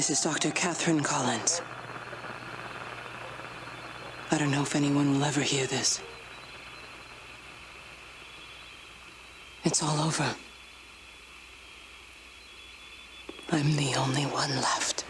This is Dr. Catherine Collins. I don't know if anyone will ever hear this. It's all over. I'm the only one left.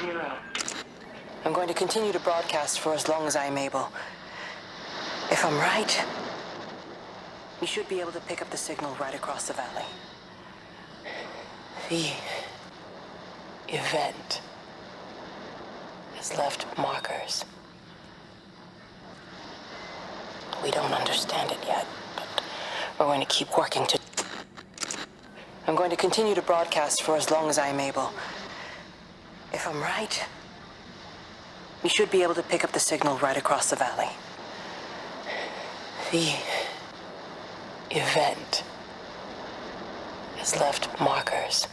0. I'm going to continue to broadcast for as long as I'm able. If I'm right, we should be able to pick up the signal right across the valley. The event has left markers. We don't understand it yet, but we're going to keep working to... I'm going to continue to broadcast for as long as I'm able. If I'm right, we should be able to pick up the signal right across the valley. The event has left markers.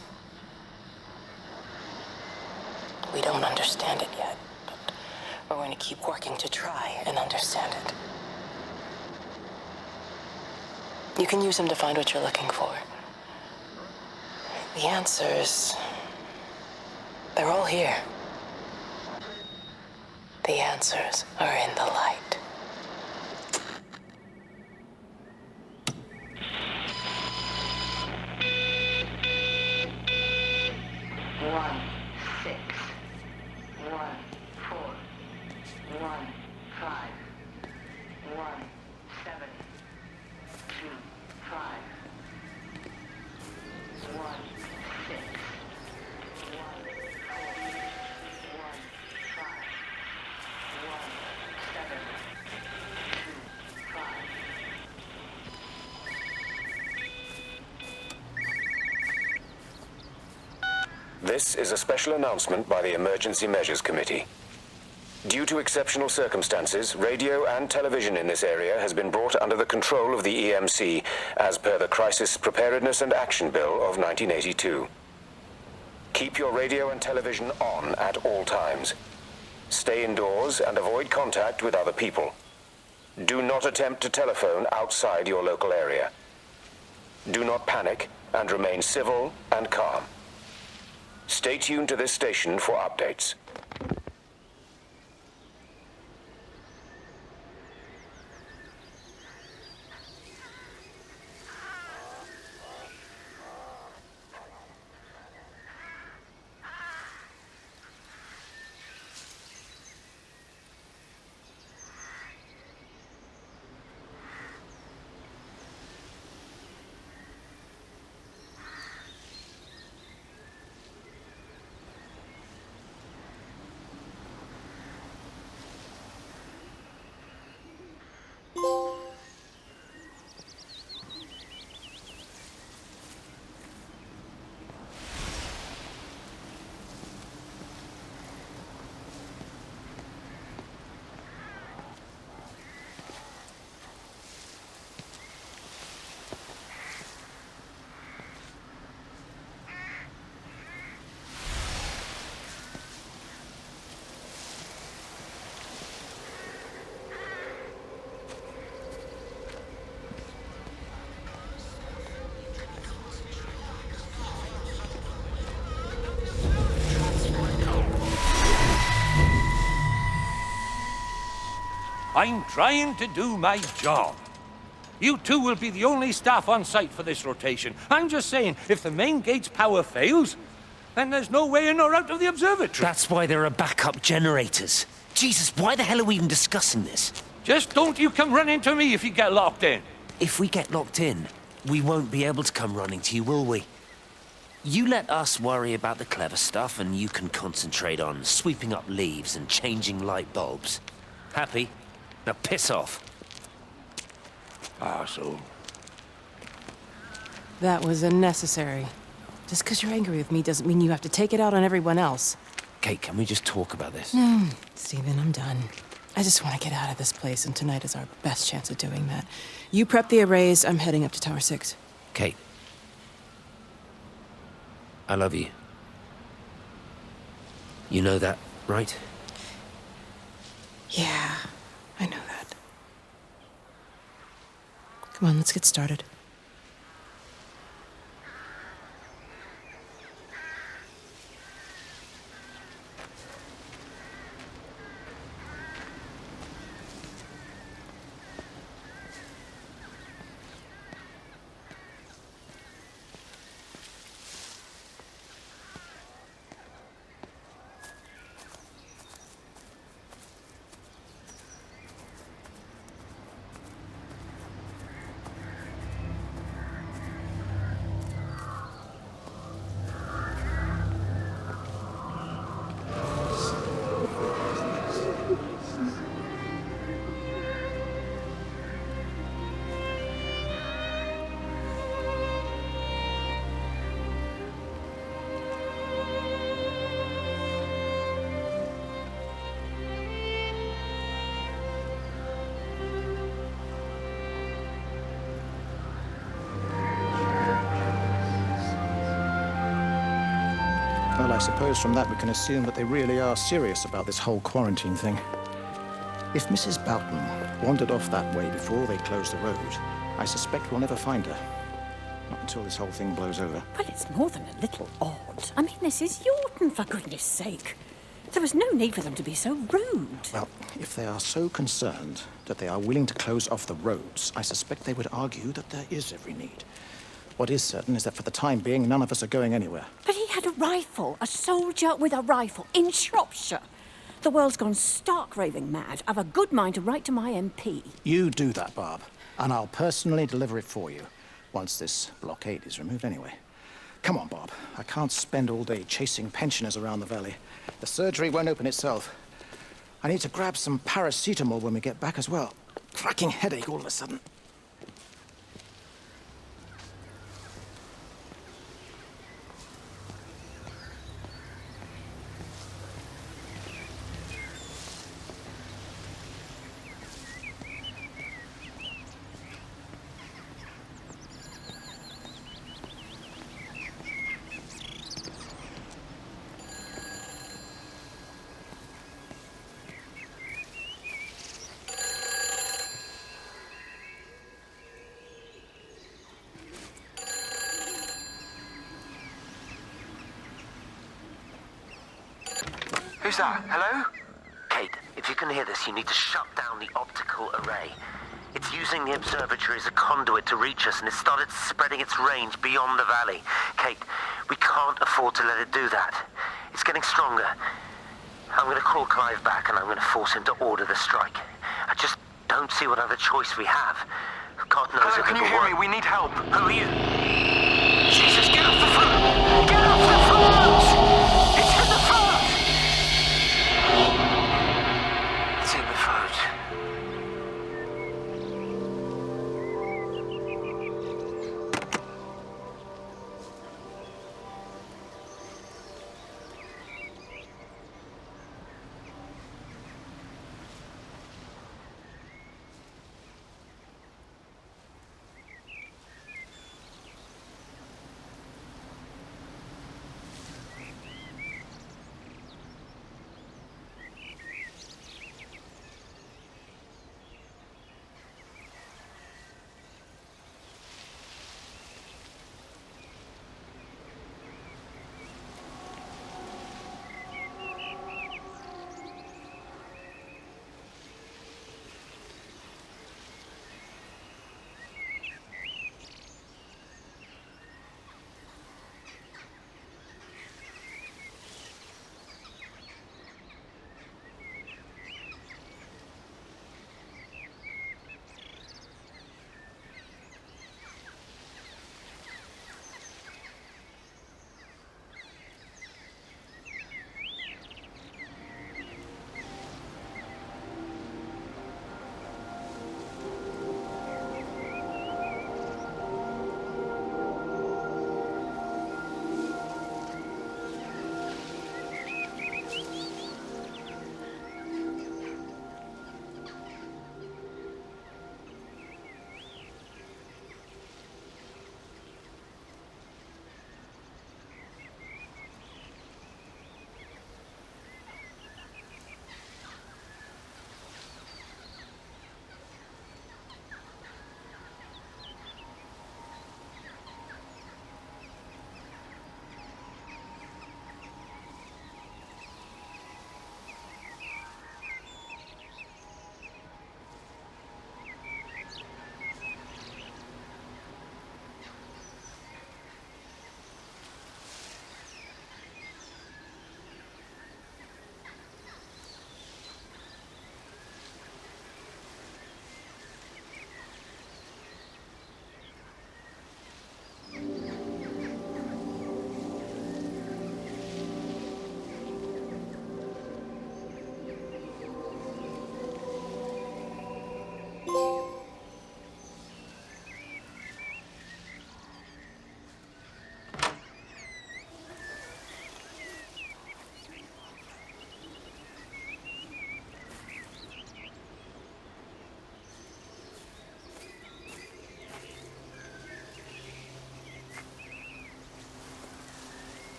We don't understand it yet, but we're going to keep working to try and understand it. You can use them to find what you're looking for. The answers, they're all here. The answers are in the light. One, 6, 1, 4, 1, 5, 1, 7, 2, 5, 1, 6, 1, 4, 1, 5, 1, 7, 2, 5. This is a special announcement by the Emergency Measures Committee. Due to exceptional circumstances, radio and television in this area has been brought under the control of the EMC as per the Crisis Preparedness and Action Bill of 1982. Keep your radio and television on at all times. Stay indoors and avoid contact with other people. Do not attempt to telephone outside your local area. Do not panic and remain civil and calm. Stay tuned to this station for updates. I'm trying to do my job. You two will be the only staff on site for this rotation. I'm just saying, if the main gate's power fails, then there's no way in or out of the observatory. That's why there are backup generators. Jesus, why the hell are we even discussing this? Just don't you come running to me if you get locked in. If we get locked in, we won't be able to come running to you, will we? You let us worry about the clever stuff, and you can concentrate on sweeping up leaves and changing light bulbs. Happy? Now piss off. Arsehole. That was unnecessary. Just because you're angry with me doesn't mean you have to take it out on everyone else. Kate, can we just talk about this? No, Stephen, I'm done. I just want to get out of this place, and tonight is our best chance of doing that. You prep the arrays, I'm heading up to Tower 6. Kate. I love you. You know that, right? Yeah, I know that. Come on, let's get started. Well, I suppose from that we can assume that they really are serious about this whole quarantine thing. If Mrs. Boughton wandered off that way before they closed the road, I suspect we'll never find her. Not until this whole thing blows over. Well, it's more than a little odd. I mean, this is Yorton, for goodness sake. There was no need for them to be so rude. Well, if they are so concerned that they are willing to close off the roads, I suspect they would argue that there is every need. What is certain is that for the time being, none of us are going anywhere. But he had a rifle, a soldier with a rifle, in Shropshire. The world's gone stark raving mad. I've a good mind to write to my MP. You do that, Barb, and I'll personally deliver it for you, once this blockade is removed anyway. Come on, Bob. I can't spend all day chasing pensioners around the valley. The surgery won't open itself. I need to grab some paracetamol when we get back as well. Cracking headache all of a sudden. Who's that? Hello? Kate, if you can hear this, you need to shut down the optical array. It's using the observatory as a conduit to reach us, and it's started spreading its range beyond the valley. Kate, we can't afford to let it do that. It's getting stronger. I'm going to call Clive back, and I'm going to force him to order the strike. I just don't see what other choice we have. God knows Hello, if can it you will hear me? work. We need help. Who are you? Jesus, get off the phone! Get off the phone! It's in the phone! It's in the phone.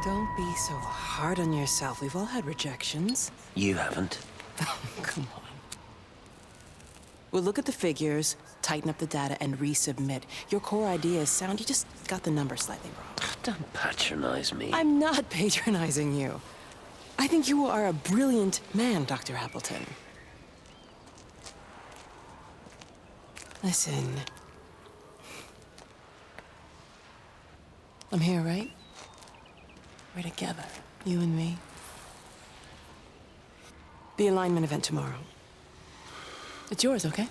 Don't be so hard on yourself. We've all had rejections. You haven't. Come on. We'll look at the figures, tighten up the data, and resubmit. Your core idea is sound, you just got the number slightly wrong. Don't patronize me. I'm not patronizing you. I think you are a brilliant man, Dr. Appleton. Listen. I'm here, right? We're together, you and me. The alignment event tomorrow. It's yours, okay?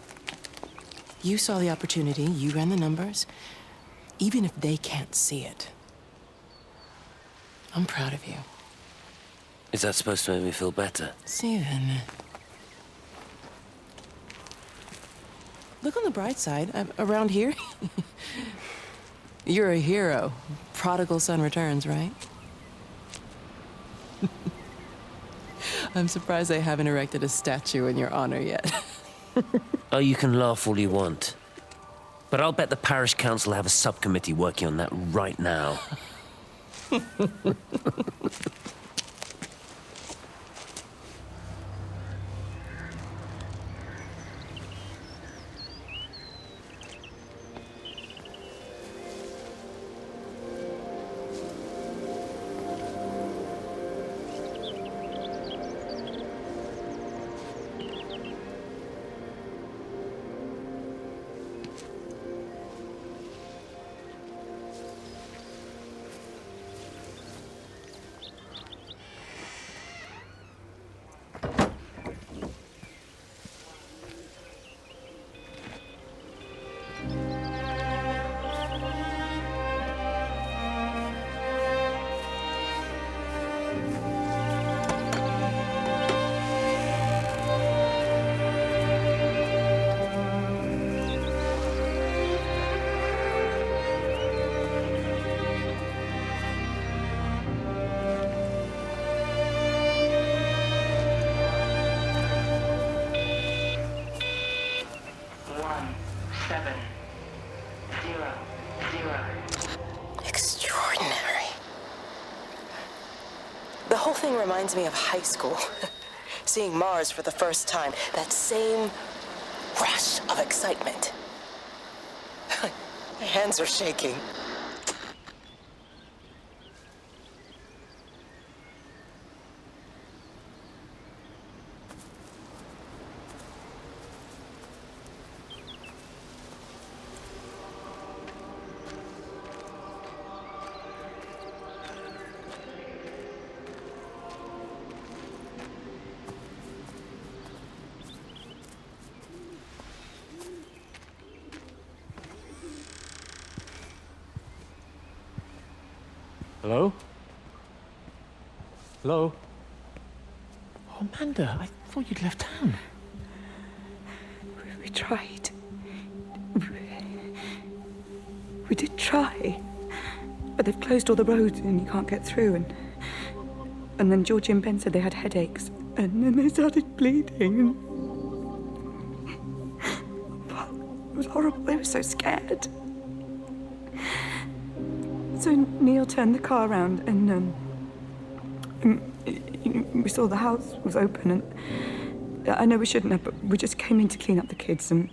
You saw the opportunity, you ran the numbers. Even if they can't see it, I'm proud of you. Is that supposed to make me feel better? Steven. Look on the bright side. Around here, you're a hero. Prodigal son returns, right? I'm surprised they haven't erected a statue in your honor yet. Oh, you can laugh all you want. But I'll bet the parish council have a subcommittee working on that right now. Extraordinary. The whole thing reminds me of high school. Seeing Mars for the first time. That same rush of excitement. My hands are shaking. Hello? Hello? Oh, Amanda, I thought you'd left town. We tried. We did try. But they've closed all the roads and you can't get through. And then Georgie and Ben said they had headaches. And then they started bleeding. It was horrible. They were so scared. So Neil turned the car around and we saw the house was open and I know we shouldn't have, but we just came in to clean up the kids and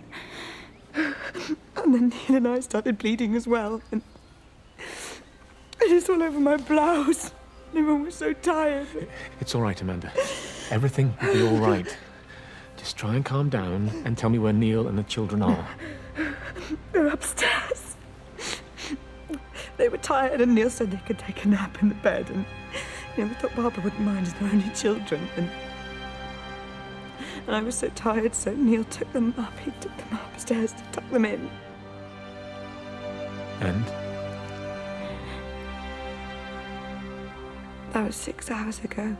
then Neil and I started bleeding as well and it's all over my blouse. Everyone was so tired. It's all right, Amanda. Everything will be all right. Just try and calm down and tell me where Neil and the children are. They're upstairs. They were tired and Neil said they could take a nap in the bed and we thought Barbara wouldn't mind as they're only children and I was so tired so Neil took them up. He took them upstairs to tuck them in. And? That was 6 hours ago.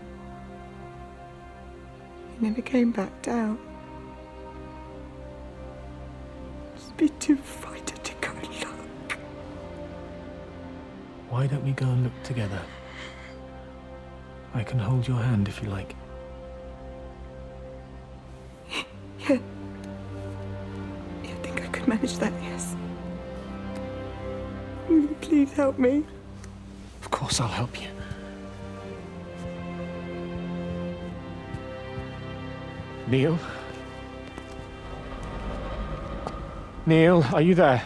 He never came back down. Just be too frightened to go and look. Why don't we go and look together? I can hold your hand if you like. Yeah. I think I could manage that, yes. Will you please help me? Of course I'll help you. Neil? Neil, are you there?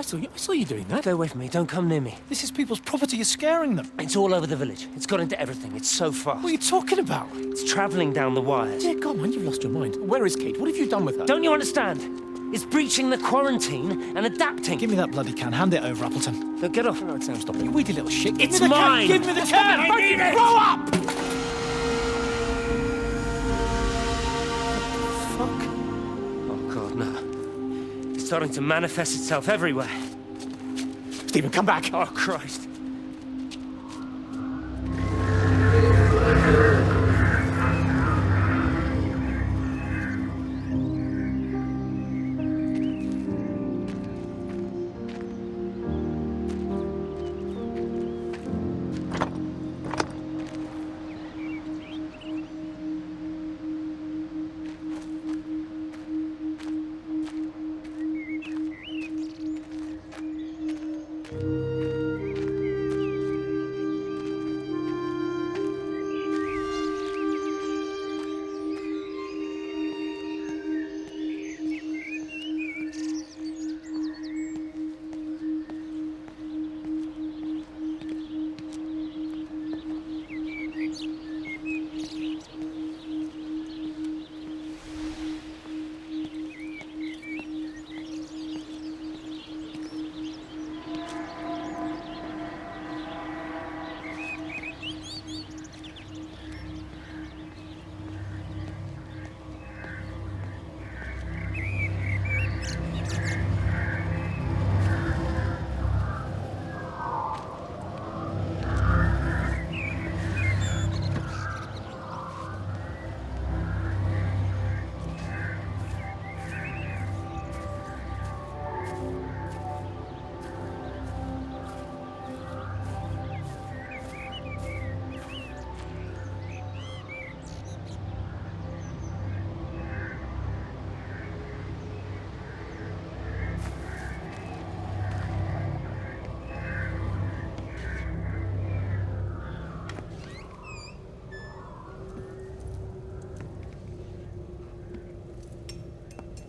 Doing? I saw you doing that. Stay away from me. Don't come near me. This is people's property. You're scaring them. It's all over the village. It's got into everything. It's so fast. What are you talking about? It's travelling down the wires. Dear God, man, you've lost your mind. Where is Kate? What have you done with her? Don't you understand? is breaching the quarantine and adapting. Give me that bloody can. Hand it over, Appleton. No, get off. No, Sam, stop it. You weedy little shit. Give It's me the mine. Can. Give me the can. I need it. Grow up! Fuck. Oh, God, no. It's starting to manifest itself everywhere. Stephen, come back. Oh, Christ.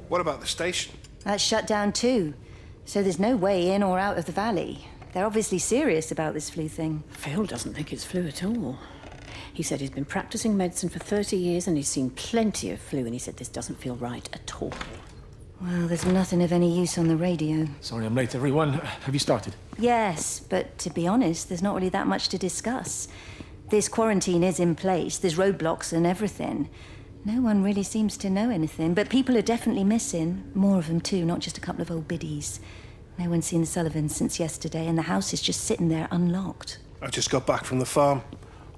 What about the station? That's shut down too. So there's no way in or out of the valley. They're obviously serious about this flu thing. Phil doesn't think it's flu at all. He said he's been practicing medicine for 30 years and he's seen plenty of flu, and he said this doesn't feel right at all. Well, there's nothing of any use on the radio. Sorry I'm late, everyone. Have you started? Yes, but to be honest, there's not really that much to discuss. This quarantine is in place, there's roadblocks and everything. No one really seems to know anything, but people are definitely missing. More of them too, not just a couple of old biddies. No one's seen the Sullivans since yesterday, and the house is just sitting there unlocked. I just got back from the farm.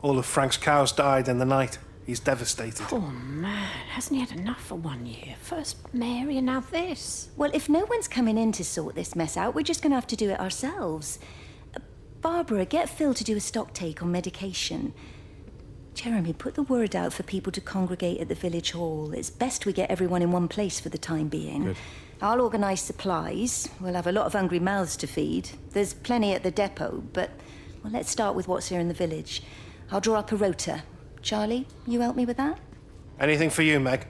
All of Frank's cows died in the night. He's devastated. Poor man, hasn't he had enough for 1 year? First Mary and now this. Well, if no one's coming in to sort this mess out, we're just going to have to do it ourselves. Barbara, get Phil to do a stock take on medication. Jeremy, put the word out for people to congregate at the village hall. It's best we get everyone in one place for the time being. Good. I'll organise supplies. We'll have a lot of hungry mouths to feed. There's plenty at the depot, but well, let's start with what's here in the village. I'll draw up a rota. Charlie, you help me with that? Anything for you, Meg?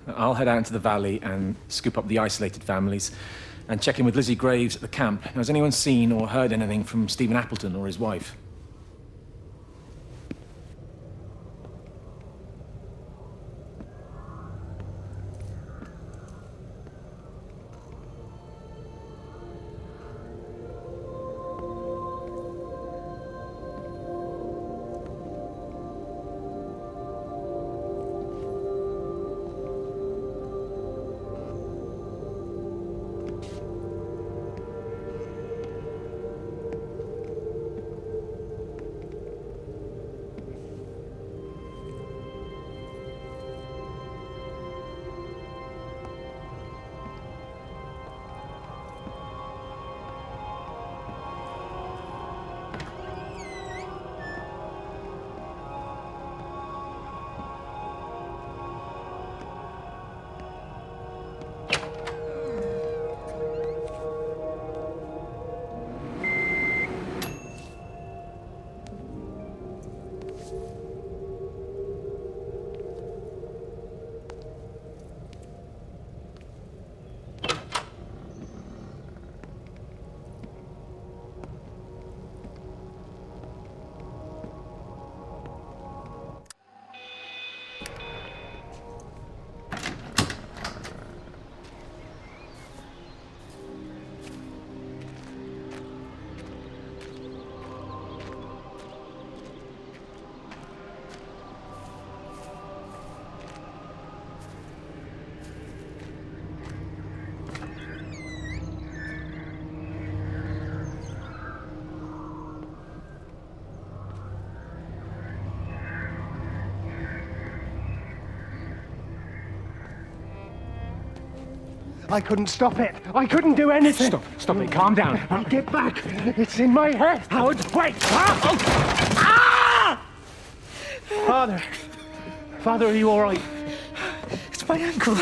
I'll head out into the valley and scoop up the isolated families and check in with Lizzie Graves at the camp. Now, has anyone seen or heard anything from Stephen Appleton or his wife? I couldn't stop it. I couldn't do anything. Stop it. Calm down. Get back. It's in my head. Howard, wait! Father, are you all right? It's my ankle.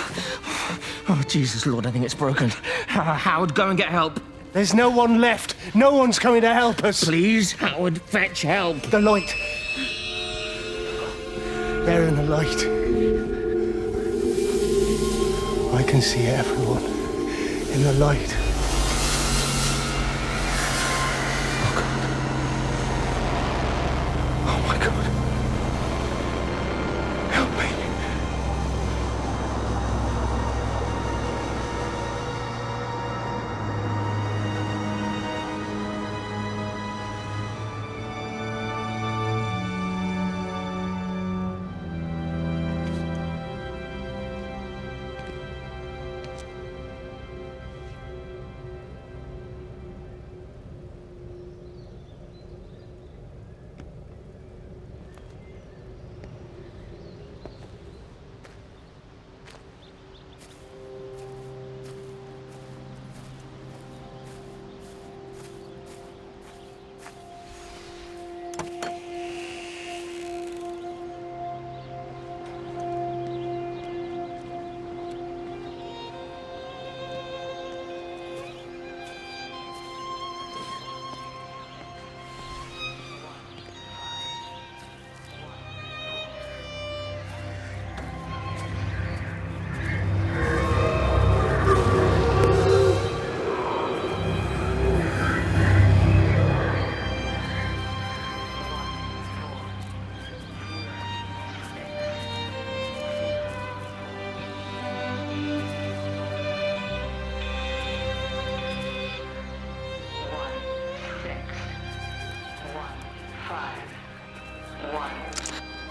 Oh, Jesus, Lord, I think it's broken. Howard, go and get help. There's no one left. No one's coming to help us. Please, Howard, fetch help. The light. They're in the light. I can see everyone in the light. Oh, God. Oh, my God. Help me.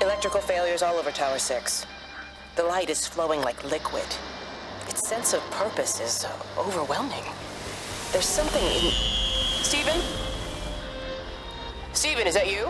Electrical failures all over Tower 6. The light is flowing like liquid. Its sense of purpose is overwhelming. There's something in... Stephen? Stephen, is that you?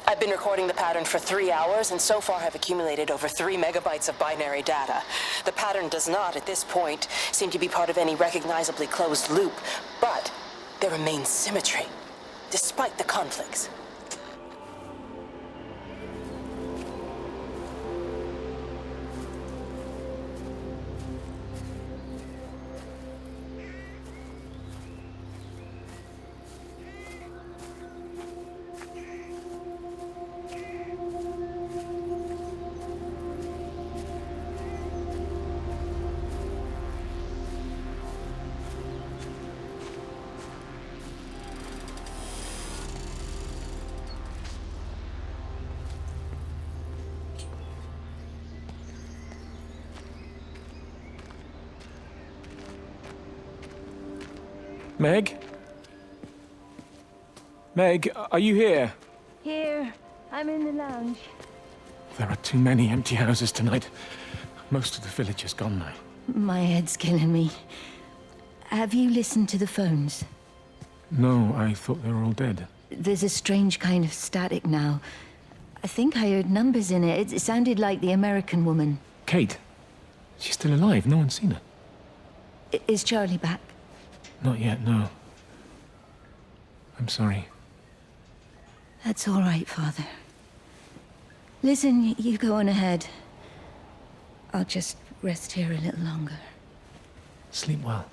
I've been recording the pattern for 3 hours and so far have accumulated over 3 megabytes of binary data. The pattern does not, at this point, seem to be part of any recognizably closed loop, but there remains symmetry, despite the conflicts. Meg? Meg, are you here? Here. I'm in the lounge. There are too many empty houses tonight. Most of the village is gone now. My head's killing me. Have you listened to the phones? No, I thought they were all dead. There's a strange kind of static now. I think I heard numbers in it. It sounded like the American woman. Kate? She's still alive. No one's seen her. Is Charlie back? Not yet, no. I'm sorry. That's all right, Father. Listen, you go on ahead. I'll just rest here a little longer. Sleep well.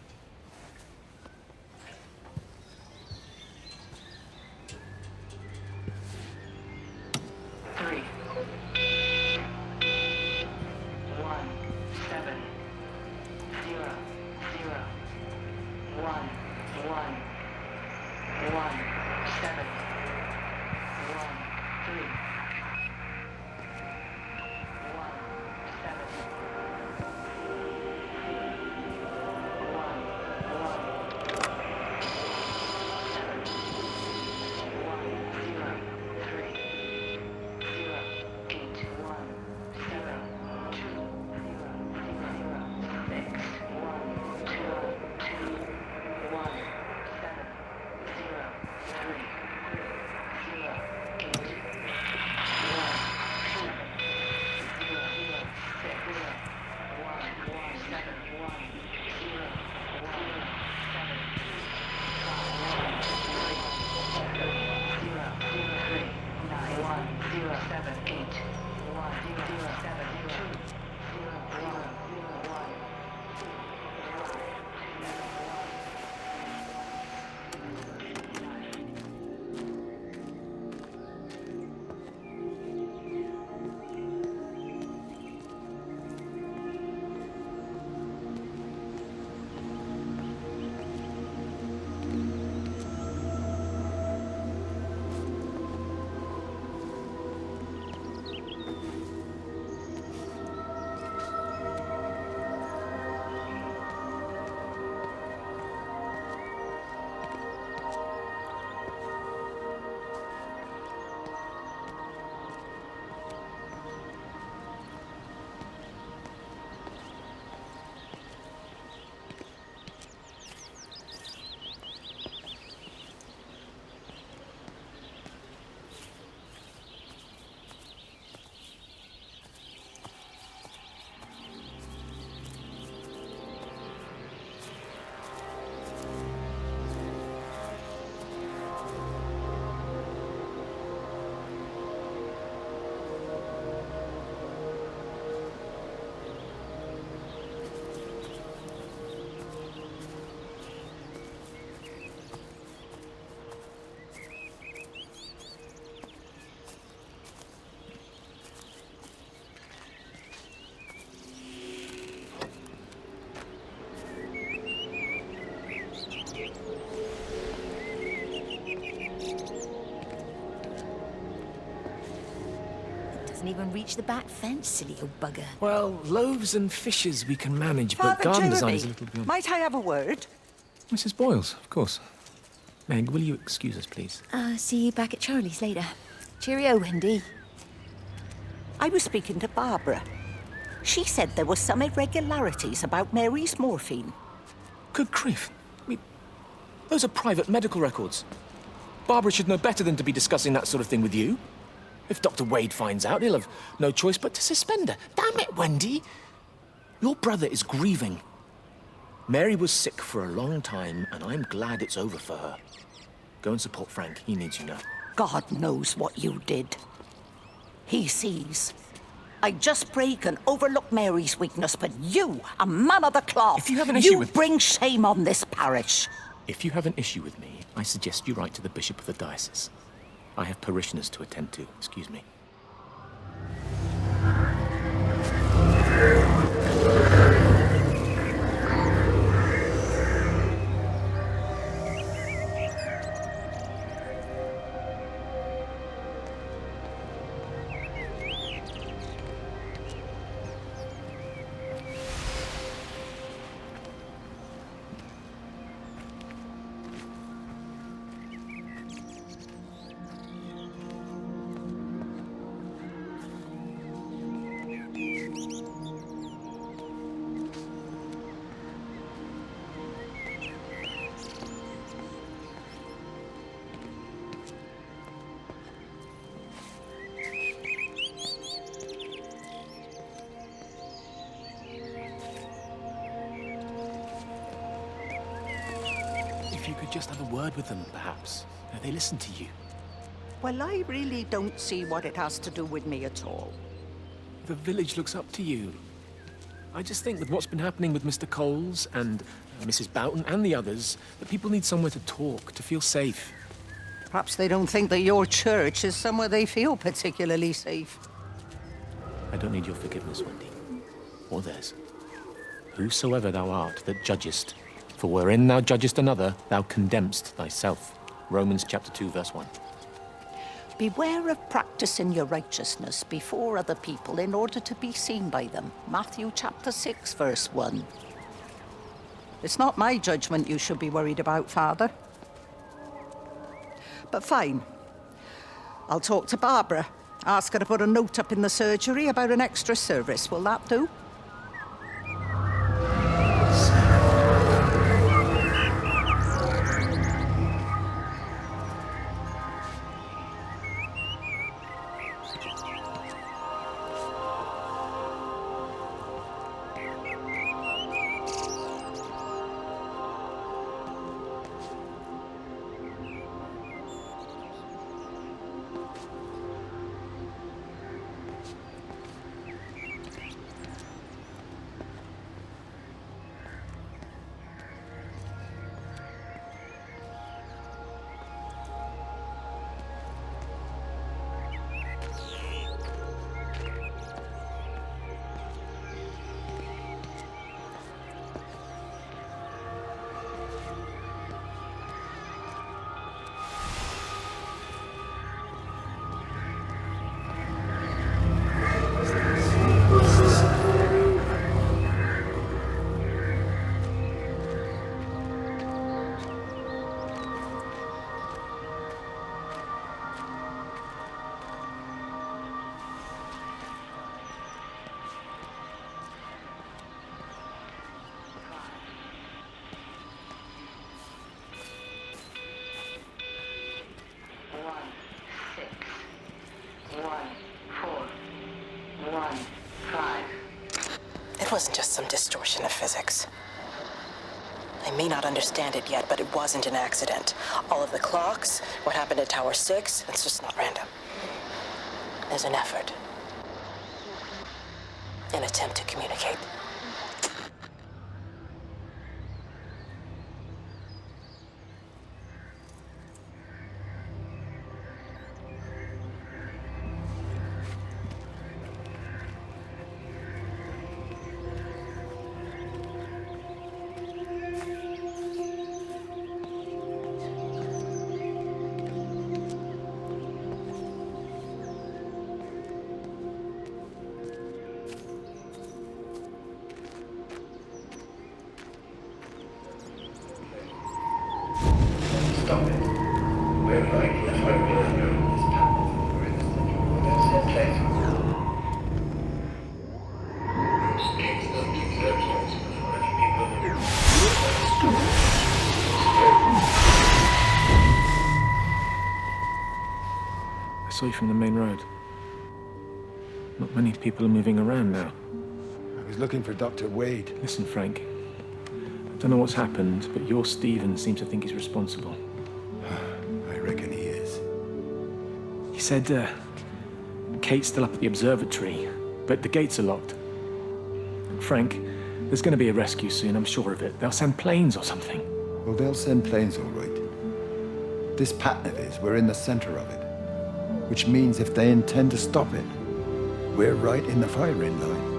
can even reach the back fence, silly old bugger. Well, loaves and fishes we can manage, but Father garden design Jeremy, is a little beyond... might I have a word? Mrs. Boyles, of course. Meg, will you excuse us, please? See you back at Charlie's later. Cheerio, Wendy. I was speaking to Barbara. She said there were some irregularities about Mary's morphine. Good grief. Those are private medical records. Barbara should know better than to be discussing that sort of thing with you. If Dr. Wade finds out, he'll have no choice but to suspend her. Damn it, Wendy! Your brother is grieving. Mary was sick for a long time, and I'm glad it's over for her. Go and support Frank. He needs you now. God knows what you did. He sees. I just break and overlook Mary's weakness, but you, a man of the cloth, if you have an issue you bring shame on this parish. If you have an issue with me, I suggest you write to the Bishop of the Diocese. I have parishioners to attend to. Excuse me. If you could just have a word with them, perhaps. They listen to you. Well, I really don't see what it has to do with me at all. The village looks up to you. I just think with what's been happening with Mr. Coles and Mrs. Boughton and the others, that people need somewhere to talk, to feel safe. Perhaps they don't think that your church is somewhere they feel particularly safe. I don't need your forgiveness, Wendy. Or theirs. Whosoever thou art that judgest, for wherein thou judgest another, thou condemnest thyself. Romans chapter 2, verse 1. Beware of practicing your righteousness before other people in order to be seen by them. Matthew chapter 6, verse 1. It's not my judgment you should be worried about, Father. But fine. I'll talk to Barbara. Ask her to put a note up in the surgery about an extra service. Will that do? It wasn't just some distortion of physics. I may not understand it yet, but it wasn't an accident. All of the clocks, what happened at Tower 6, it's just not random. There's an effort. An attempt to communicate. I saw you from the main road. Not many people are moving around now. I was looking for Dr. Wade. Listen, Frank. I don't know what's happened, but your Stephen seems to think he's responsible. I reckon he is. He said, Kate's still up at the observatory, but the gates are locked. Frank, there's going to be a rescue soon, I'm sure of it. They'll send planes or something. Well, they'll send planes, all right. This pattern of his, we're in the center of it. Which means if they intend to stop it, we're right in the firing line.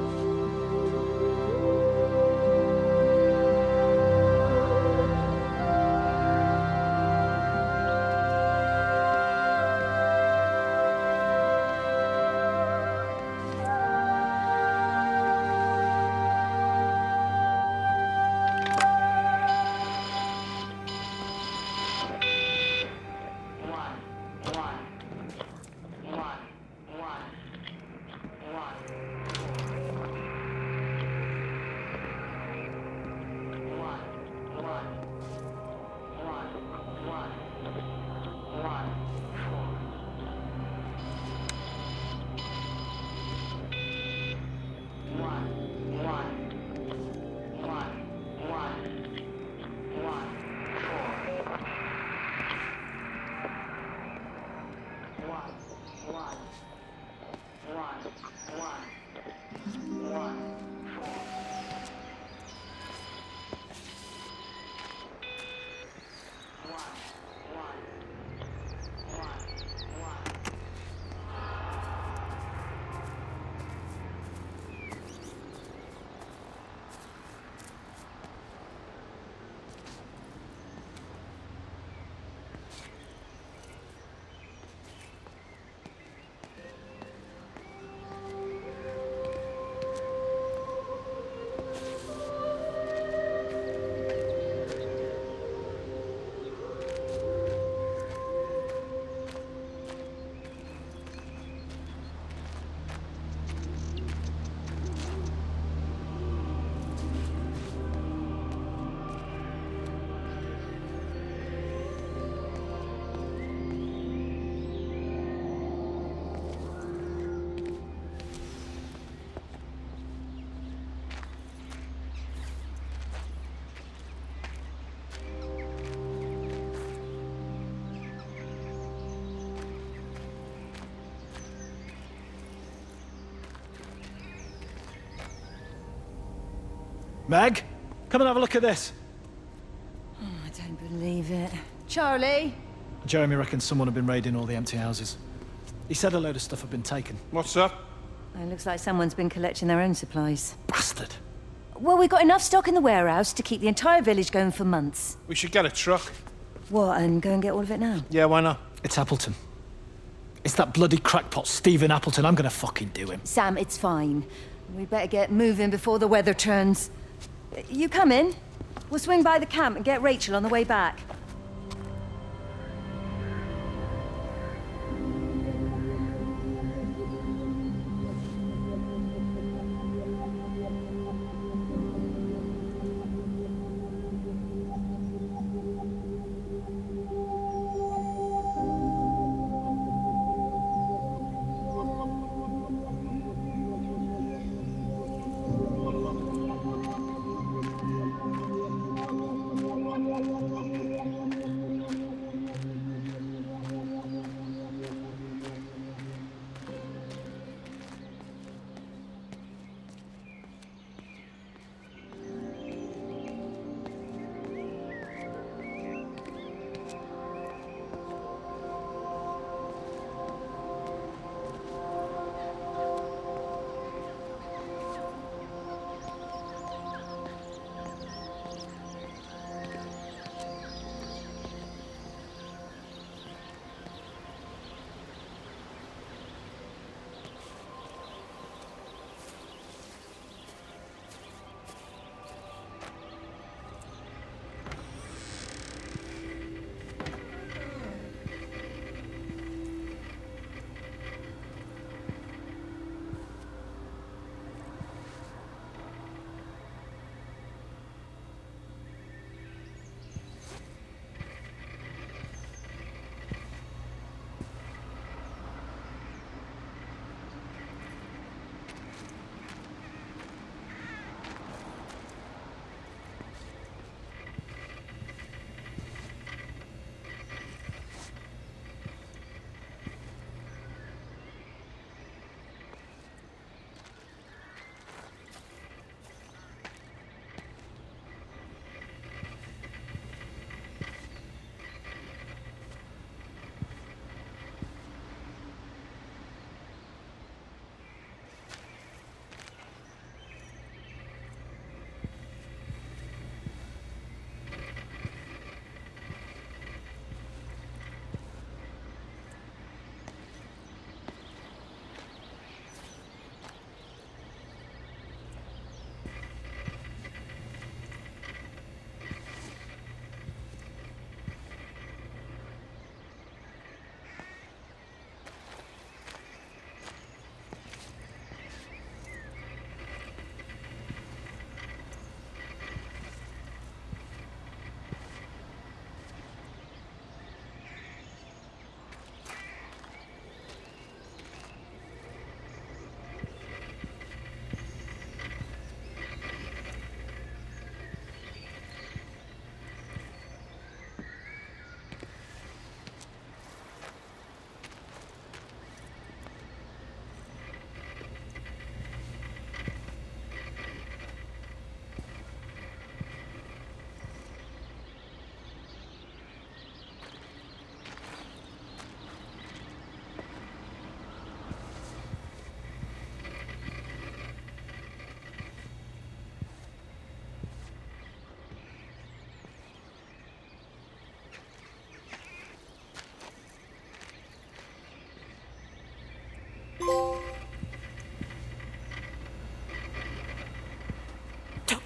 Meg, come and have a look at this. Oh, I don't believe it. Charlie? Jeremy reckons someone had been raiding all the empty houses. He said a load of stuff had been taken. What's up? It looks like someone's been collecting their own supplies. Bastard. Well, we've got enough stock in the warehouse to keep the entire village going for months. We should get a truck. What, and go and get all of it now? Yeah, why not? It's Appleton. It's that bloody crackpot, Stephen Appleton. I'm gonna fucking do him. Sam, it's fine. We better get moving before the weather turns. You come in. We'll swing by the camp and get Rachel on the way back.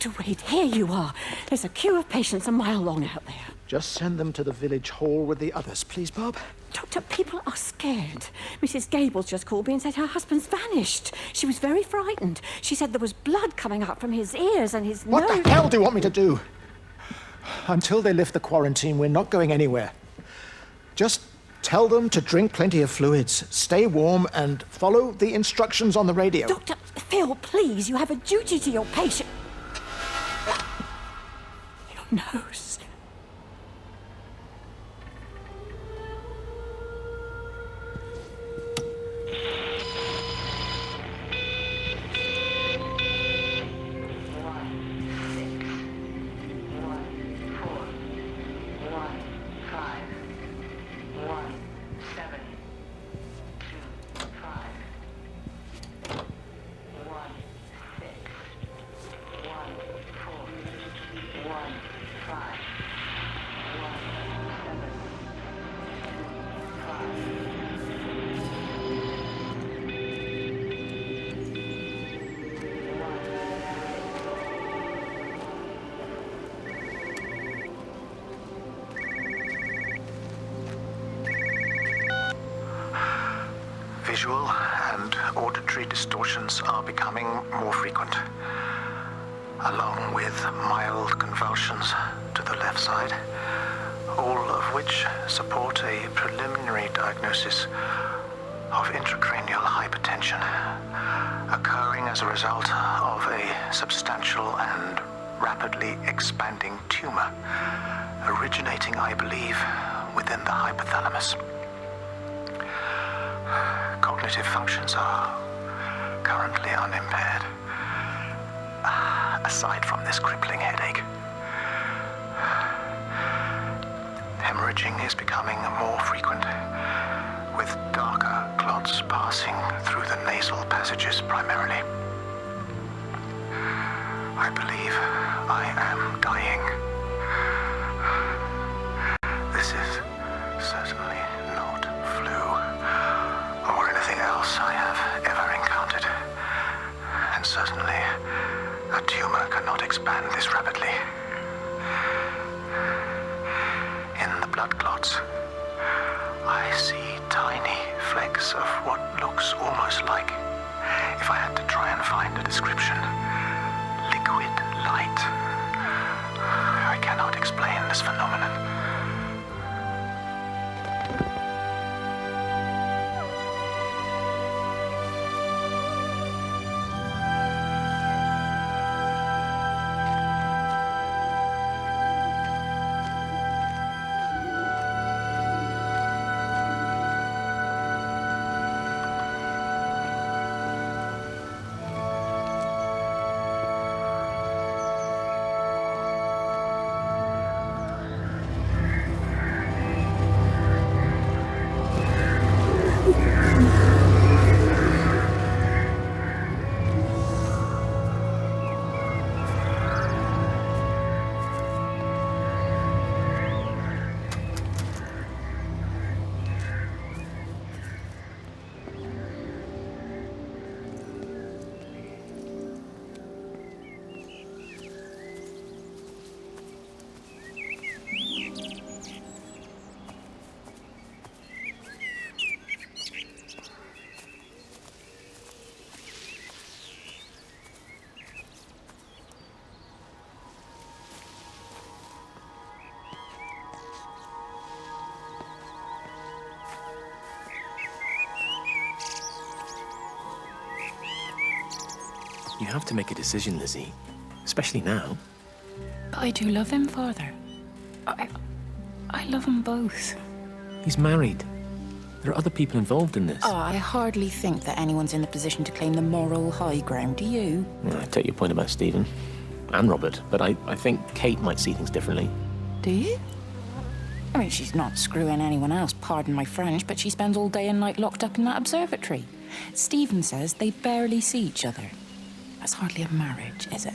Dr. Wade, here you are. There's a queue of patients a mile long out there. Just send them to the village hall with the others, please, Bob. Doctor, people are scared. Mrs. Gables just called me and said her husband's vanished. She was very frightened. She said there was blood coming up from his ears and his nose. What the hell do you want me to do? Until they lift the quarantine, we're not going anywhere. Just tell them to drink plenty of fluids, stay warm, and follow the instructions on the radio. Dr. Phil, please, you have a duty to your patient. Your nose. Visual and auditory distortions are becoming more frequent, along with mild convulsions to the left side, all of which support a preliminary diagnosis of intracranial hypertension, occurring as a result of a substantial and rapidly expanding tumor, originating, I believe, within the hypothalamus. Cognitive functions are currently unimpaired, aside from this crippling headache. Hemorrhaging is becoming more frequent, with darker clots passing through the nasal passages primarily. I believe I am dying. This is certainly not flu or anything else I have ever encountered. And certainly, a tumor cannot expand this rapidly. In the blood clots, I see tiny flecks of what looks almost like, if I had to try and find a description, liquid light. I cannot explain this phenomenon. You have to make a decision, Lizzie. Especially now. But I do love him, Father. I love them both. He's married. There are other people involved in this. Oh, I hardly think that anyone's in the position to claim the moral high ground, do you? Well, I take your point about Stephen. And Robert. But I think Kate might see things differently. Do you? I mean, she's not screwing anyone else, pardon my French, but she spends all day and night locked up in that observatory. Stephen says they barely see each other. That's hardly a marriage, is it?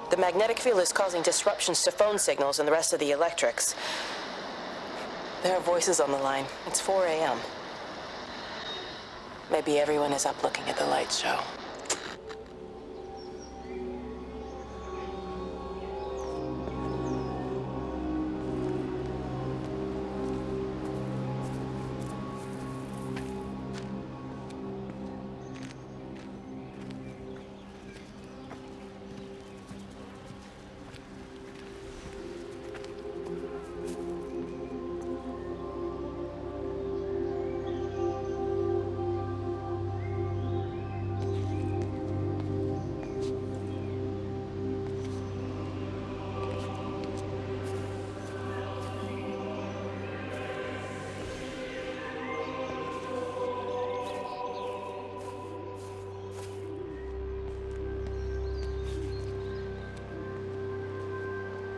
The magnetic field is causing disruptions to phone signals and the rest of the electrics. There are voices on the line. It's 4 a.m. Maybe everyone is up looking at the light show.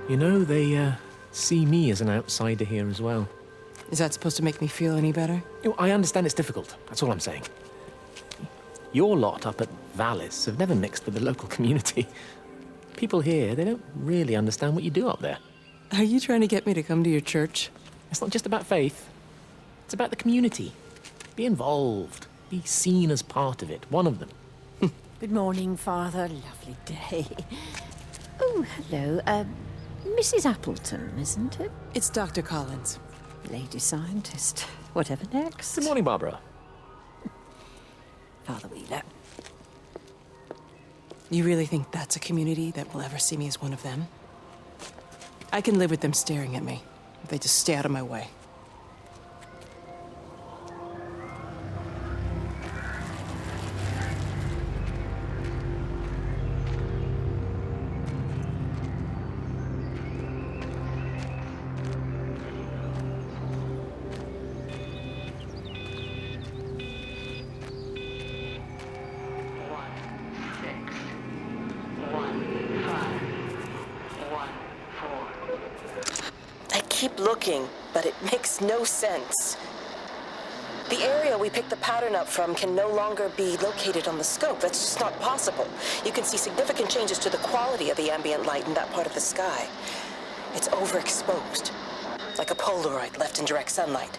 You know, they see me as an outsider here as well. Is that supposed to make me feel any better? You know, I understand it's difficult. That's all I'm saying. Your lot up at Vallis have never mixed with the local community. People here, they don't really understand what you do up there. Are you trying to get me to come to your church? It's not just about faith. It's about the community. Be involved. Be seen as part of it. One of them. Good morning, Father. Lovely day. Oh, hello. Mrs. Appleton, isn't it? It's Dr. Collins. Lady scientist. Whatever next? Good morning, Barbara. Father Wheeler. You really think that's a community that will ever see me as one of them? I can live with them staring at me, if they just stay out of my way. Keep looking, but it makes no sense. The area we picked the pattern up from can no longer be located on the scope. That's just not possible. You can see significant changes to the quality of the ambient light in that part of the sky. It's overexposed, like a Polaroid left in direct sunlight.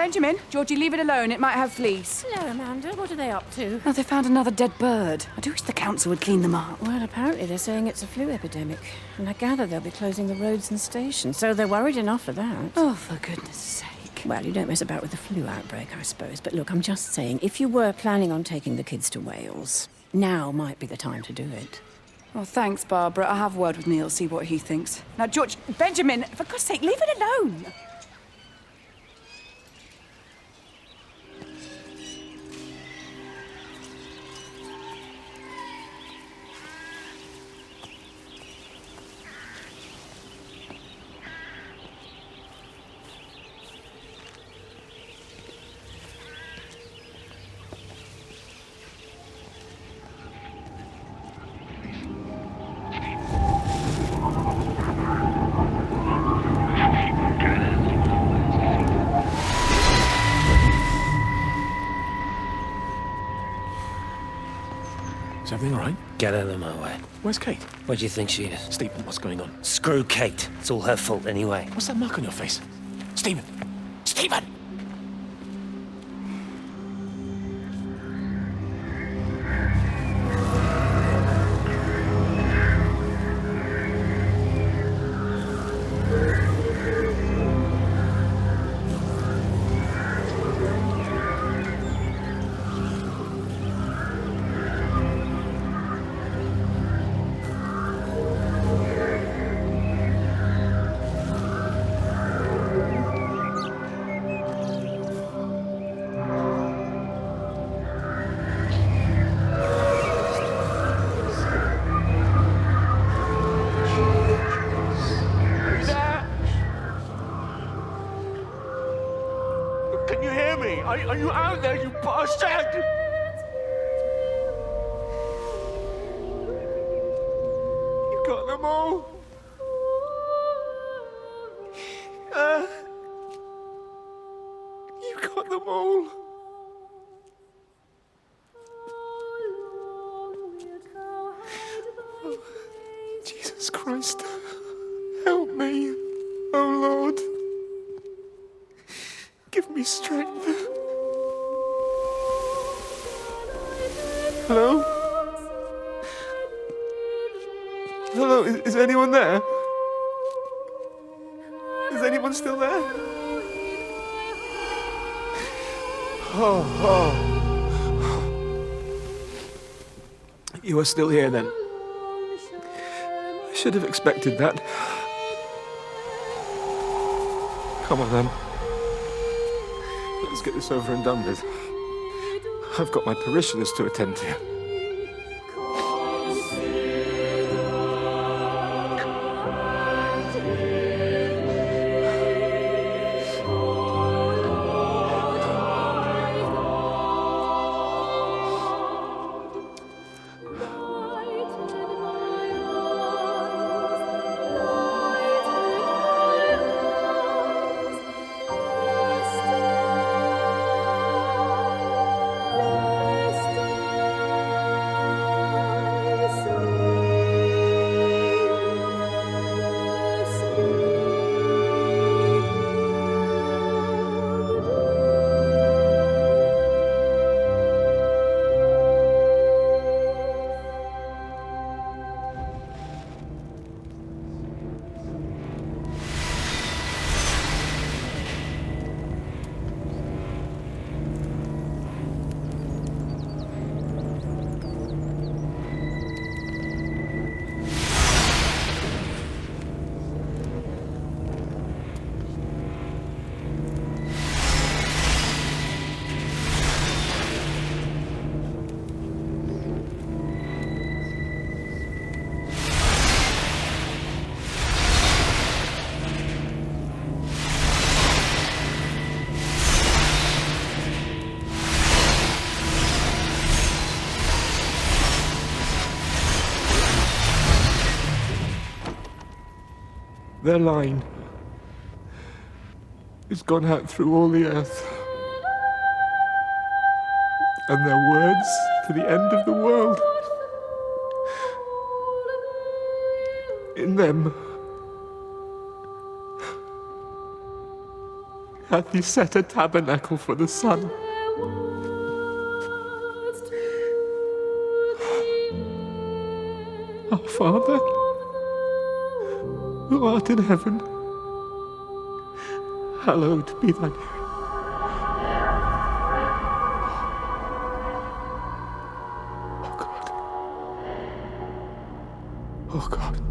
Benjamin, Georgie, leave it alone. It might have fleas. Hello, Amanda. What are they up to? Oh, they found another dead bird. I do wish the council would clean them up. Well, apparently they're saying it's a flu epidemic. And I gather they'll be closing the roads and stations, so they're worried enough for that. Oh, for goodness sake. Well, you don't mess about with the flu outbreak, I suppose. But look, I'm just saying, if you were planning on taking the kids to Wales, now might be the time to do it. Oh, thanks, Barbara. I'll have a word with Neil, see what he thinks. Now, George, Benjamin, for God's sake, leave it alone. Is everything all right? Get out of my way. Where's Kate? Where do you think she is? Stephen, what's going on? Screw Kate. It's all her fault anyway. What's that mark on your face? Stephen! Stephen! Can you hear me? Are you out there, you bastard? You got them all? You got them all? Oh, Jesus Christ. Help me. Oh, Lord. Give me strength. Hello? Hello, is anyone there? Is anyone still there? Oh. You are still here then. I should have expected that. Come on then. Let's get this over and done with. I've got my parishioners to attend to. Their line has gone out through all the earth. And their words to the end of the world. In them hath he set a tabernacle for the sun. Our Father, who art in heaven, hallowed be thy name. Oh God.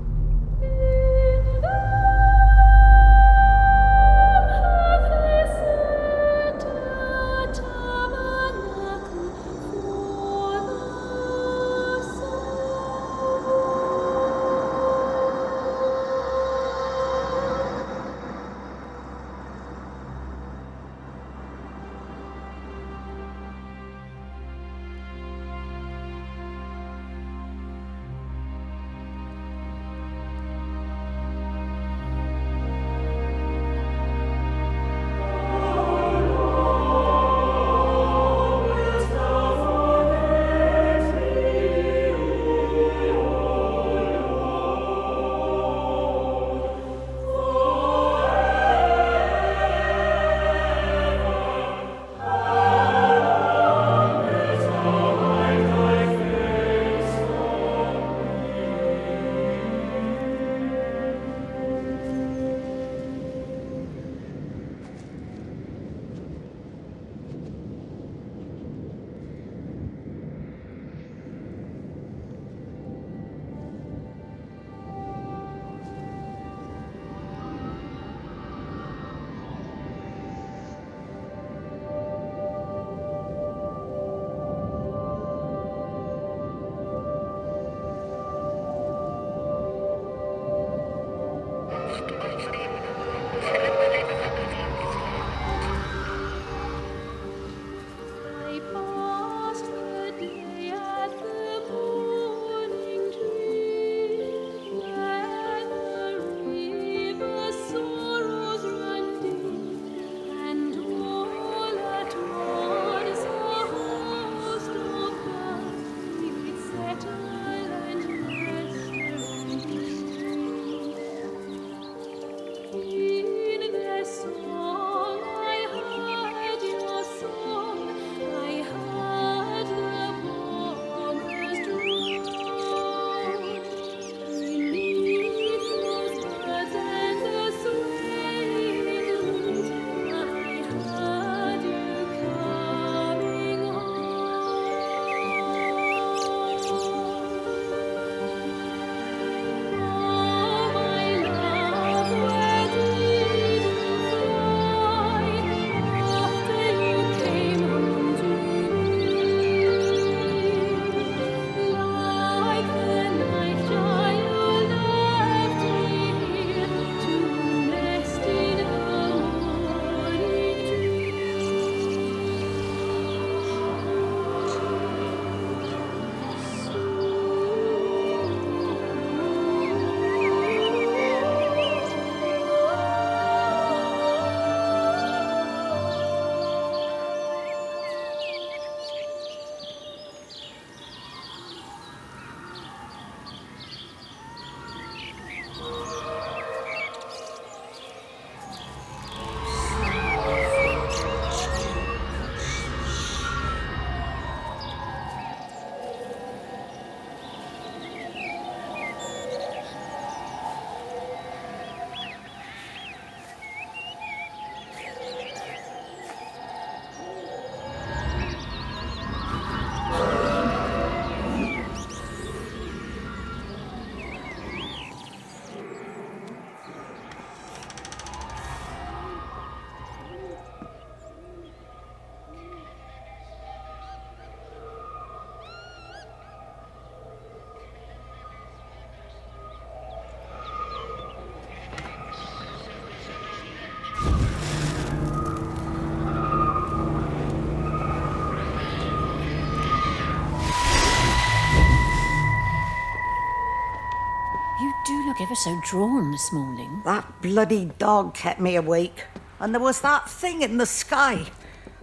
do look ever so drawn this morning. That bloody dog kept me awake. And there was that thing in the sky.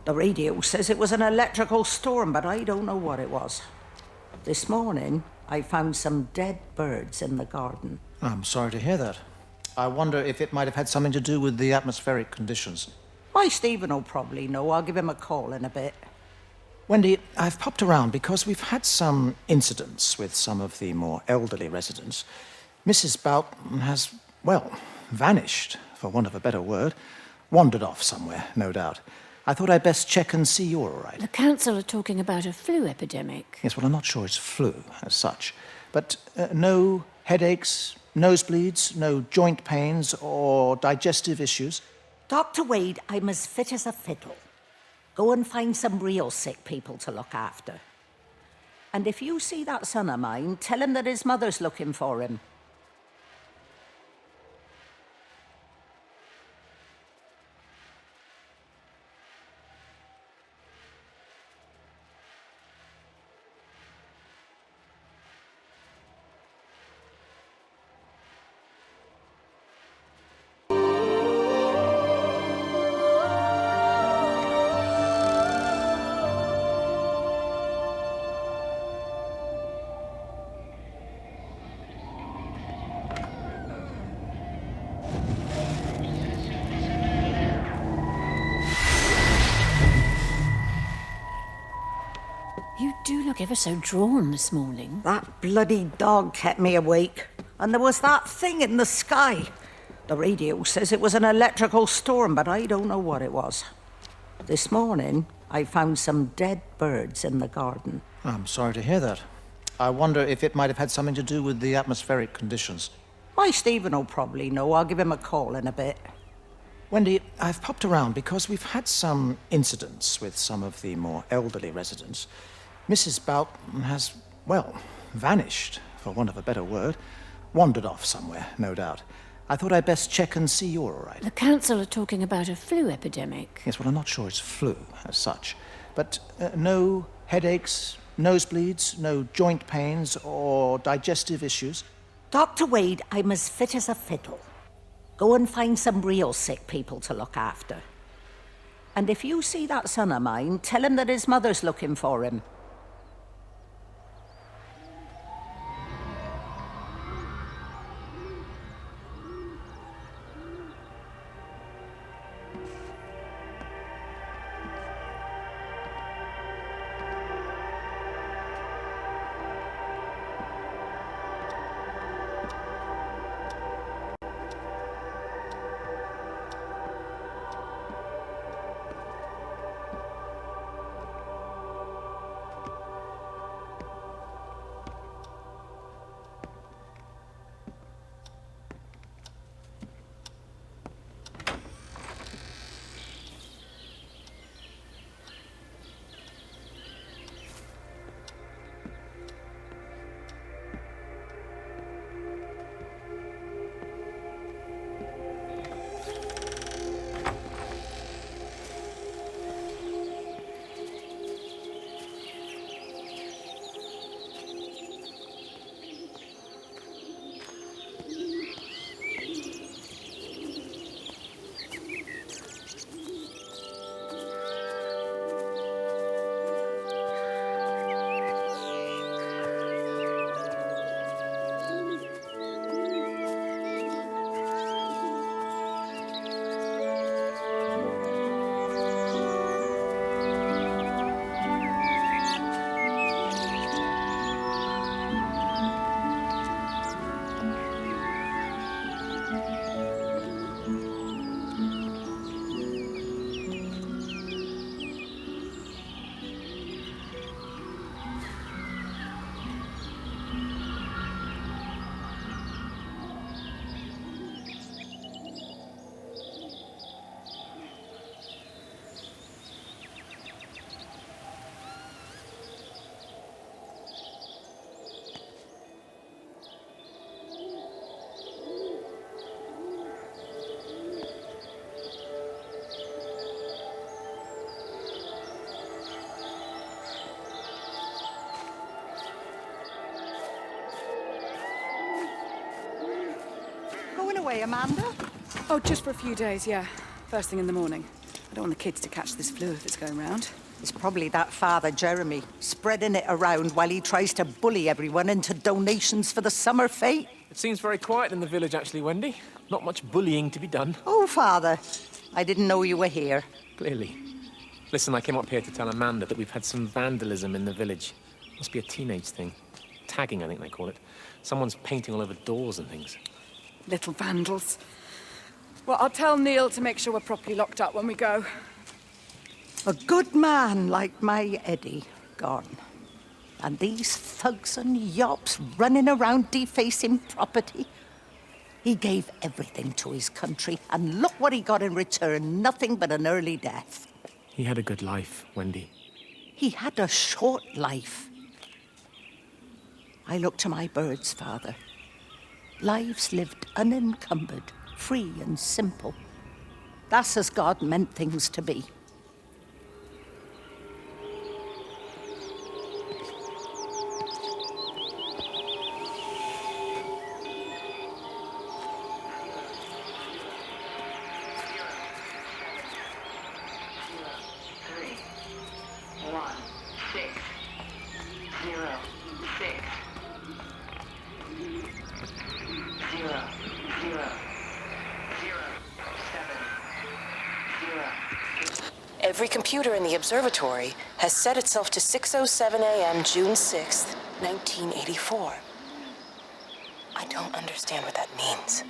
The radio says it was an electrical storm, but I don't know what it was. This morning, I found some dead birds in the garden. I'm sorry to hear that. I wonder if it might have had something to do with the atmospheric conditions. Why, Stephen will probably know. I'll give him a call in a bit. Wendy, I've popped around because we've had some incidents with some of the more elderly residents. Mrs. Boughton has, well, vanished, for want of a better word. Wandered off somewhere, no doubt. I thought I'd best check and see you're all right. The council are talking about a flu epidemic. Yes, well, I'm not sure it's flu as such. But no headaches, nosebleeds, no joint pains or digestive issues. Dr. Wade, I'm as fit as a fiddle. Go and find some real sick people to look after. And if you see that son of mine, tell him that his mother's looking for him. You do look ever so drawn this morning. That bloody dog kept me awake. And there was that thing in the sky. The radio says it was an electrical storm, but I don't know what it was. This morning, I found some dead birds in the garden. I'm sorry to hear that. I wonder if it might have had something to do with the atmospheric conditions. Why, Stephen will probably know. I'll give him a call in a bit. Wendy, I've popped around because we've had some incidents with some of the more elderly residents. Mrs. Boughton has, well, vanished, for want of a better word. Wandered off somewhere, no doubt. I thought I'd best check and see you're all right. The council are talking about a flu epidemic. Yes, well, I'm not sure it's flu as such. But no headaches, nosebleeds, no joint pains or digestive issues. Dr. Wade, I'm as fit as a fiddle. Go and find some real sick people to look after. And if you see that son of mine, tell him that his mother's looking for him. Away, Amanda? Oh, just for a few days, yeah. First thing in the morning. I don't want the kids to catch this flu if it's going round. It's probably that father, Jeremy, spreading it around while he tries to bully everyone into donations for the summer fete. It seems very quiet in the village, actually, Wendy. Not much bullying to be done. Oh, father, I didn't know you were here. Clearly. Listen, I came up here to tell Amanda that we've had some vandalism in the village. Must be a teenage thing. Tagging, I think they call it. Someone's painting all over doors and things. Little vandals. Well, I'll tell Neil to make sure we're properly locked up when we go. A good man like my Eddie gone. And these thugs and yops running around defacing property. He gave everything to his country, and look what he got in return. Nothing but an early death. He had a good life, Wendy. He had a short life. I look to my birds, Father. Lives lived unencumbered, free and simple. That's as God meant things to be. Every computer in the observatory has set itself to 6:07 a.m. June 6th, 1984. I don't understand what that means.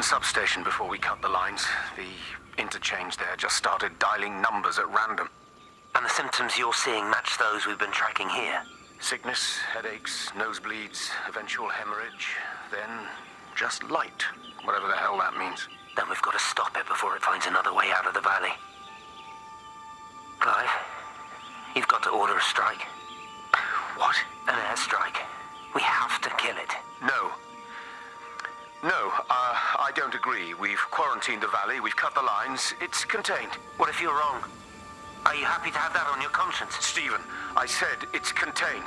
Substation before we cut the lines. The interchange there just started dialing numbers at random. And the symptoms you're seeing match those we've been tracking here? Sickness, headaches, nosebleeds, eventual hemorrhage, then just light, whatever the hell that means. Then we've got to stop it before it finds another way out of the valley. Clive, you've got to order a strike. What? An airstrike. We have to kill it. No, I don't agree. We've quarantined the valley, we've cut the lines, it's contained. What if you're wrong? Are you happy to have that on your conscience? Stephen, I said it's contained.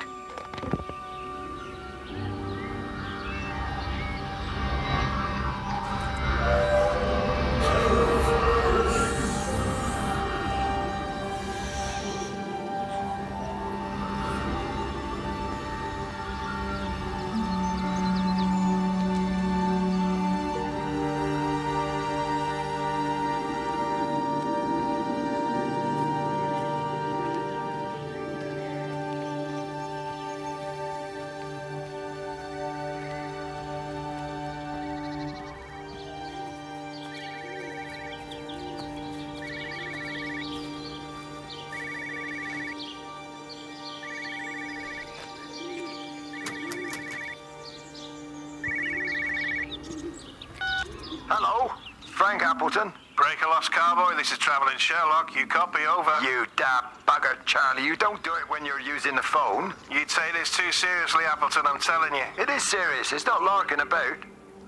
Hello, Frank Appleton. Break a lost cowboy, this is Traveling Sherlock. You copy, over. You daft bugger, Charlie. You don't do it when you're using the phone. You'd say this too seriously, Appleton, I'm telling you. It is serious. It's not larking about.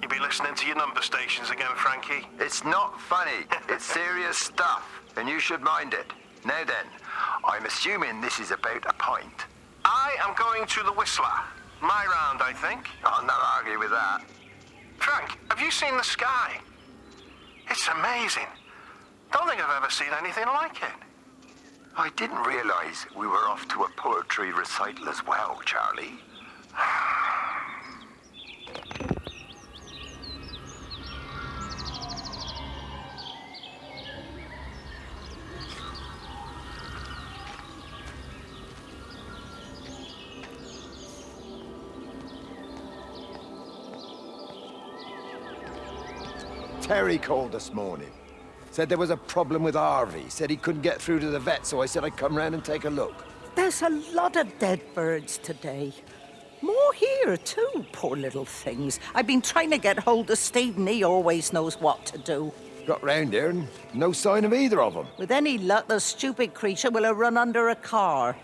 You be listening to your number stations again, Frankie. It's not funny. It's serious stuff, and you should mind it. Now then, I'm assuming this is about a pint. I am going to the Whistler. My round, I think. I'll not argue with that. Frank, have you seen the sky? It's amazing. Don't think I've ever seen anything like it. I didn't realize we were off to a poetry recital as well, Charlie. Terry called this morning. Said there was a problem with Harvey. Said he couldn't get through to the vet, so I said I'd come round and take a look. There's a lot of dead birds today. More here, too, poor little things. I've been trying to get hold of Stephen. He always knows what to do. Got round here and no sign of either of them. With any luck, the stupid creature will have run under a car.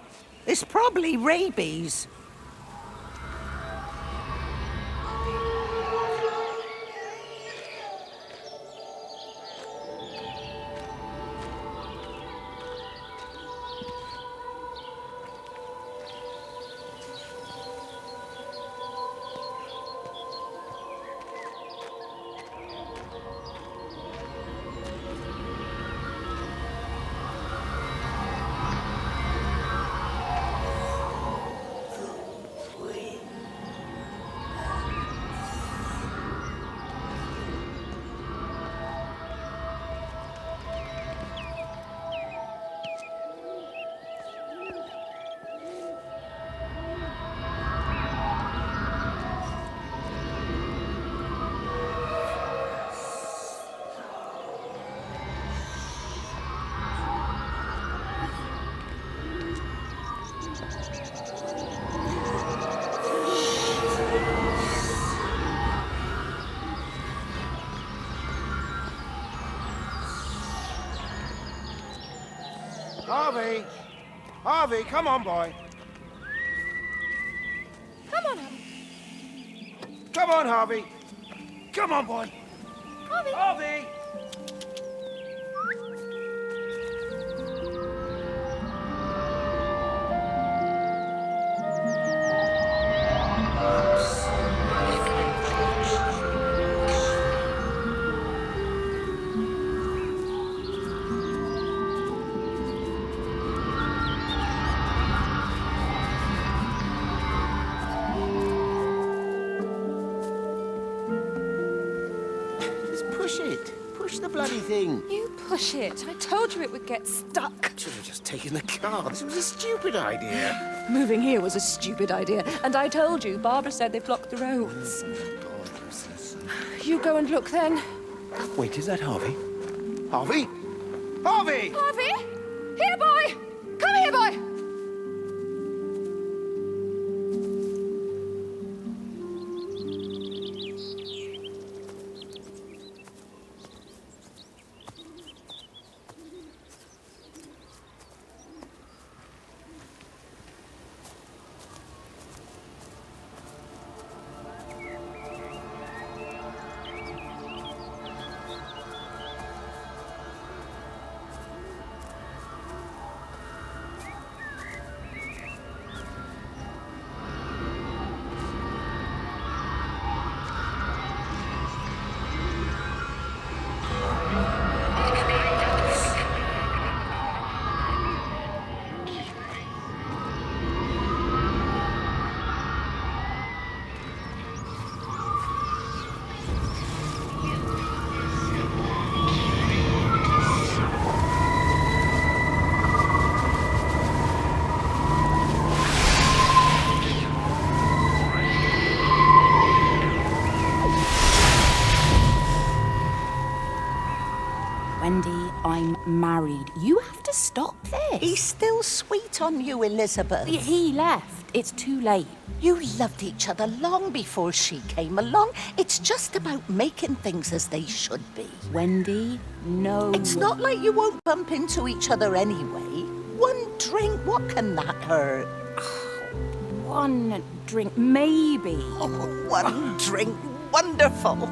It's probably rabies. Harvey! Harvey, come on, boy. Come on, Harvey. Come on, Harvey. Come on, boy. Harvey! Harvey! Push it. Push the bloody thing. You push it. I told you it would get stuck. Should have just taken the car. This was a stupid idea. Moving here was a stupid idea. And I told you, Barbara said they blocked the roads. You go and look then. Wait, is that Harvey? Harvey? Harvey! Harvey! Here, boy! Come here, boy! Wendy, I'm married. You have to stop this. He's still sweet on you, Elizabeth. He left. It's too late. You loved each other long before she came along. It's just about making things as they should be. Wendy, no. It's not like you won't bump into each other anyway. One drink, what can that hurt? One drink, maybe. Oh, one drink, wonderful.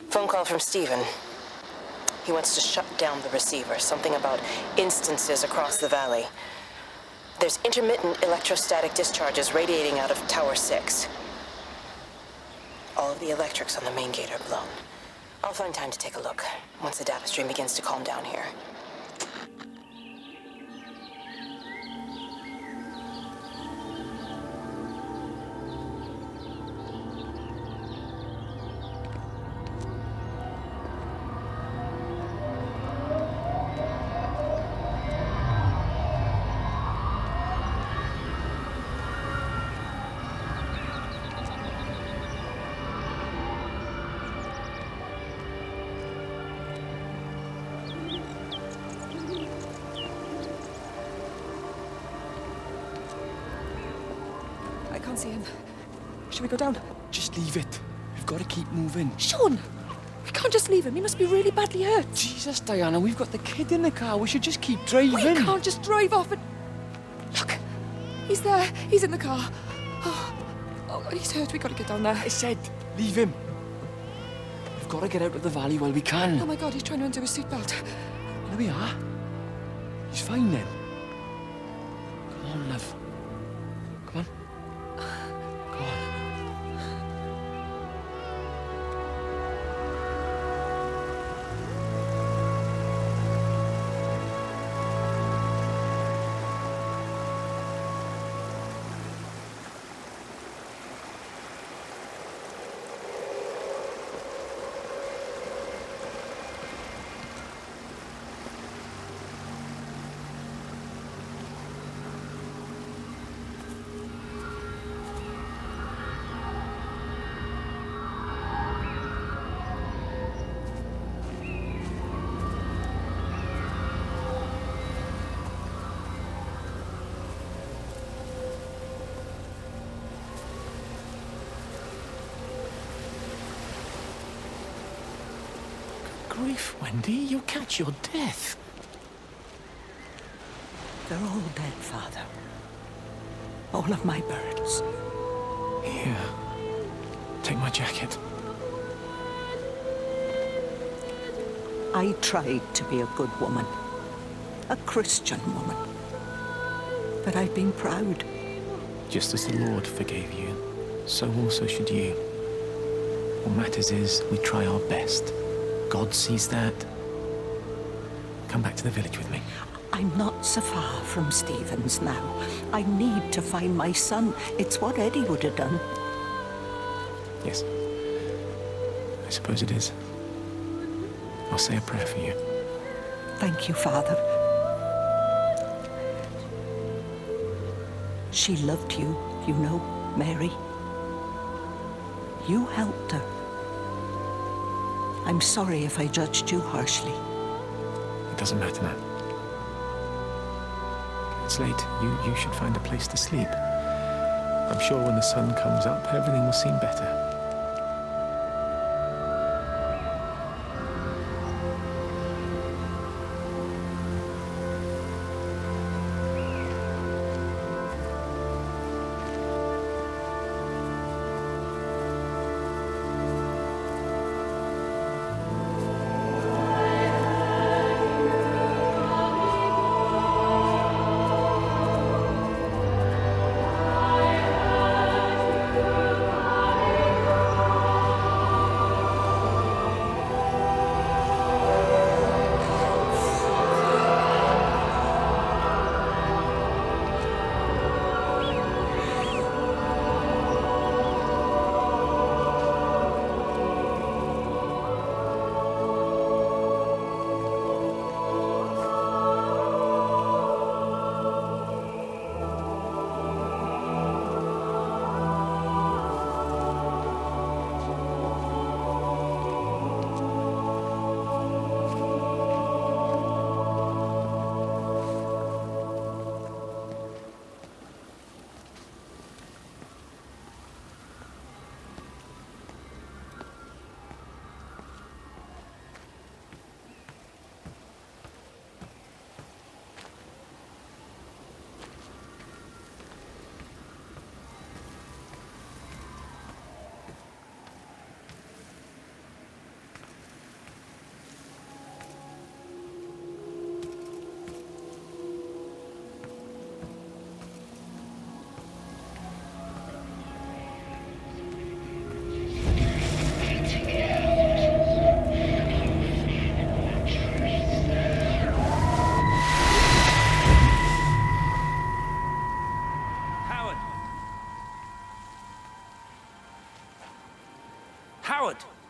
Phone call from Stephen. He wants to shut down the receiver. Something about instances across the valley. There's intermittent electrostatic discharges radiating out of Tower 6. All of the electrics on the main gate are blown. I'll find time to take a look once the data stream begins to calm down here. I can't see him. Should we go down? Just leave it. We've got to keep moving. Sean! We can't just leave him. He must be really badly hurt. Jesus, Diana, we've got the kid in the car. We should just keep driving. We can't just drive off and... Look! He's there. He's in the car. Oh, God, he's hurt. We've got to get down there. I said, leave him. We've got to get out of the valley while we can. Oh, my God, he's trying to undo his seatbelt. There we are. He's fine then. Come on, love. Come on. Come on. Grief, Wendy, you'll catch your death. They're all dead, Father. All of my birds. Here. Take my jacket. I tried to be a good woman, a Christian woman. But I've been proud. Just as the Lord forgave you, so also should you. What matters is we try our best. God sees that. Come back to the village with me. I'm not so far from Stevens now. I need to find my son. It's what Eddie would have done. Yes. I suppose it is. I'll say a prayer for you. Thank you, Father. She loved you, you know, Mary. You helped her. I'm sorry if I judged you harshly. It doesn't matter now. It's late. You should find a place to sleep. I'm sure when the sun comes up, everything will seem better.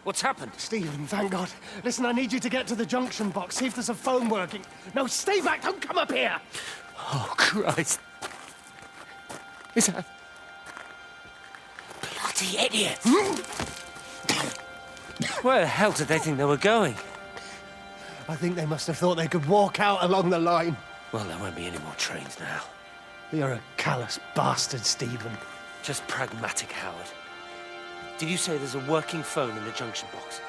What's happened? Stephen, thank God. Listen, I need you to get to the junction box, see if there's a phone working. No, stay back, don't come up here! Oh, Christ. Is that... Bloody idiot! Where the hell did they think they were going? I think they must have thought they could walk out along the line. Well, there won't be any more trains now. You're a callous bastard, Stephen. Just pragmatic, Howard. Did you say there's a working phone in the junction box?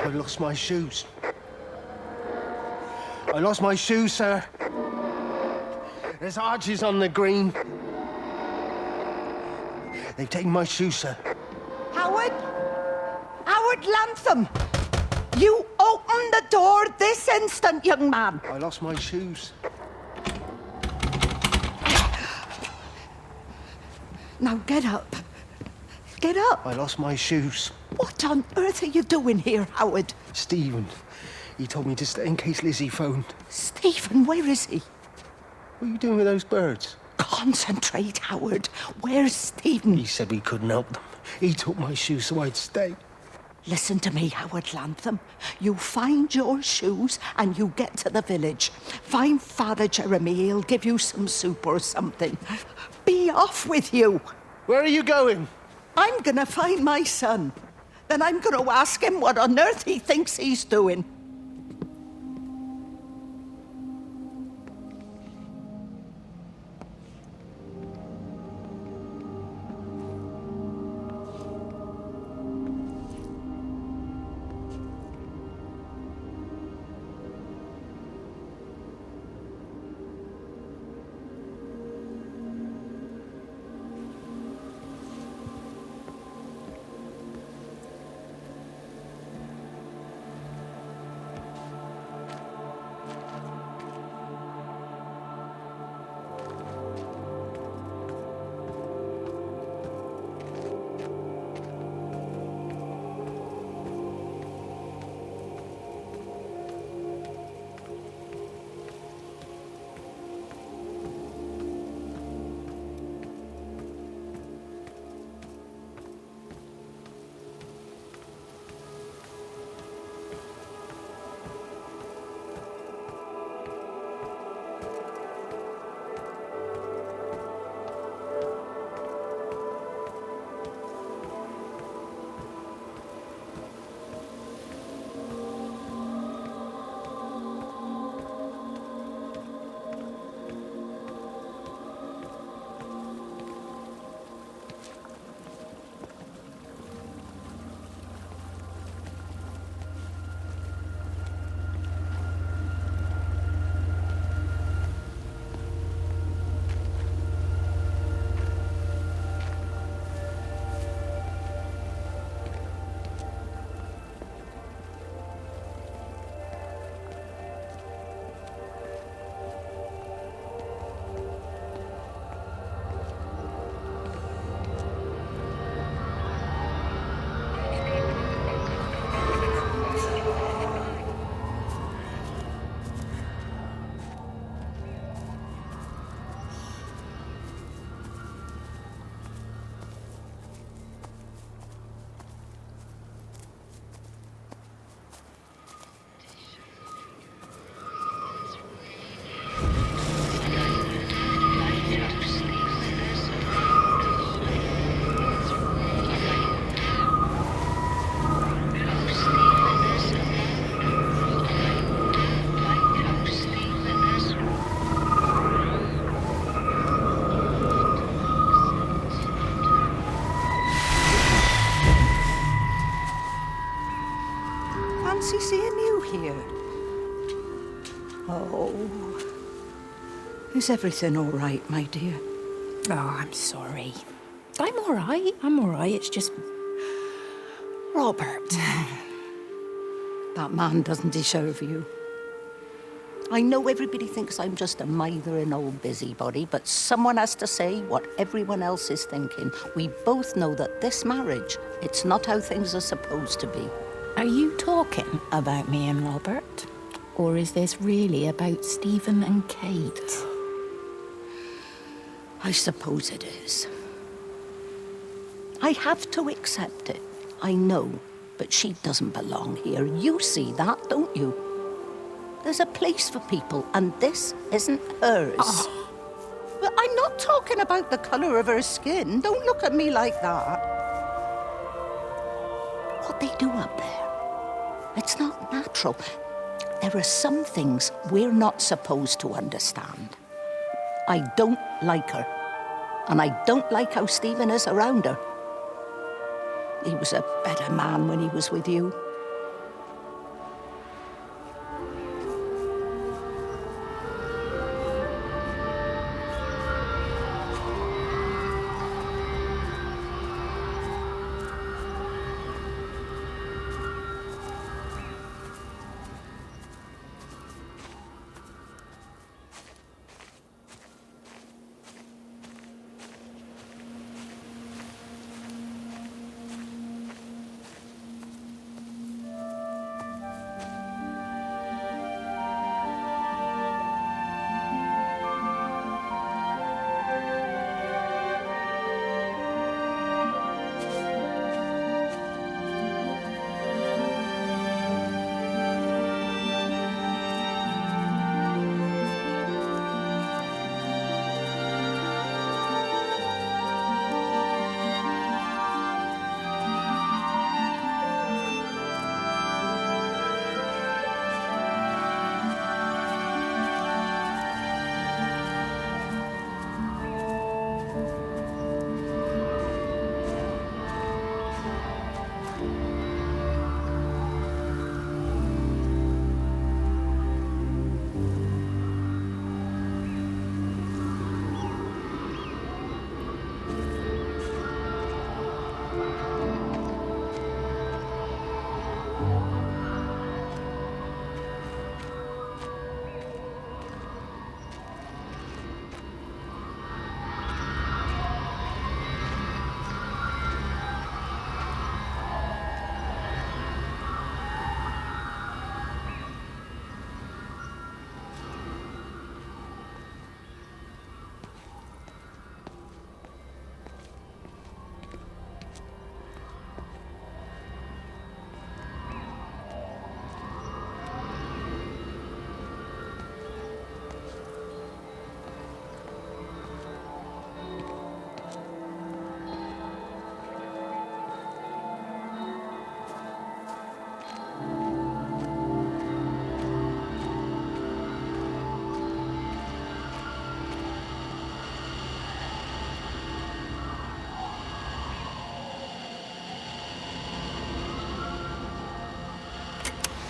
I lost my shoes. I lost my shoes, sir. There's arches on the green. They've taken my shoes, sir. Howard? Howard Lantham! You open the door this instant, young man. I lost my shoes. Now get up. Get up. I lost my shoes. What on earth are you doing here, Howard? Stephen, he told me to stay in case Lizzie phoned. Stephen, where is he? What are you doing with those birds? Concentrate, Howard. Where's Stephen? He said we couldn't help them. He took my shoes so I'd stay. Listen to me, Howard Lantham. You find your shoes and you get to the village. Find Father Jeremy. He'll give you some soup or something. Be off with you. Where are you going? I'm gonna find my son. Then I'm gonna ask him what on earth he thinks he's doing. Fancy seeing you here. Oh. Is everything all right, my dear? Oh, I'm sorry. I'm all right. I'm all right. It's just... Robert. That man doesn't deserve you. I know everybody thinks I'm just a mithering old busybody, but someone has to say what everyone else is thinking. We both know that this marriage, it's not how things are supposed to be. Are you talking about me and Robert? Or is this really about Stephen and Kate? I suppose it is. I have to accept it. I know, but she doesn't belong here. You see that, don't you? There's a place for people, and this isn't hers. Oh. Well, I'm not talking about the colour of her skin. Don't look at me like that. What they do up there, it's not natural. There are some things we're not supposed to understand. I don't like her, and I don't like how Stephen is around her. He was a better man when he was with you.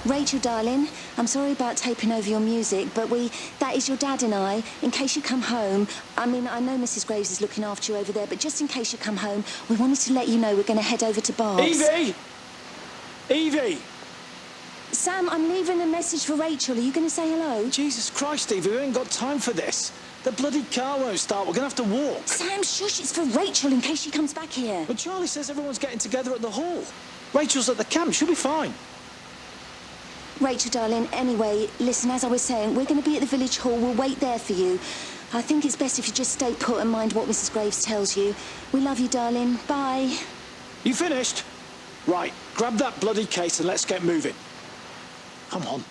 Rachel, darling, I'm sorry about taping over your music, but that is your dad and I. In case you come home, I mean, I know Mrs. Graves is looking after you over there, but just in case you come home, we wanted to let you know we're going to head over to Barb's. Evie! Evie! Sam, I'm leaving a message for Rachel. Are you going to say hello? Jesus Christ, Evie, we ain't got time for this. The bloody car won't start. We're going to have to walk. Sam, shush, it's for Rachel in case she comes back here. But Charlie says everyone's getting together at the hall. Rachel's at the camp. She'll be fine. Rachel, darling, anyway, listen, as I was saying, we're going to be at the village hall. We'll wait there for you. I think it's best if you just stay put and mind what Mrs. Graves tells you. We love you, darling. Bye. You finished? Right, grab that bloody case and let's get moving. Come on.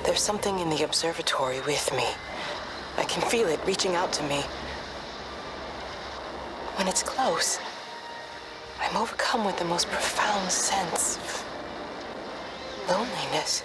There's something in the observatory with me. I can feel it reaching out to me. When it's close, I'm overcome with the most profound sense of loneliness.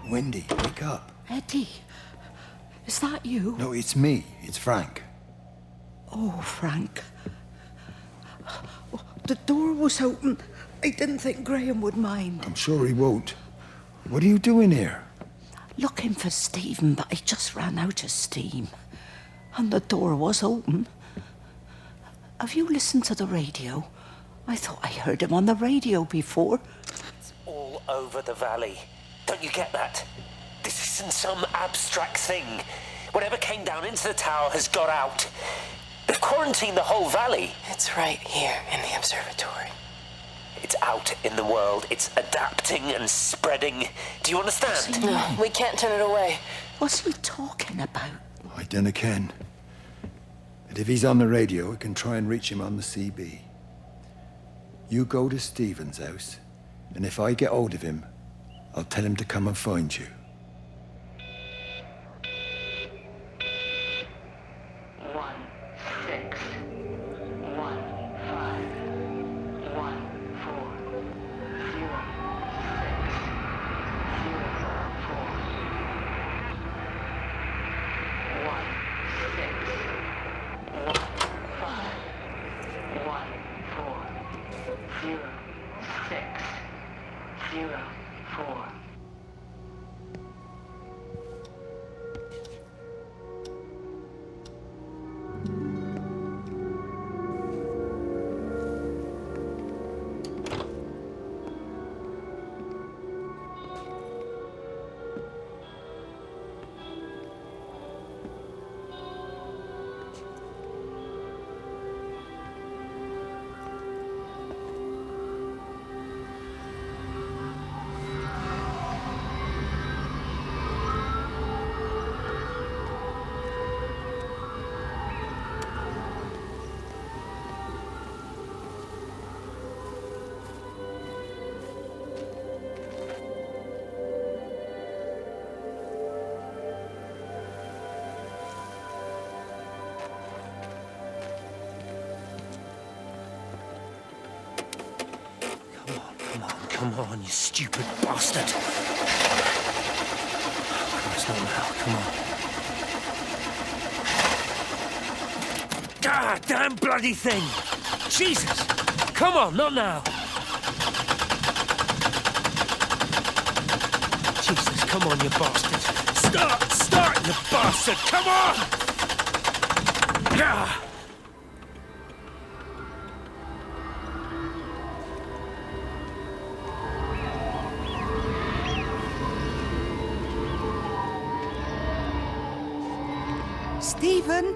Wendy, wake up. Eddie, is that you? No, it's me. It's Frank. Oh, Frank. The door was open. I didn't think Graham would mind. I'm sure he won't. What are you doing here? Looking for Stephen, but I just ran out of steam. And the door was open. Have you listened to the radio? I thought I heard him on the radio before. It's all over the valley. Don't you get that? This isn't some abstract thing. Whatever came down into the tower has got out. They've quarantined the whole valley. It's right here in the observatory. It's out in the world. It's adapting and spreading. Do you understand? No, we can't turn it away. What's he talking about? I dunno ken. But if he's on the radio, we can try and reach him on the CB. You go to Stephen's house, and if I get hold of him, I'll tell him to come and find you. Come on, you stupid bastard. Christ, not now. Come on. God damn bloody thing! Jesus! Come on, not now! Jesus, come on, you bastard! Start, you bastard! Come on! Ah! Stephen?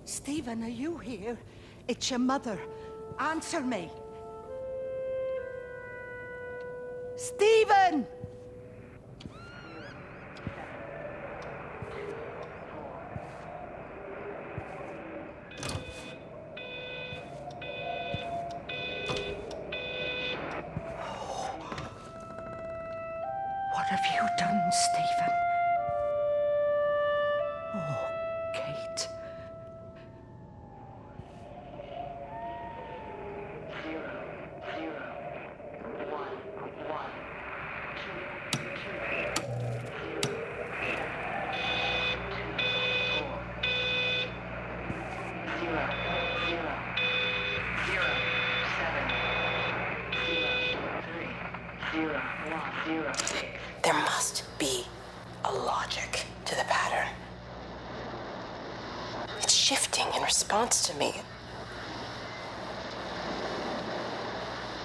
Stephen, are you here? It's your mother. Answer me. Stephen! What have you done, Stephen? Oh, Kate. There must be a logic to the pattern. It's shifting in response to me.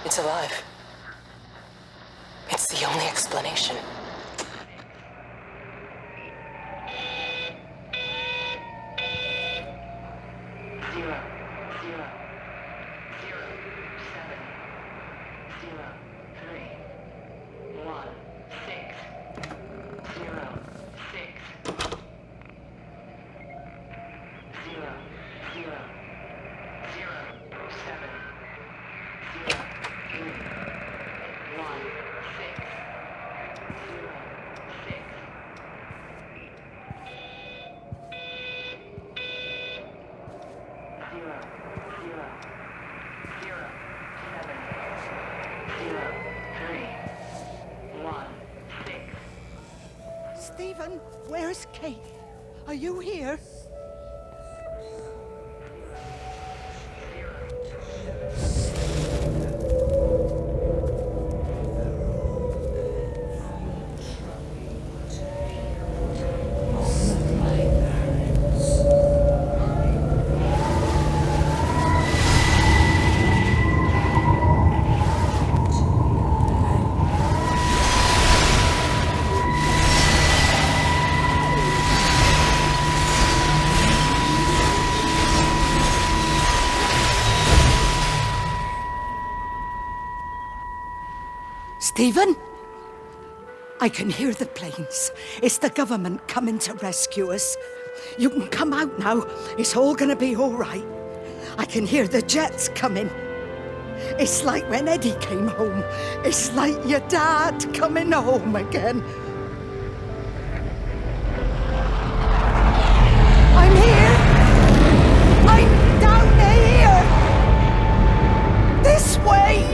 It's alive. It's the only explanation. Stephen, where's Kate? Are you here? Stephen? I can hear the planes. It's the government coming to rescue us. You can come out now. It's all gonna be all right. I can hear the jets coming. It's like when Eddie came home. It's like your dad coming home again. I'm here. I'm down here. This way.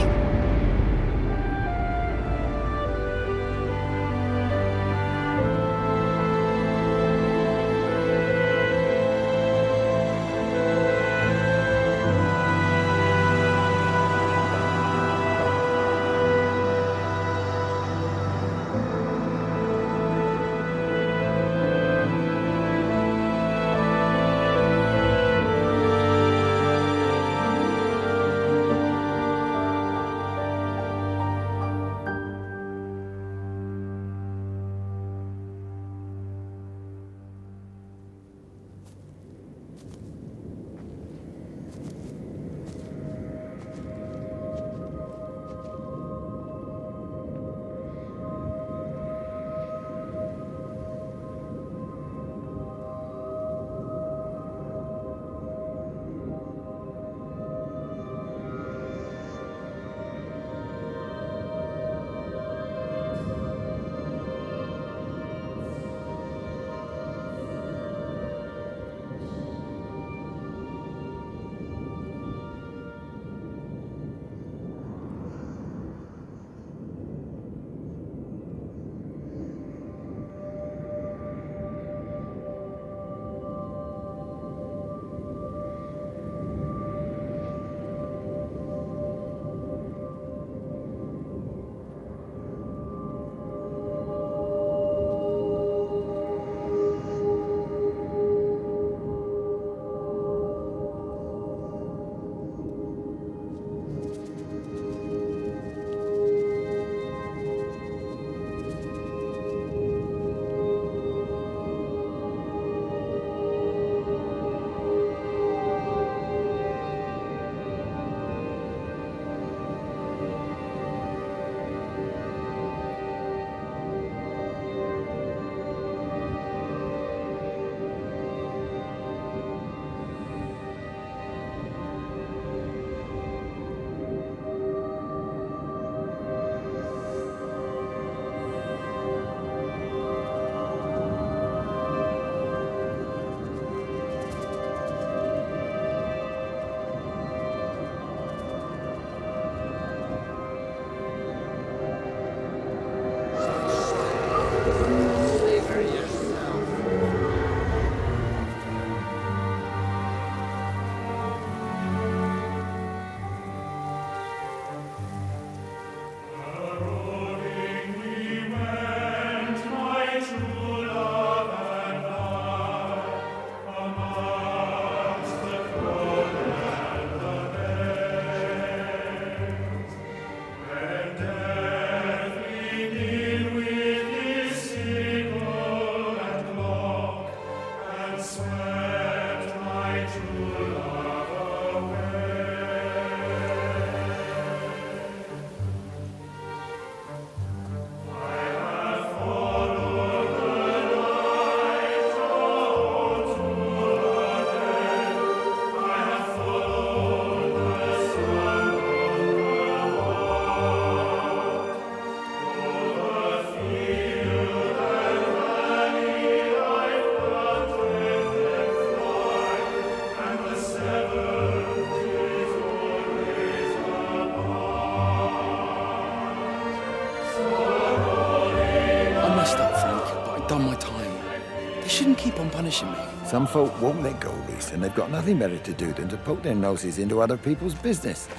done my time. They shouldn't keep on punishing me. Some folk won't let go, Reese, and they've got nothing better to do than to poke their noses into other people's business.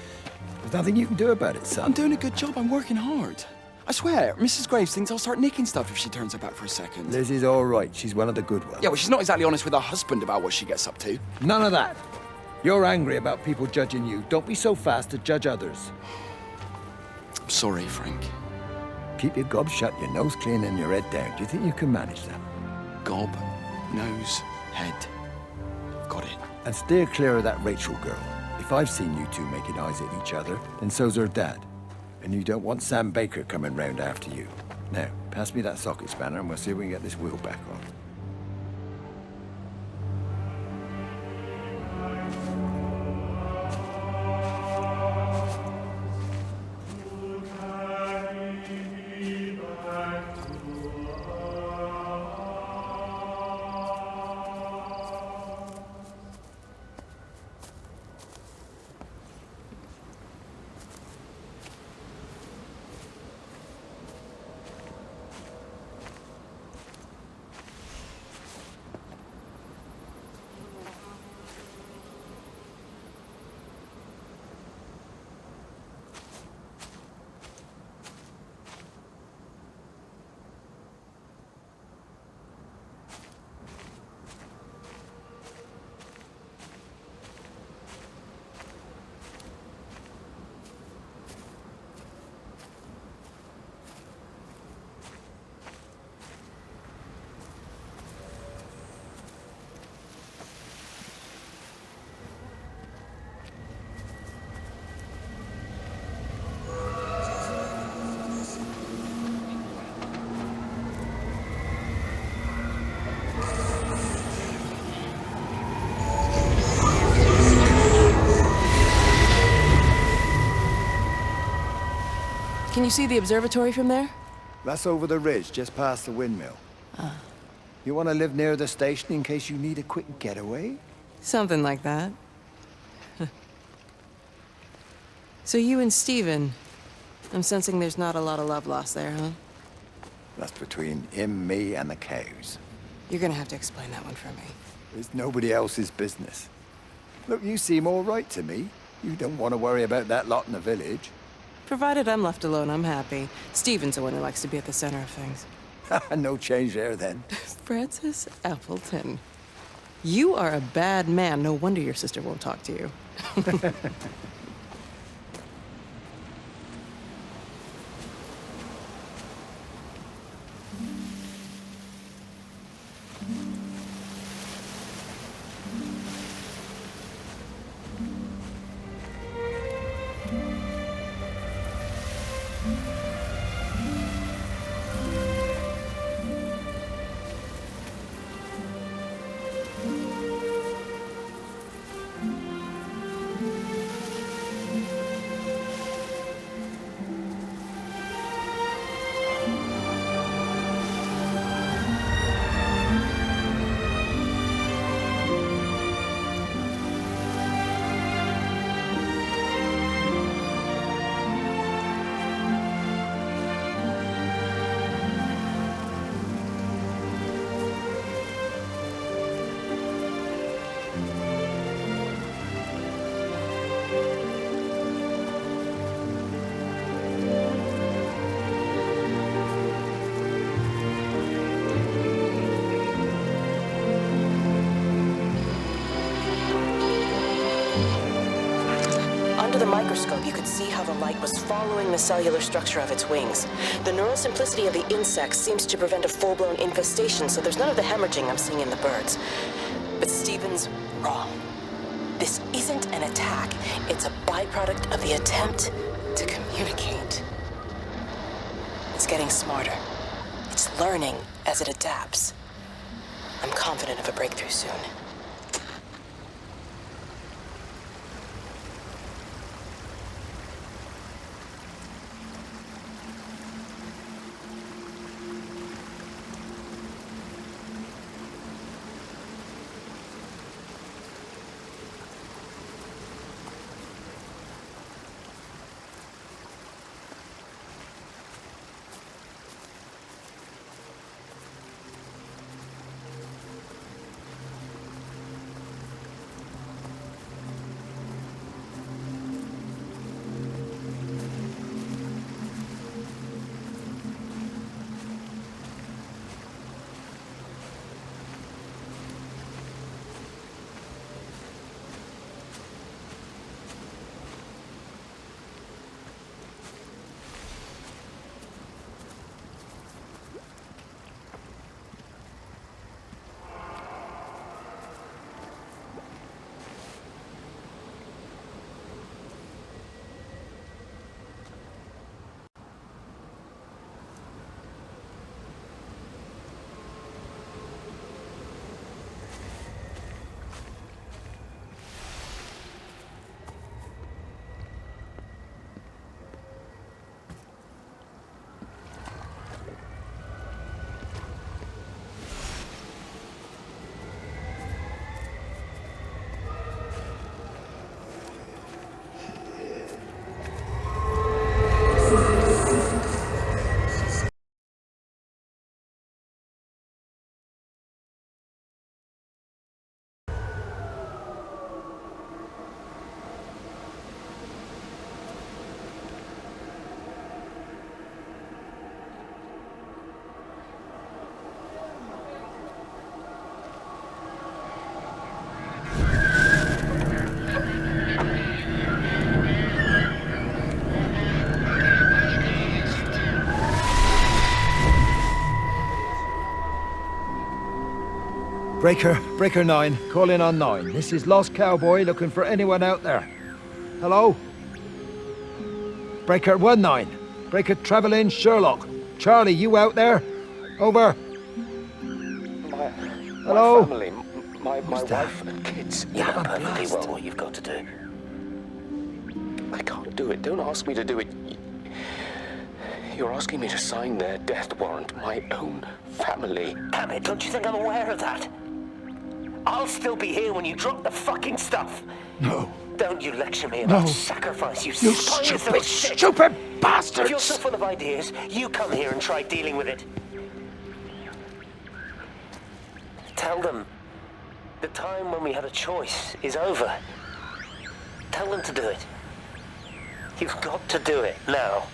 There's nothing you can do about it, son. I'm doing a good job. I'm working hard. I swear, Mrs. Graves thinks I'll start nicking stuff if she turns her back for a second. Lizzie's all right. She's one of the good ones. Yeah, well, she's not exactly honest with her husband about what she gets up to. None of that. You're angry about people judging you. Don't be so fast to judge others. I'm sorry, Frank. Keep your gob shut, your nose clean, and your head down. Do you think you can manage that? Gob, nose, head. Got it. And steer clear of that Rachel girl. If I've seen you two making eyes at each other, then so's her dad. And you don't want Sam Baker coming round after you. Now, pass me that socket spanner and we'll see if we can get this wheel back on. Can you see the observatory from there? That's over the ridge, just past the windmill. Ah. You want to live near the station in case you need a quick getaway? Something like that. So you and Stephen, I'm sensing there's not a lot of love lost there, huh? That's between him, me, and the cows. You're gonna have to explain that one for me. It's nobody else's business. Look, you seem all right to me. You don't want to worry about that lot in the village. Provided I'm left alone, I'm happy. Stephen's the one who likes to be at the center of things. No change there, then. Francis Appleton. You are a bad man. No wonder your sister won't talk to you. Under the microscope, you could see how the light was following the cellular structure of its wings. The neural simplicity of the insects seems to prevent a full-blown infestation, so there's none of the hemorrhaging I'm seeing in the birds. But Stephen's wrong. This isn't an attack. It's a byproduct of the attempt to communicate. It's getting smarter. It's learning as it adapts. I'm confident of a breakthrough soon. Breaker 9, call in on 9. This is Lost Cowboy looking for anyone out there. Hello? Breaker 19. Breaker Travelin' Sherlock. Charlie, you out there? Over. Hello? My family, my wife and kids. You know perfectly well what you've got to do. I can't do it. Don't ask me to do it. You're asking me to sign their death warrant. My own family. Damn it, don't you think I'm aware of that? I'll still be here when you drop the fucking stuff. No. Don't you lecture me about sacrifice, you stupid bastards! If you're so full of ideas, you come here and try dealing with it. Tell them the time when we had a choice is over. Tell them to do it. You've got to do it now.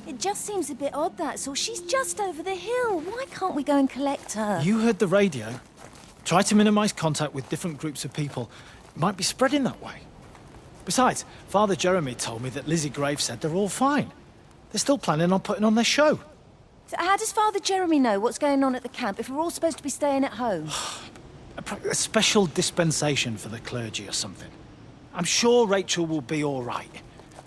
It just seems a bit odd, that's all. She's just over the hill. Why can't we go and collect her? You heard the radio. Try to minimize contact with different groups of people. It might be spreading that way. Besides, Father Jeremy told me that Lizzie Graves said they're all fine. They're still planning on putting on their show. So how does Father Jeremy know what's going on at the camp if we're all supposed to be staying at home? A special dispensation for the clergy or something. I'm sure Rachel will be all right.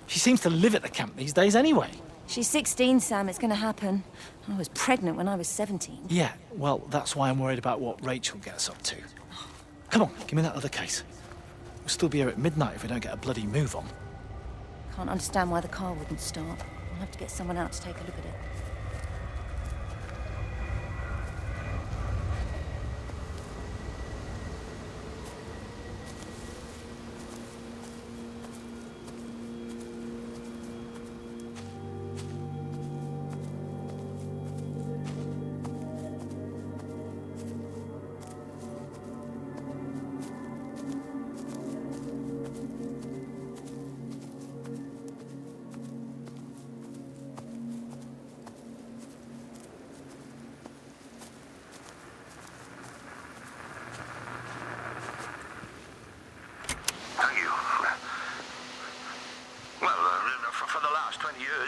She seems to live at the camp these days anyway. She's 16, Sam. It's going to happen. I was pregnant when I was 17. Yeah, well, that's why I'm worried about what Rachel gets up to. Come on, give me that other case. We'll still be here at midnight if we don't get a bloody move on. Can't understand why the car wouldn't start. I'll have to get someone out to take a look at it.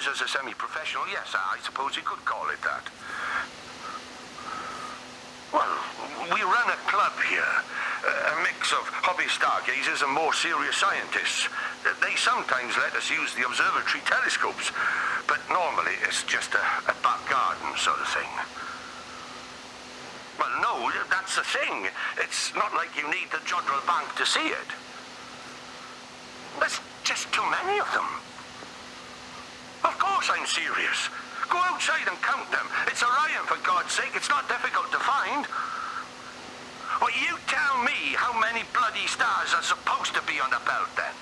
As a semi-professional, yes, I suppose you could call it that. Well, we run a club here. A mix of hobby stargazers and more serious scientists. They sometimes let us use the observatory telescopes, but normally it's just a back garden sort of thing. Well, no, that's the thing. It's not like you need the Jodrell Bank to see it. There's just too many of them. Of course I'm serious. Go outside and count them. It's Orion, for God's sake. It's not difficult to find. Well, you tell me how many bloody stars are supposed to be on the belt, then.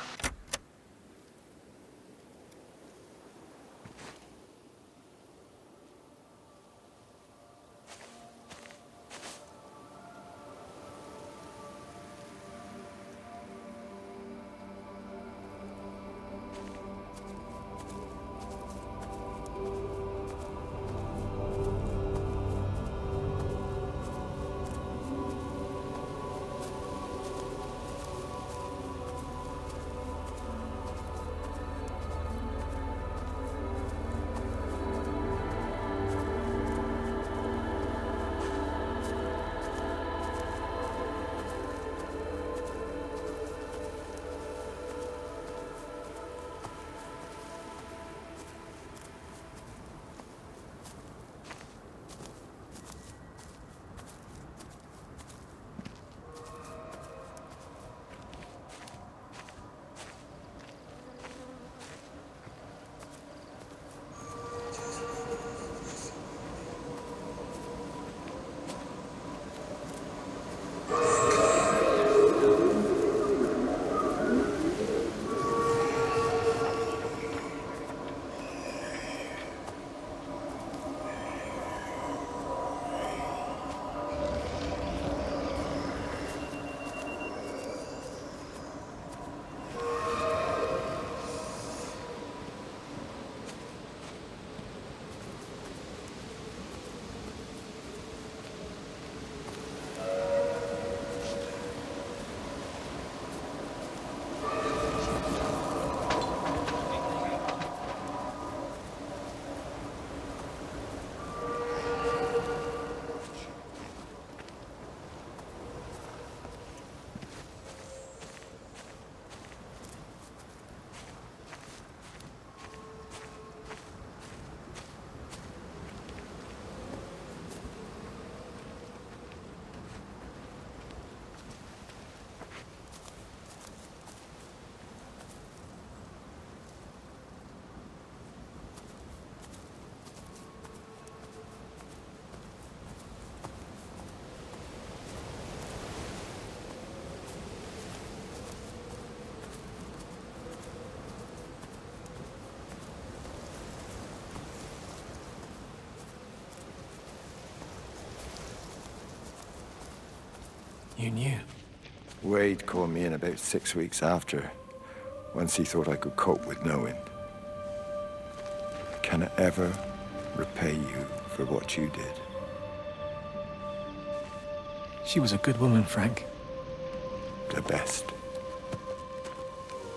You knew? Wade called me in about 6 weeks after, once he thought I could cope with knowing. Can I ever repay you for what you did? She was a good woman, Frank. The best.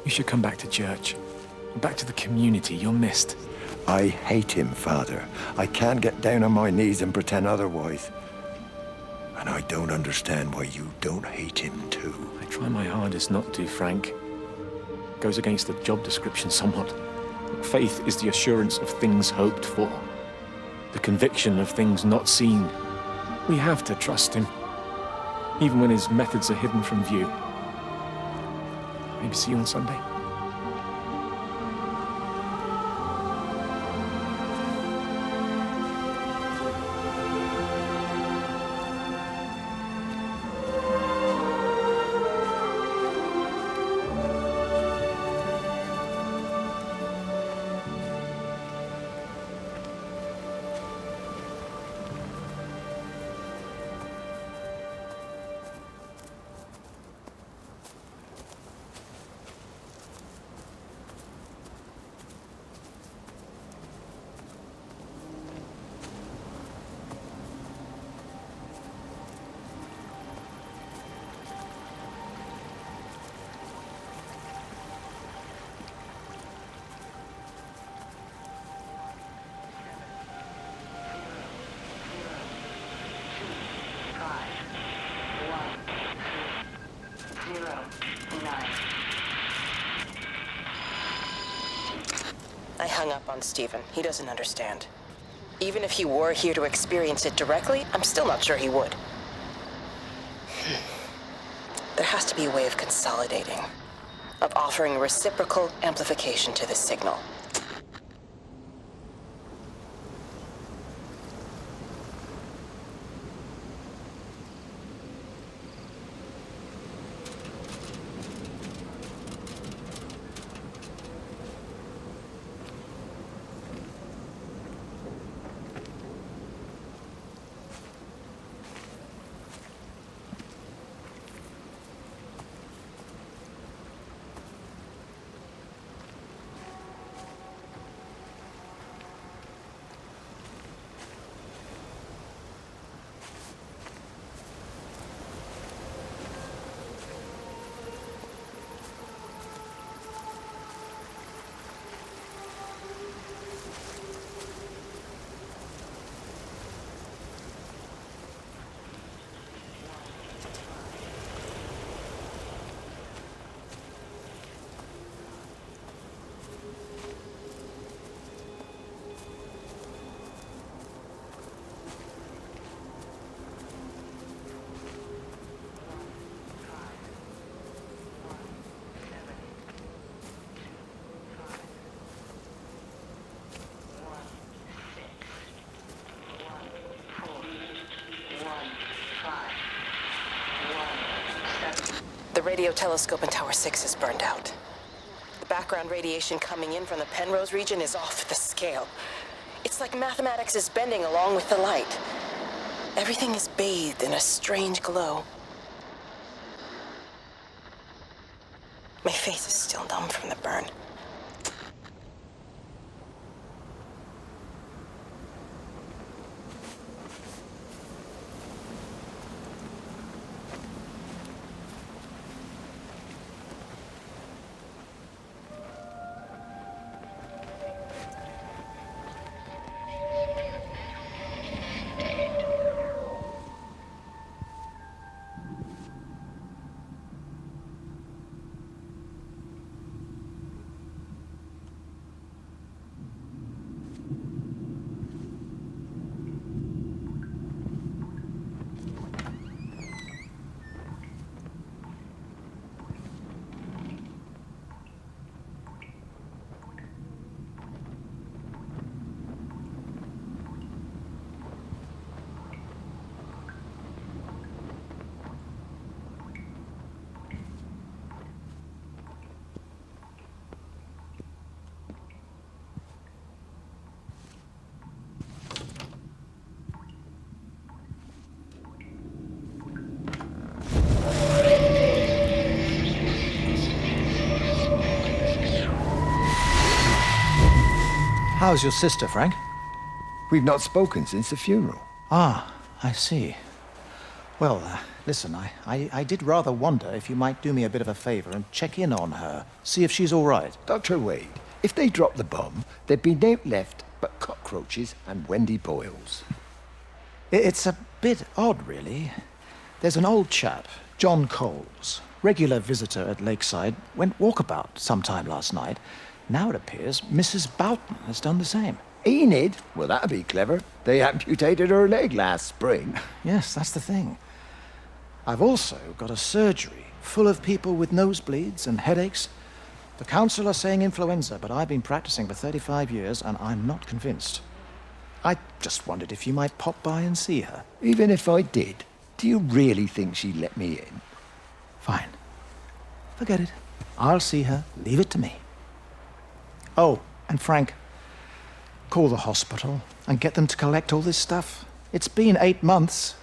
You should come back to church. Back to the community. You're missed. I hate him, Father. I can't get down on my knees and pretend otherwise. And I don't understand why you don't hate him too. I try my hardest not to, Frank. Goes against the job description somewhat. Faith is the assurance of things hoped for. The conviction of things not seen. We have to trust him, even when his methods are hidden from view. Maybe see you on Sunday. I hung up on Stephen. He doesn't understand. Even if he were here to experience it directly, I'm still not sure he would. There has to be a way of consolidating, of offering reciprocal amplification to this signal. The radio telescope in Tower 6 is burned out. The background radiation coming in from the Penrose region is off the scale. It's like mathematics is bending along with the light. Everything is bathed in a strange glow. My face is still numb from the burn. How's your sister, Frank? We've not spoken since the funeral. Ah, I see. Well, listen, I did rather wonder if you might do me a bit of a favor and check in on her, see if she's all right. Dr. Wade, if they dropped the bomb, there'd be no left but cockroaches and Wendy boils. It's a bit odd, really. There's an old chap, John Coles, regular visitor at Lakeside, went walkabout sometime last night. Now it appears Mrs. Boughton has done the same. Enid? Well, that'd be clever. They amputated her leg last spring. Yes, that's the thing. I've also got a surgery full of people with nosebleeds and headaches. The council are saying influenza, but I've been practicing for 35 years and I'm not convinced. I just wondered if you might pop by and see her. Even if I did, do you really think she'd let me in? Fine. Forget it. I'll see her. Leave it to me. Oh, and Frank, call the hospital and get them to collect all this stuff. It's been 8 months.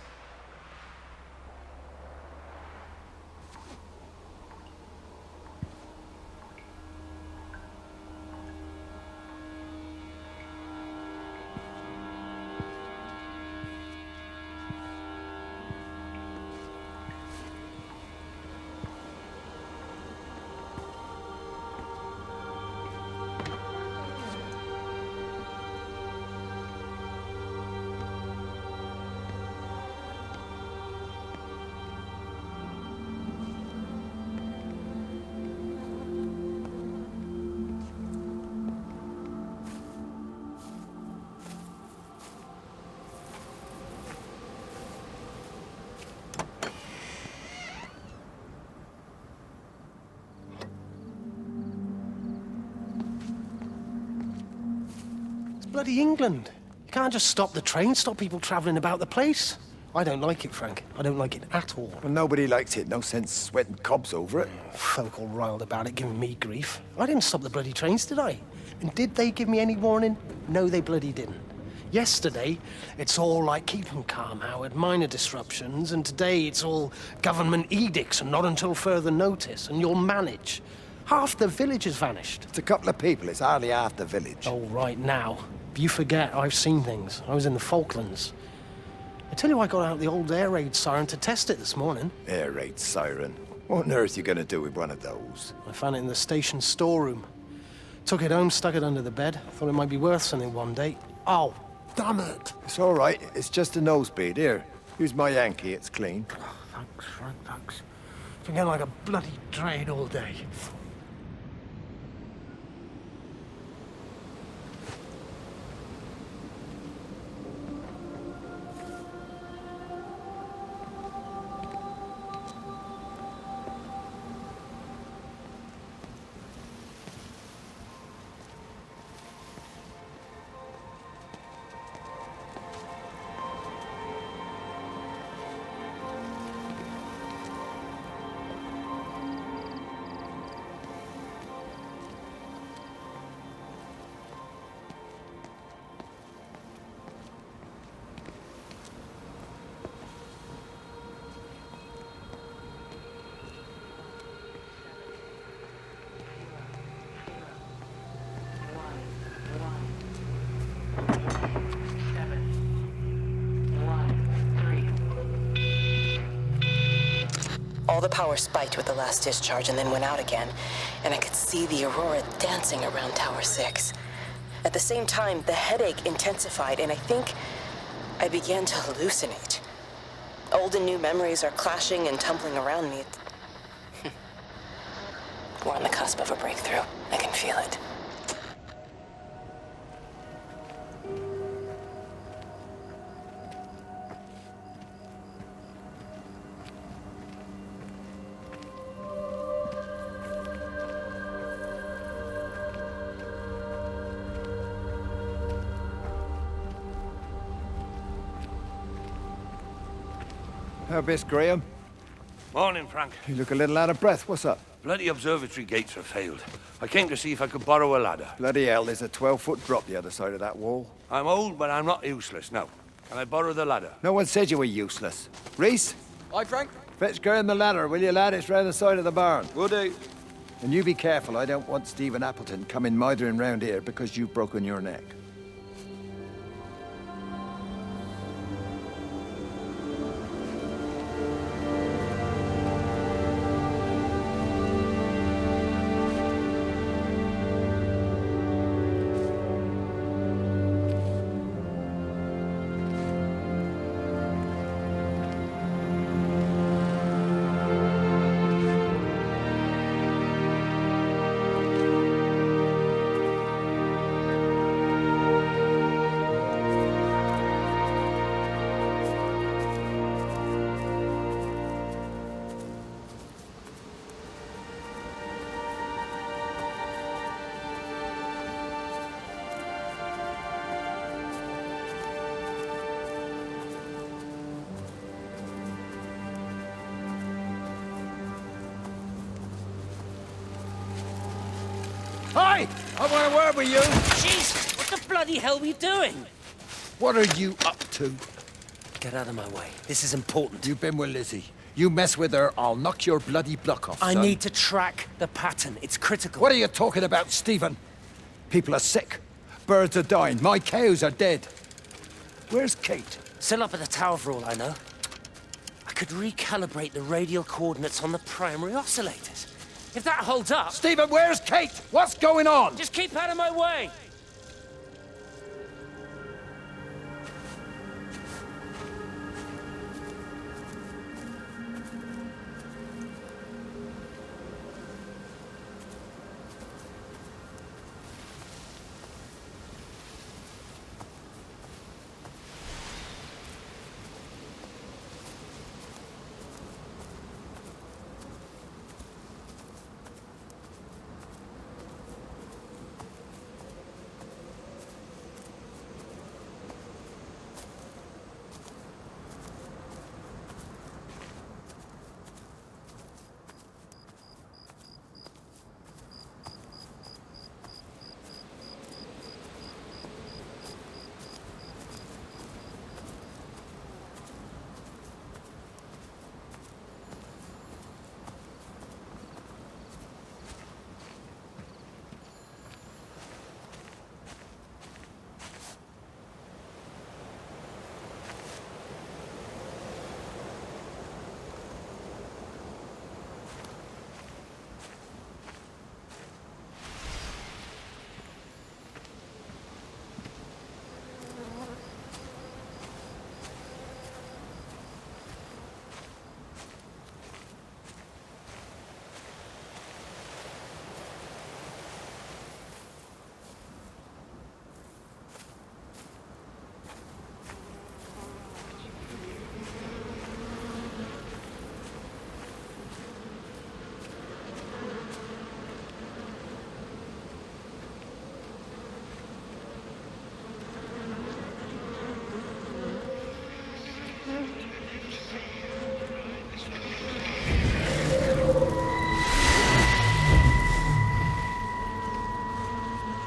Bloody England. You can't just stop the train, stop people travelling about the place. I don't like it, Frank. I don't like it at all. Well, nobody likes it. No sense sweating cobs over it. Folk all riled about it, giving me grief. I didn't stop the bloody trains, did I? And did they give me any warning? No, they bloody didn't. Yesterday, it's all like, keep them calm, Howard, minor disruptions, and today it's all government edicts and not until further notice, and you'll manage. Half the village has vanished. It's a couple of people. It's hardly half the village. Oh, right now. You forget, I've seen things. I was in the Falklands. I tell you, I got out the old air raid siren to test it this morning. Air raid siren? What on earth are you going to do with one of those? I found it in the station storeroom. Took it home, stuck it under the bed. Thought it might be worth something one day. Oh, damn it! It's all right. It's just a nosebleed. Here, use my Yankee. It's clean. Oh, thanks, Frank, thanks. Been getting like a bloody train all day. All the power spiked with the last discharge and then went out again, and I could see the aurora dancing around Tower 6. At the same time, the headache intensified, and I think I began to hallucinate. Old and new memories are clashing and tumbling around me. We're on the cusp of a breakthrough. I can feel it. How best, Graham? Morning, Frank. You look a little out of breath. What's up? Bloody observatory gates have failed. I came to see if I could borrow a ladder. Bloody hell, there's a 12-foot drop the other side of that wall. I'm old, but I'm not useless, no. Can I borrow the ladder? No one said you were useless. Reese? Hi, Frank. Fetch Graham the ladder, will you, lad? It's round the side of the barn. Will do. And you be careful, I don't want Stephen Appleton coming mithering round here because you've broken your neck. Hi! I want a word with you. Jesus, what the bloody hell are we doing? What are you up to? Get out of my way. This is important. You've been with Lizzie. You mess with her, I'll knock your bloody block off, I son. need to track the pattern. It's critical. What are you talking about, Stephen? People are sick. Birds are dying. My cows are dead. Where's Kate? Still up at the tower for all I know. I could recalibrate the radial coordinates on the primary oscillators. If that holds up... Stephen, where's Kate? What's going on? Just keep out of my way!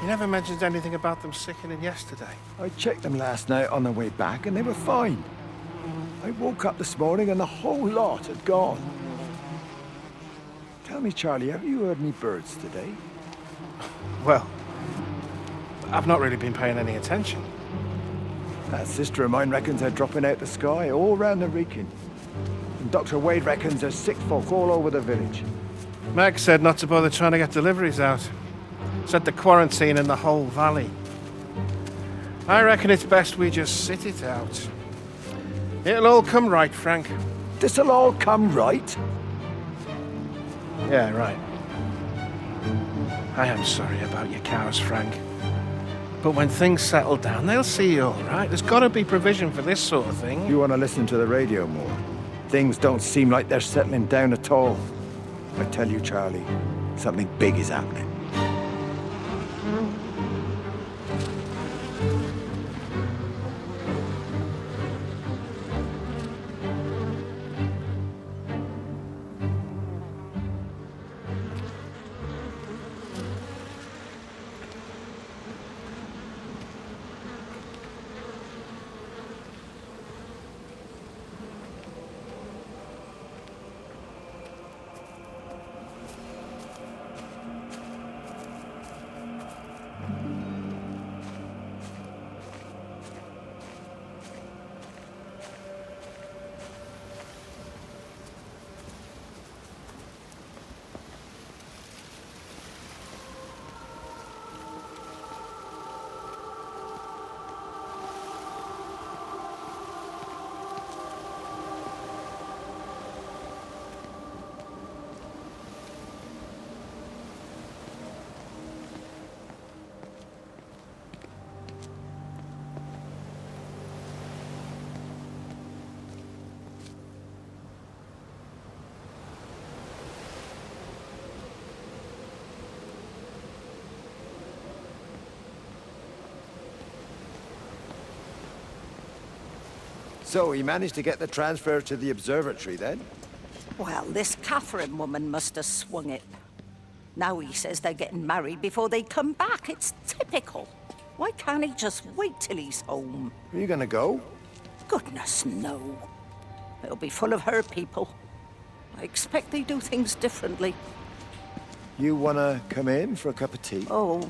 You never mentioned anything about them sickening yesterday. I checked them last night on the way back and they were fine. I woke up this morning and the whole lot had gone. Tell me, Charlie, have you heard any birds today? Well, I've not really been paying any attention. That sister of mine reckons they're dropping out the sky all round the Wrekin. And Dr. Wade reckons there's sick folk all over the village. Meg said not to bother trying to get deliveries out. Said the quarantine in the whole valley. I reckon it's best we just sit it out. It'll all come right, Frank. This'll all come right? Yeah, right. I am sorry about your cows, Frank. But when things settle down, they'll see you all right. There's got to be provision for this sort of thing. You want to listen to the radio more? Things don't seem like they're settling down at all. I tell you, Charlie, something big is happening. So he managed to get the transfer to the observatory then? Well, this Catherine woman must have swung it. Now he says they're getting married before they come back. It's typical. Why can't he just wait till he's home? Are you gonna go? Goodness, no. It'll be full of her people. I expect they do things differently. You wanna come in for a cup of tea? Oh,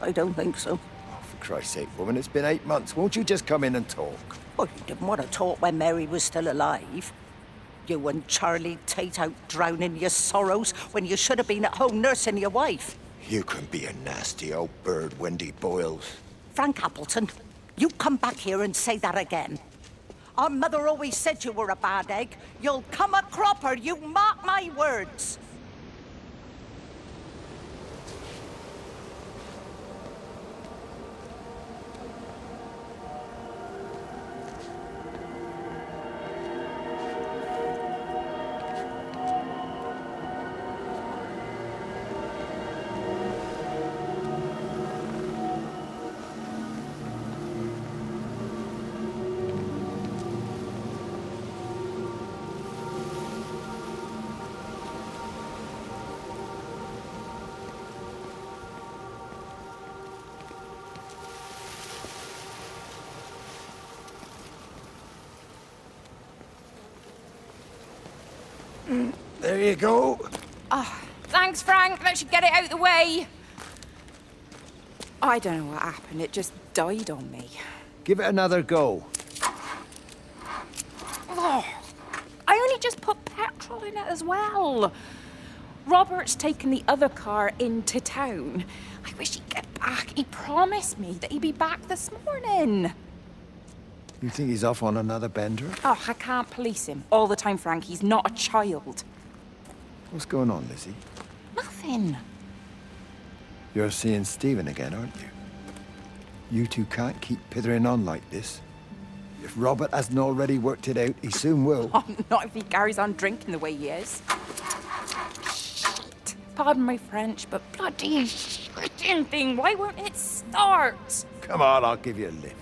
I don't think so. Oh, for Christ's sake, woman, it's been 8 months. Won't you just come in and talk? Oh, you didn't want to talk when Mary was still alive. You and Charlie Tate out drowning your sorrows when you should have been at home nursing your wife. You can be a nasty old bird, Wendy Boyles. Frank Appleton, you come back here and say that again. Our mother always said you were a bad egg. You'll come a cropper, you mark my words. There you go. Oh, thanks, Frank. That should get it out of the way. I don't know what happened. It just died on me. Give it another go. Oh, I only just put petrol in it as well. Robert's taken the other car into town. I wish he'd get back. He promised me that he'd be back this morning. You think he's off on another bender? Oh, I can't police him all the time, Frank. He's not a child. What's going on, Lizzie? Nothing. You're seeing Stephen again, aren't you? You two can't keep pithering on like this. If Robert hasn't already worked it out, he soon will. Oh, not if he carries on drinking the way he is. Shit. Pardon my French, but bloody shitting thing, why won't it start? Come on, I'll give you a lift.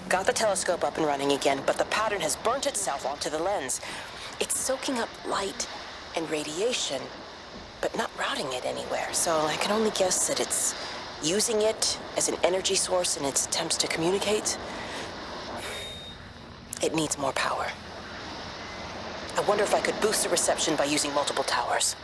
Got the telescope up and running again, but the pattern has burnt itself onto the lens. It's soaking up light and radiation, but not routing it anywhere, so I can only guess that it's using it as an energy source in its attempts to communicate. It needs more power. I wonder if I could boost the reception by using multiple towers.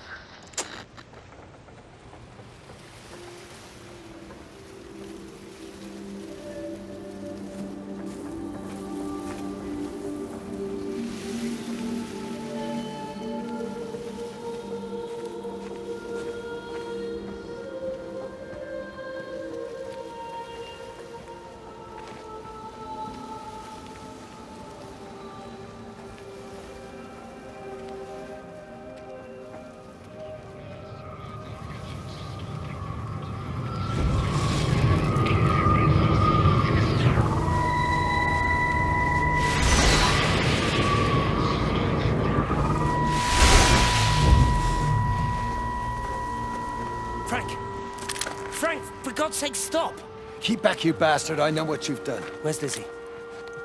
Frank, for God's sake, stop! Keep back, you bastard. I know what you've done. Where's Lizzie?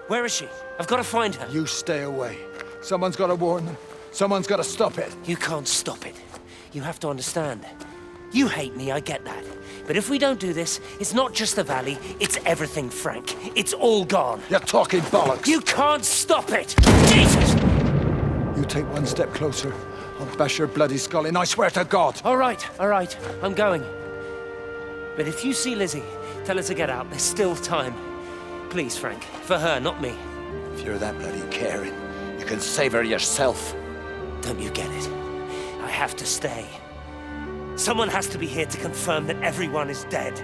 Where is she? I've got to find her. You stay away. Someone's got to warn them. Someone's got to stop it. You can't stop it. You have to understand. You hate me, I get that. But if we don't do this, it's not just the valley, it's everything, Frank. It's all gone. You're talking bollocks. You can't stop it! Jesus! You take one step closer, I'll bash your bloody skull in, I swear to God! All right, I'm going. But if you see Lizzie, tell her to get out. There's still time. Please, Frank. For her, not me. If you're that bloody caring, you can save her yourself. Don't you get it? I have to stay. Someone has to be here to confirm that everyone is dead.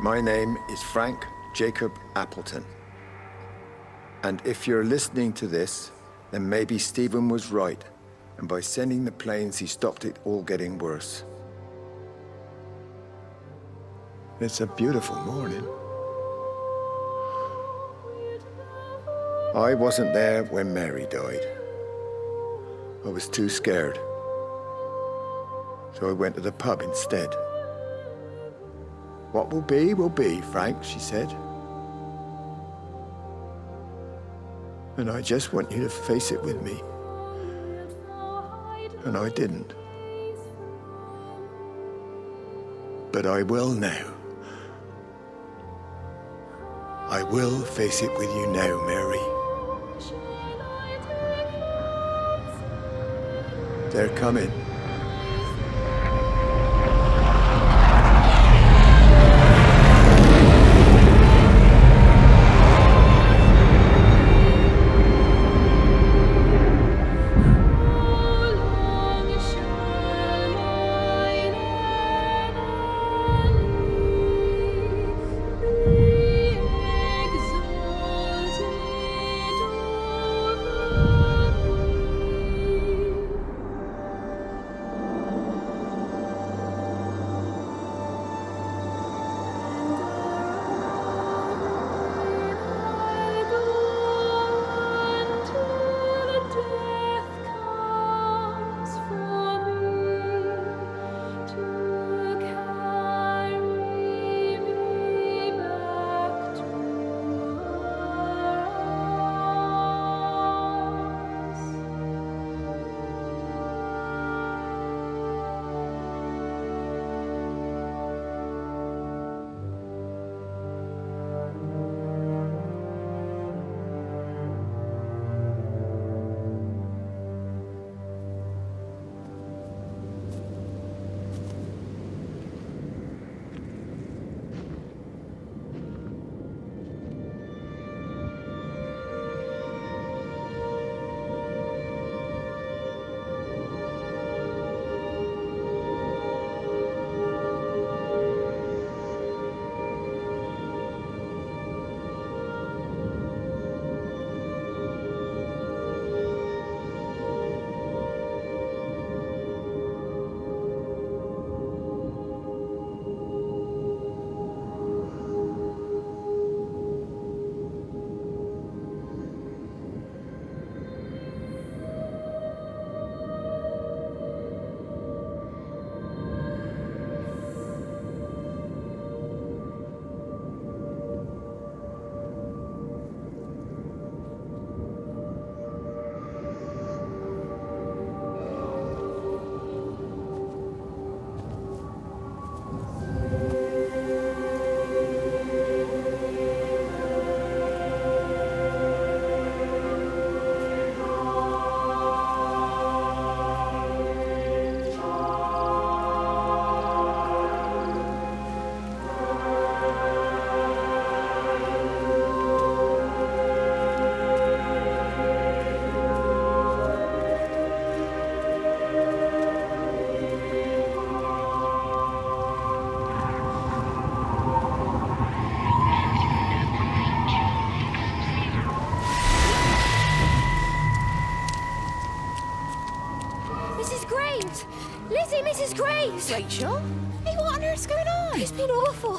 My name is Frank Jacob Appleton. And if you're listening to this, then maybe Stephen was right. And by sending the planes, he stopped it all getting worse. It's a beautiful morning. I wasn't there when Mary died. I was too scared. So I went to the pub instead. What will be, Frank, she said. And I just want you to face it with me. And I didn't. But I will now. I will face it with you now, Mary. They're coming. Graves! Rachel? Hey, what on earth's going on? It's been awful.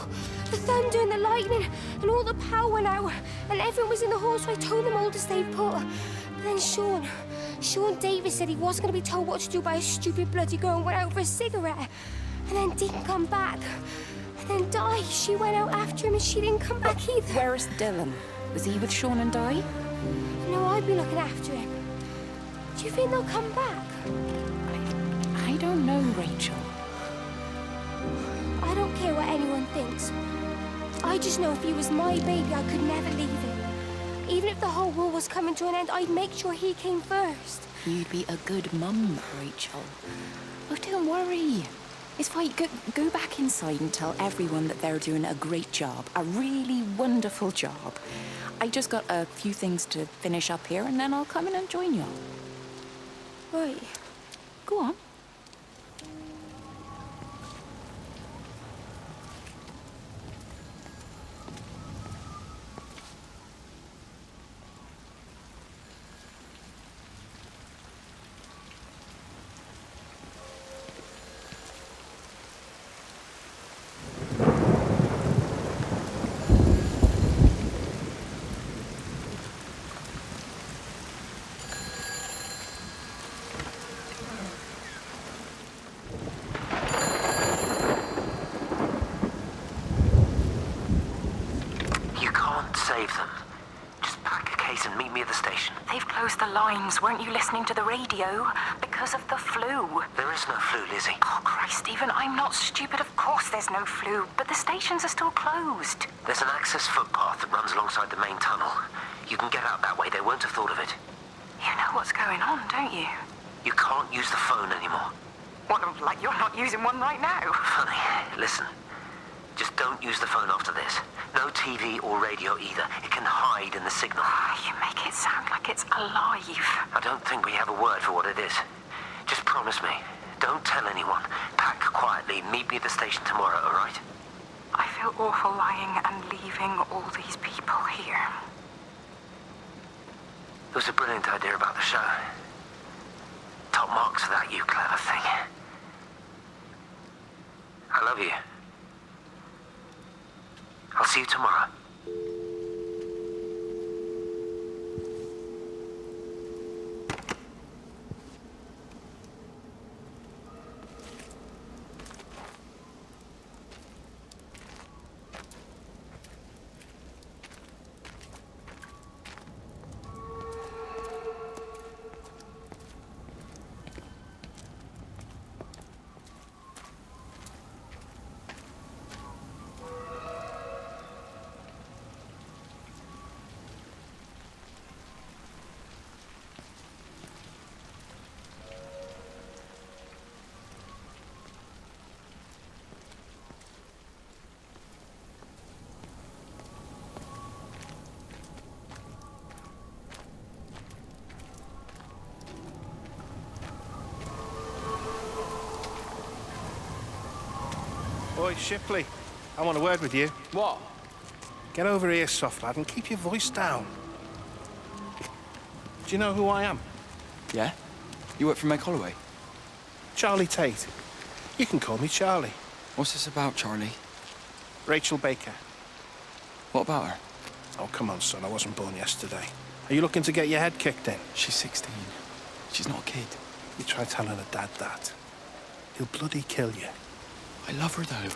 The thunder and the lightning and all the power went out and everyone was in the hall, so I told them all to stay put. But then Sean Davis said he wasn't going to be told what to do by a stupid bloody girl and went out for a cigarette. And then didn't come back. And then Di, she went out after him and she didn't come back either. Where's Dylan? Was he with Sean and Di? No, I'd be looking after him. Do you think they'll come back? I don't know, Rachel. I don't care what anyone thinks. I just know if he was my baby, I could never leave him. Even if the whole world was coming to an end, I'd make sure he came first. You'd be a good mum, Rachel. Oh, don't worry. It's fine. Go back inside and tell everyone that they're doing a great job. A really wonderful job. I just got a few things to finish up here, and then I'll come in and join you. Right. Go on. Weren't you listening to the radio? Because of the flu. There is no flu, Lizzie. Oh, Christ, Stephen, I'm not stupid. Of course there's no flu, but the stations are still closed. There's an access footpath that runs alongside the main tunnel. You can get out that way. They won't have thought of it. You know what's going on, don't you? You can't use the phone anymore. What, like you're not using one right now? Funny. Listen. Just don't use the phone after this. No TV or radio either. It can hide in the signal. You make it sound like it's alive. I don't think we have a word for what it is. Just promise me. Don't tell anyone. Pack quietly. Meet me at the station tomorrow, all right? I feel awful lying and leaving all these people here. It was a brilliant idea about the show. Top marks for that, you clever thing. I love you. I'll see you tomorrow. Oi, Shipley, I want a word with you. What? Get over here, soft lad, and keep your voice down. Do you know who I am? Yeah? You work for Meg Holloway? Charlie Tate. You can call me Charlie. What's this about, Charlie? Rachel Baker. What about her? Oh, come on, son, I wasn't born yesterday. Are you looking to get your head kicked in? She's 16. She's not a kid. You try telling her dad that. He'll bloody kill you. I love her, though.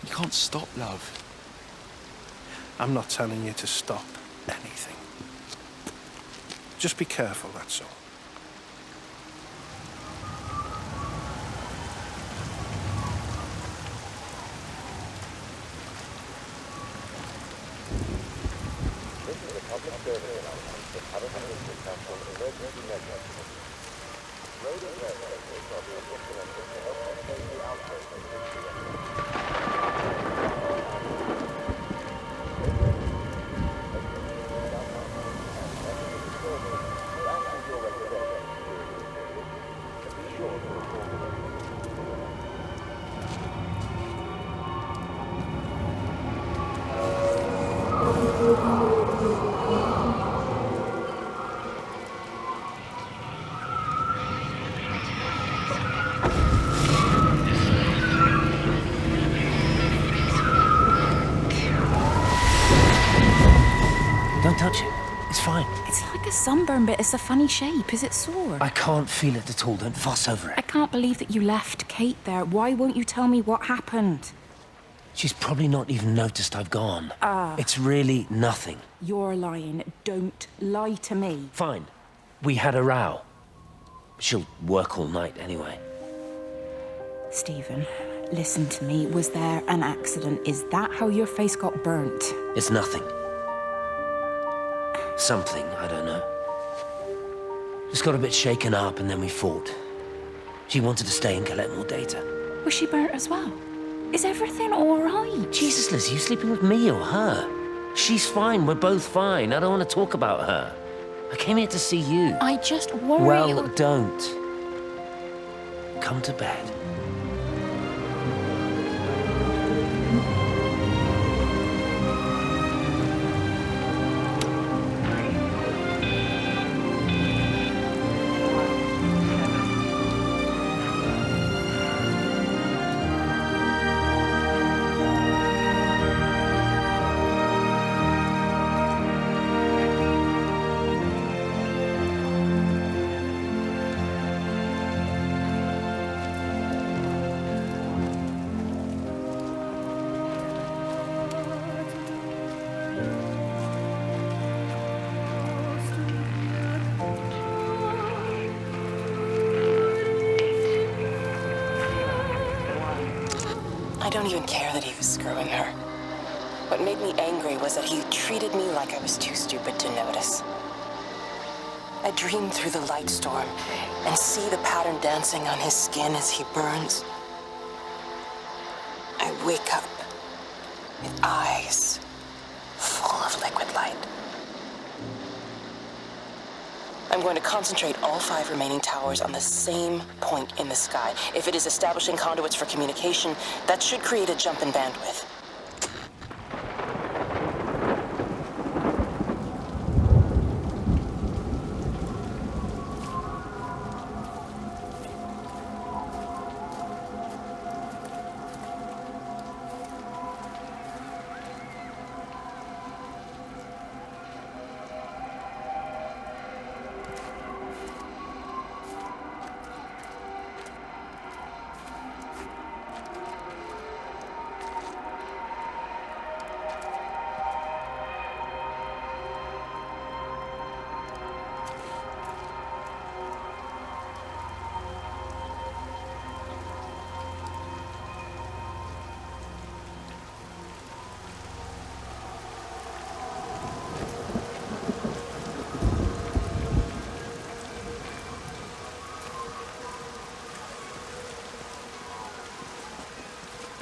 You can't stop love. I'm not telling you to stop anything. Just be careful, that's all. This is a public service announcement for inhabitants of Council emergency measures. Road and rail services are being implemented to help contain the outbreak of touch it. It's fine. It's like a sunburn, but it's a funny shape. Is it sore? I can't feel it at all. Don't fuss over I it. can't believe that you left Kate there. Why won't you tell me what happened? She's probably not even noticed I've gone. Ah. It's really nothing. You're lying. Don't lie to me. Fine. We had a row. She'll work all night anyway. Stephen, listen to me. Was there an accident? Is that how your face got burnt? It's nothing. Something, I don't know. Just got a bit shaken up and then we fought. She wanted to stay and collect more data. Was she burnt as well? Is everything all right? Jesus, Liz, are you sleeping with me or her? She's fine, we're both fine. I don't want to talk about her. I came here to see you. I just worry... Well, don't. Come to bed. I don't even care that he was screwing her. What made me angry was that he treated me like I was too stupid to notice. I dream through the light storm and see the pattern dancing on his skin as he burns. I wake up with eyes full of liquid light. I'm going to concentrate all 5 remaining towers on the same point in the sky. If it is establishing conduits for communication, that should create a jump in bandwidth.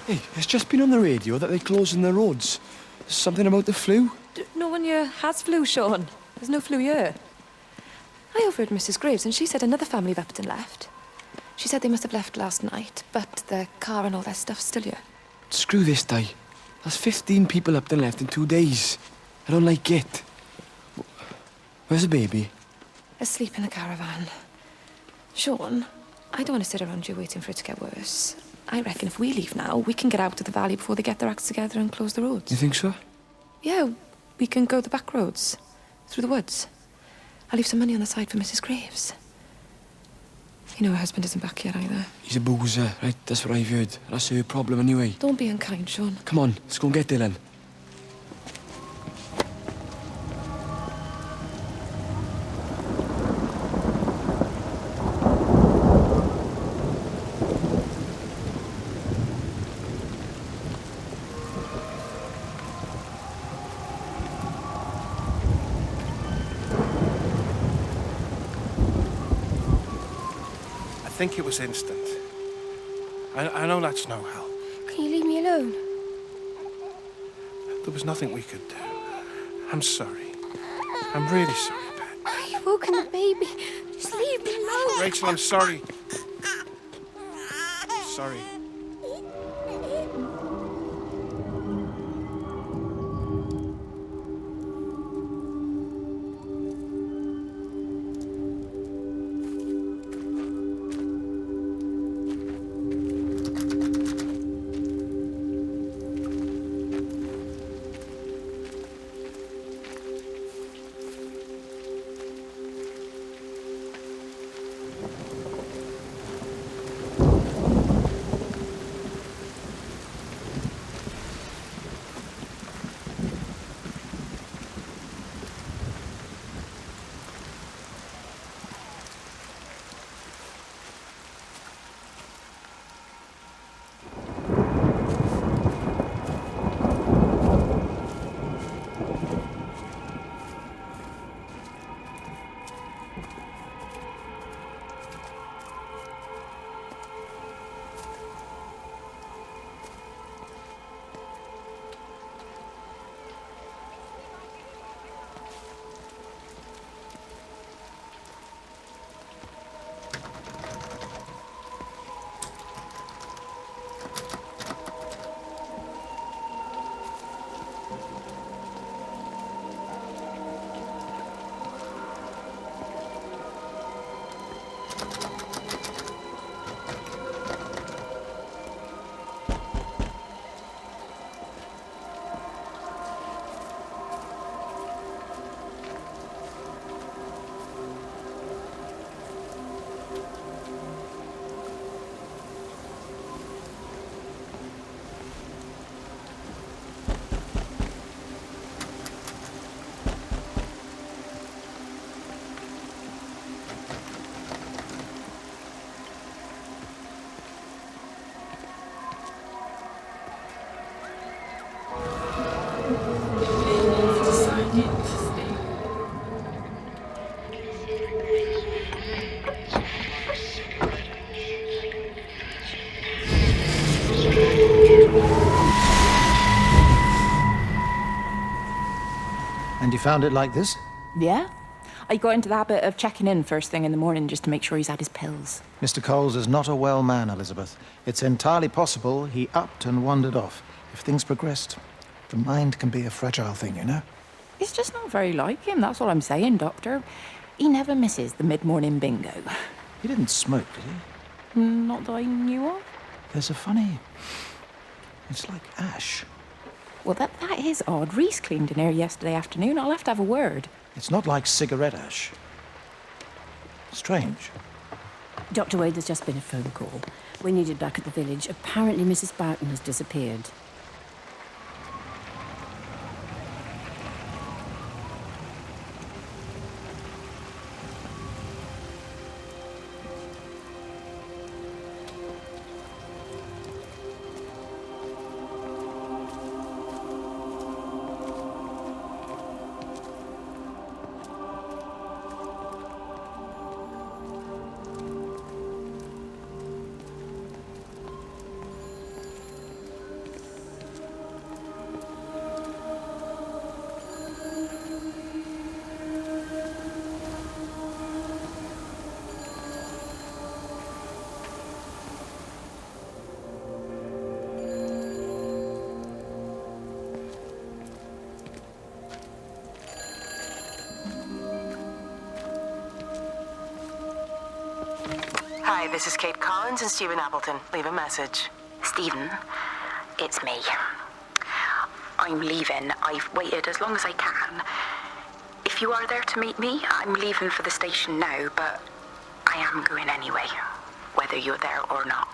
Hey, it's just been on the radio that they're closing the roads. Something about the flu? No one here has flu, Sean. There's no flu here. I overheard Mrs. Graves, and she said another family of Appleton left. She said they must have left last night, but their car and all their stuff's still here. Screw this, Di. There's 15 people Upton left in 2 days. I don't like it. Where's the baby? Asleep in the caravan. Sean, I don't want to sit around here waiting for it to get worse. I reckon if we leave now, we can get out of the valley before they get their acts together and close the roads. You think so? Yeah, we can go the back roads, through the woods. I'll leave some money on the side for Mrs. Graves. You know her husband isn't back yet either. He's a boozer, right? That's what I've heard. That's her problem anyway. Don't be unkind, Sean. Come on, let's go and get Dylan. I think it was instant. I know that's no help. Can you leave me alone? There was nothing we could do. I'm sorry. I'm really sorry, Pat. You've woken the baby. Just leave me alone. Rachel, I'm sorry. Sorry. And you found it like this? Yeah. I got into the habit of checking in first thing in the morning just to make sure he's had his pills. Mr. Coles is not a well man, Elizabeth. It's entirely possible he upped and wandered off. If things progressed, the mind can be a fragile thing, you know? It's just not very like him, that's all I'm saying, Doctor. He never misses the mid-morning bingo. He didn't smoke, did he? Not that I knew of. There's a funny... It's like ash. Well, that is odd. Reese cleaned in here yesterday afternoon. I'll have to have a word. It's not like cigarette ash. Strange. Dr. Wade, there's just been a phone call. We're needed back at the village. Apparently Mrs. Barton has disappeared. Hi, this is Kate Collins and Stephen Appleton. Leave a message. Stephen, it's me. I'm leaving. I've waited as long as I can. If you are there to meet me, I'm leaving for the station now, but I am going anyway, whether you're there or not.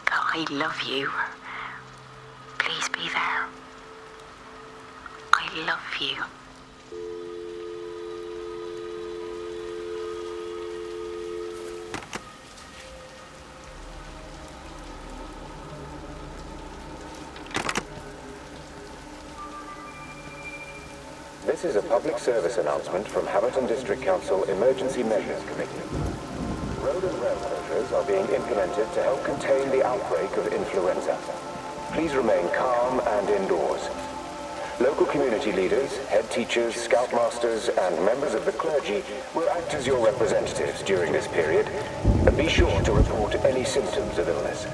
But I love you. Please be there. I love you. This is a public service announcement from Hamilton District Council Emergency Measures Committee. Road and rail closures are being implemented to help contain the outbreak of influenza. Please remain calm and indoors. Local community leaders, head teachers, scoutmasters, and members of the clergy will act as your representatives during this period, and be sure to report any symptoms of illness.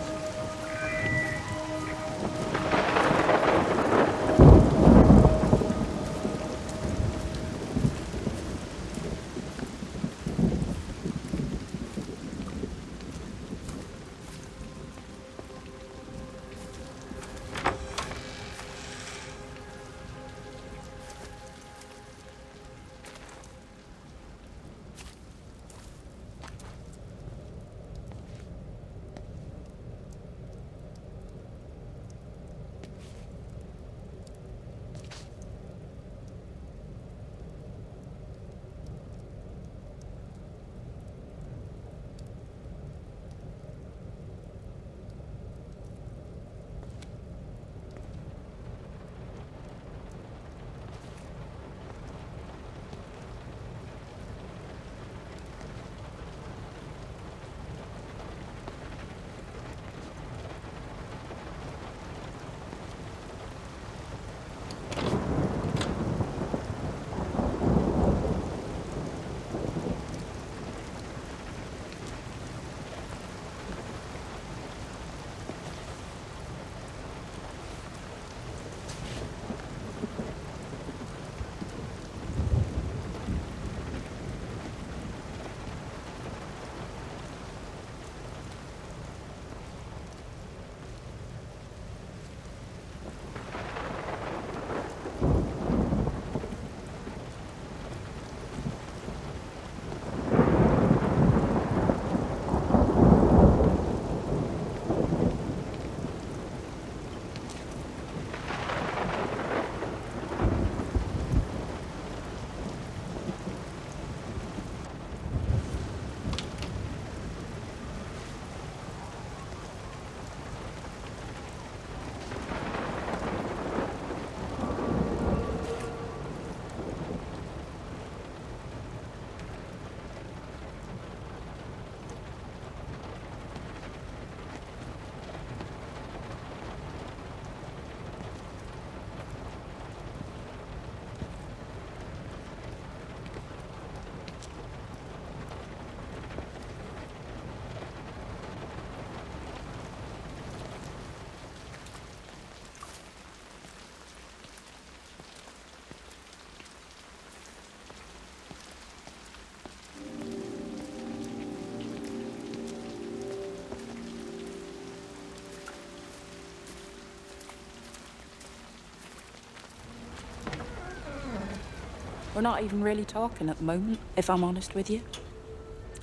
We're not even really talking at the moment, if I'm honest with you.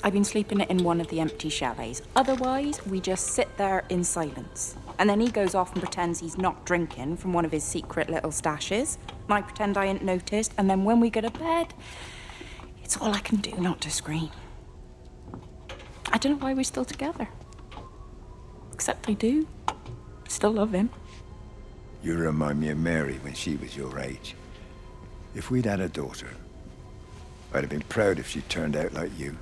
I've been sleeping in one of the empty chalets. Otherwise, we just sit there in silence. And then he goes off and pretends he's not drinking from one of his secret little stashes. And I pretend I ain't noticed, and then when we go to bed, it's all I can do not to scream. I don't know why we're still together. Except I do. Still love him. You remind me of Mary when she was your age. If we'd had a daughter, I'd have been proud if she turned out like you.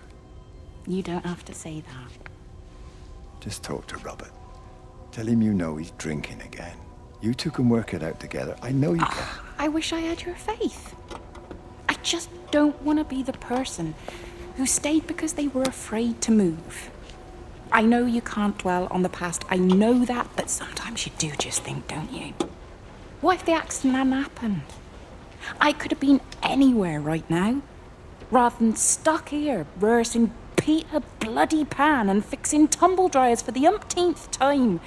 You don't have to say that. Just talk to Robert. Tell him you know he's drinking again. You two can work it out together. I know you can. I wish I had your faith. I just don't want to be the person who stayed because they were afraid to move. I know you can't dwell on the past. I know that, but sometimes you do just think, don't you? What if the accident hadn't happened? I could have been anywhere right now, rather than stuck here rehearsing Peter bloody Pan and fixing tumble dryers for the umpteenth time.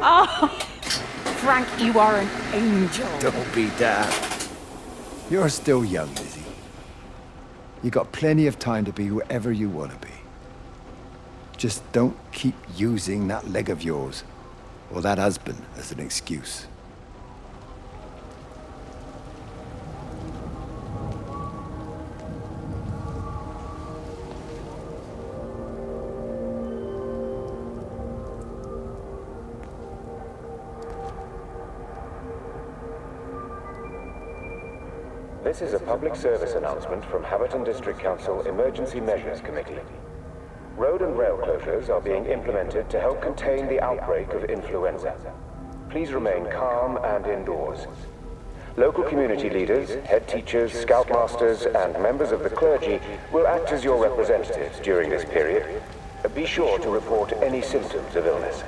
Oh, Frank, you are an angel. Don't be daft. You're still young, Lizzie. You got plenty of time to be whoever you want to be. Just don't keep using that leg of yours, or that husband, as an excuse. This is a public service announcement from Haverton District Council Emergency Measures Committee. Road and rail closures are being implemented to help contain the outbreak of influenza. Please remain calm and indoors. Local community leaders, head teachers, scoutmasters, and members of the clergy will act as your representatives during this period. Be sure to report any symptoms of illness.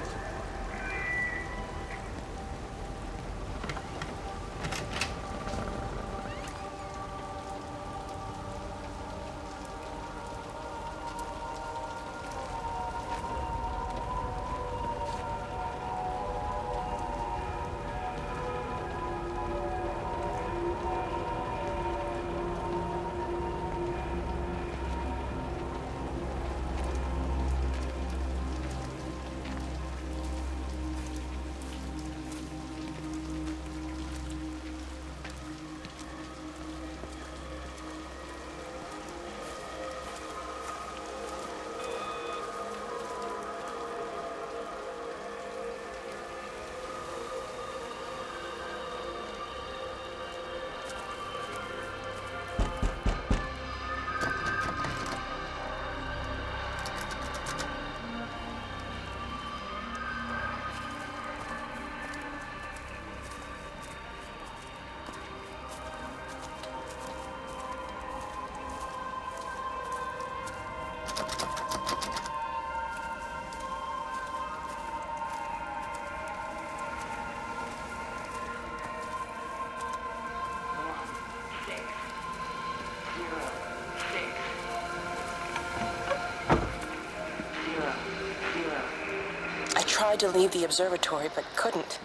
I tried to leave the observatory, but couldn't.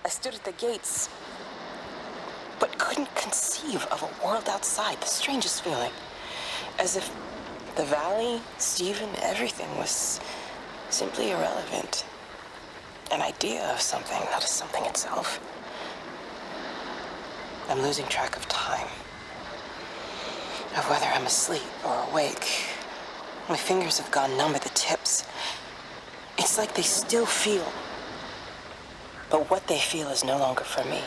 I stood at the gates, but couldn't conceive of a world outside. The strangest feeling. As if the valley, Stephen, everything was simply irrelevant. An idea of something, not as something itself. I'm losing track of time. Of whether I'm asleep or awake. My fingers have gone numb at the tips. It's like they still feel. But what they feel is no longer for me.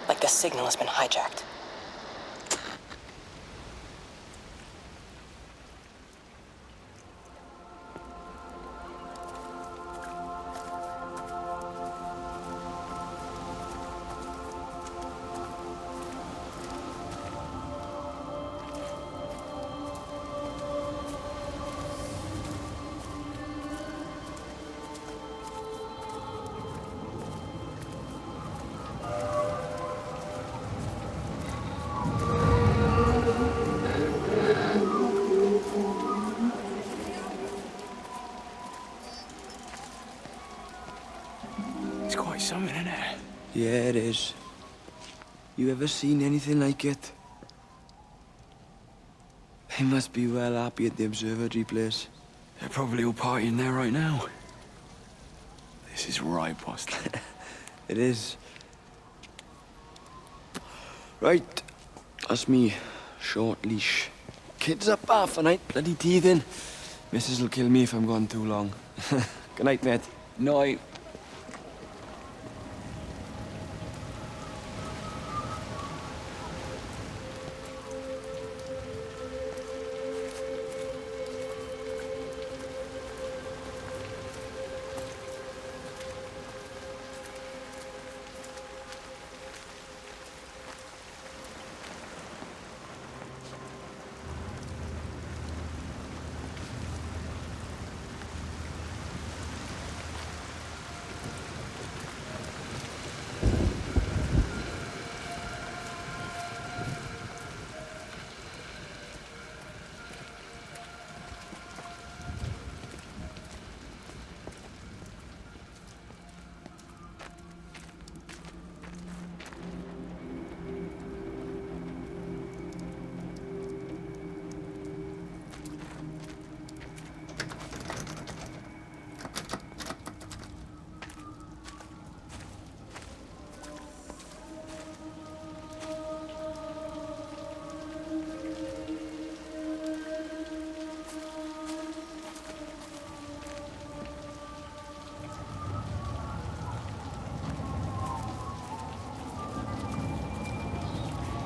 Like the signal has been hijacked. Something, isn't it? Yeah, it is. You ever seen anything like it? They must be well happy at the observatory place. They're probably all partying there right now. This is right, boss. It is. Right, that's me. Short leash. Kids up half a night, bloody teething. Missus will kill me if I'm gone too long. Good night, mate. Night.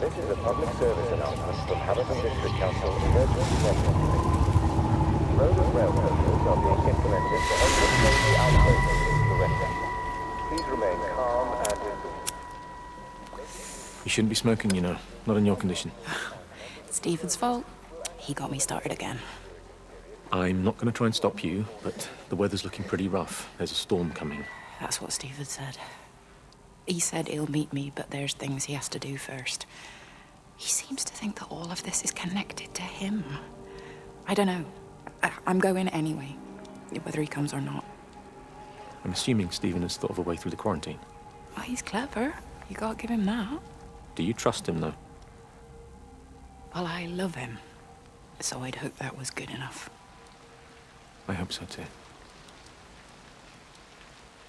This is a public service announcement from Hamilton District Council Emergency Measures Committee. Road and rail closures are being implemented to help control the outbreak of influenza. Please remain calm and You shouldn't be smoking, you know. Not in your condition. It's Stephen's fault. He got me started again. I'm not going to try and stop you, but the weather's looking pretty rough. There's a storm coming. That's what Stephen said. He said he'll meet me, but there's things he has to do first. He seems to think that all of this is connected to him. I don't know. I'm going anyway, whether he comes or not. I'm assuming Stephen has thought of a way through the quarantine. Well, he's clever. You gotta give him that. Do you trust him, though? Well, I love him. So I'd hope that was good enough. I hope so, too.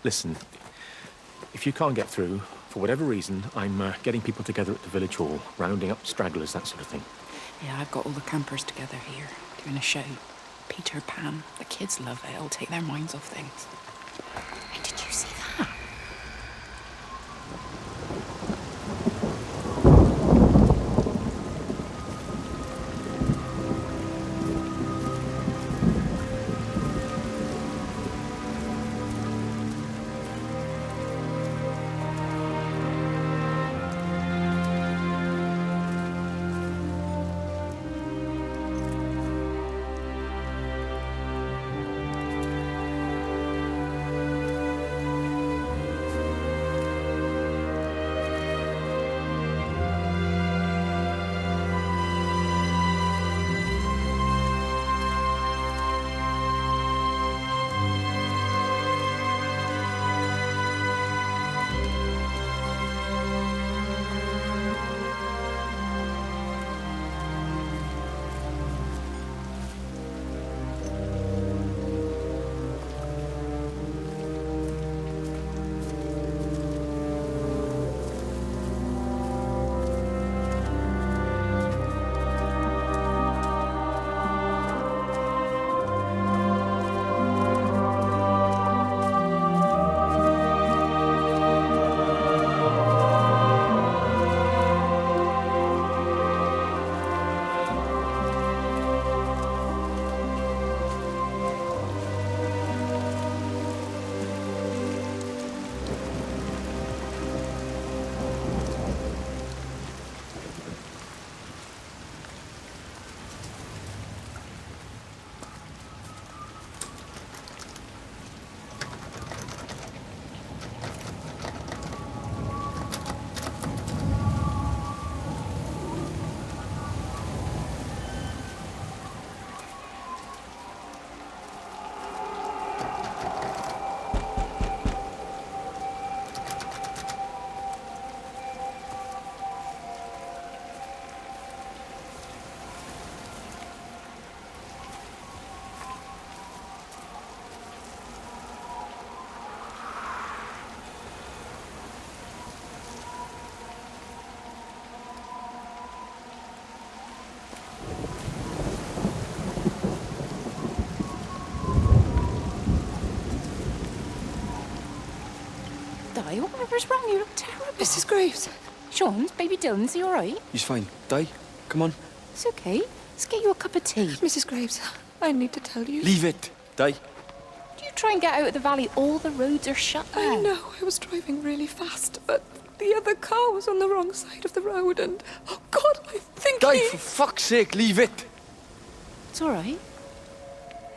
Listen, if you can't get through, for whatever reason, I'm getting people together at the village hall, rounding up stragglers, that sort of thing. Yeah, I've got all the campers together here, doing a show. Peter Pan. The kids love it. It'll take their minds off things. Hey, did you see that? Di, whatever's wrong? You look terrible. Mrs. Graves. Sean's baby Dylan, is he all right? He's fine. Di, come on. It's okay. Let's get you a cup of tea. Mrs. Graves, I need to tell you. Leave it. Di. You try and get out of the valley, all the roads are shut now. I know, I was driving really fast, but the other car was on the wrong side of the road and... Oh, God, I think Di, for fuck's sake, leave it. It's all right.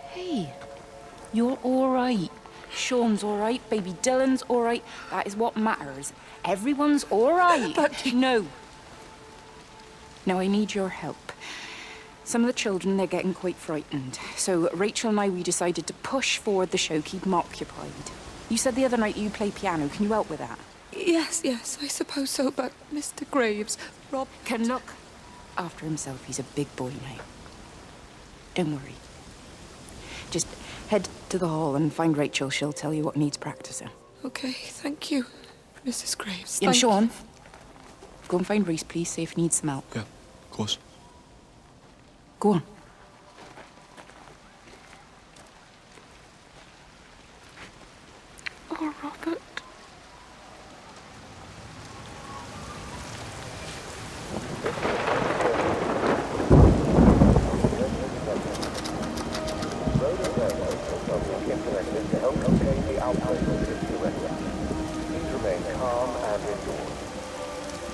Hey, you're all right. Sean's all right, baby Dylan's all right. That is what matters. Everyone's all right. But... No. Now, I need your help. Some of the children, they're getting quite frightened. So Rachel and I, we decided to push forward the show, keep them occupied. You said the other night you play piano. Can you help with that? Yes, I suppose so, but Mr. Graves, Rob... Can look after himself. He's a big boy now. Don't worry. Just head to the hall and find Rachel. She'll tell you what needs practicing. Okay, thank you, Mrs. Graves. And Sean, go and find Reese, please, see if he needs some help. Yeah, of course. Go on. Oh, Robert.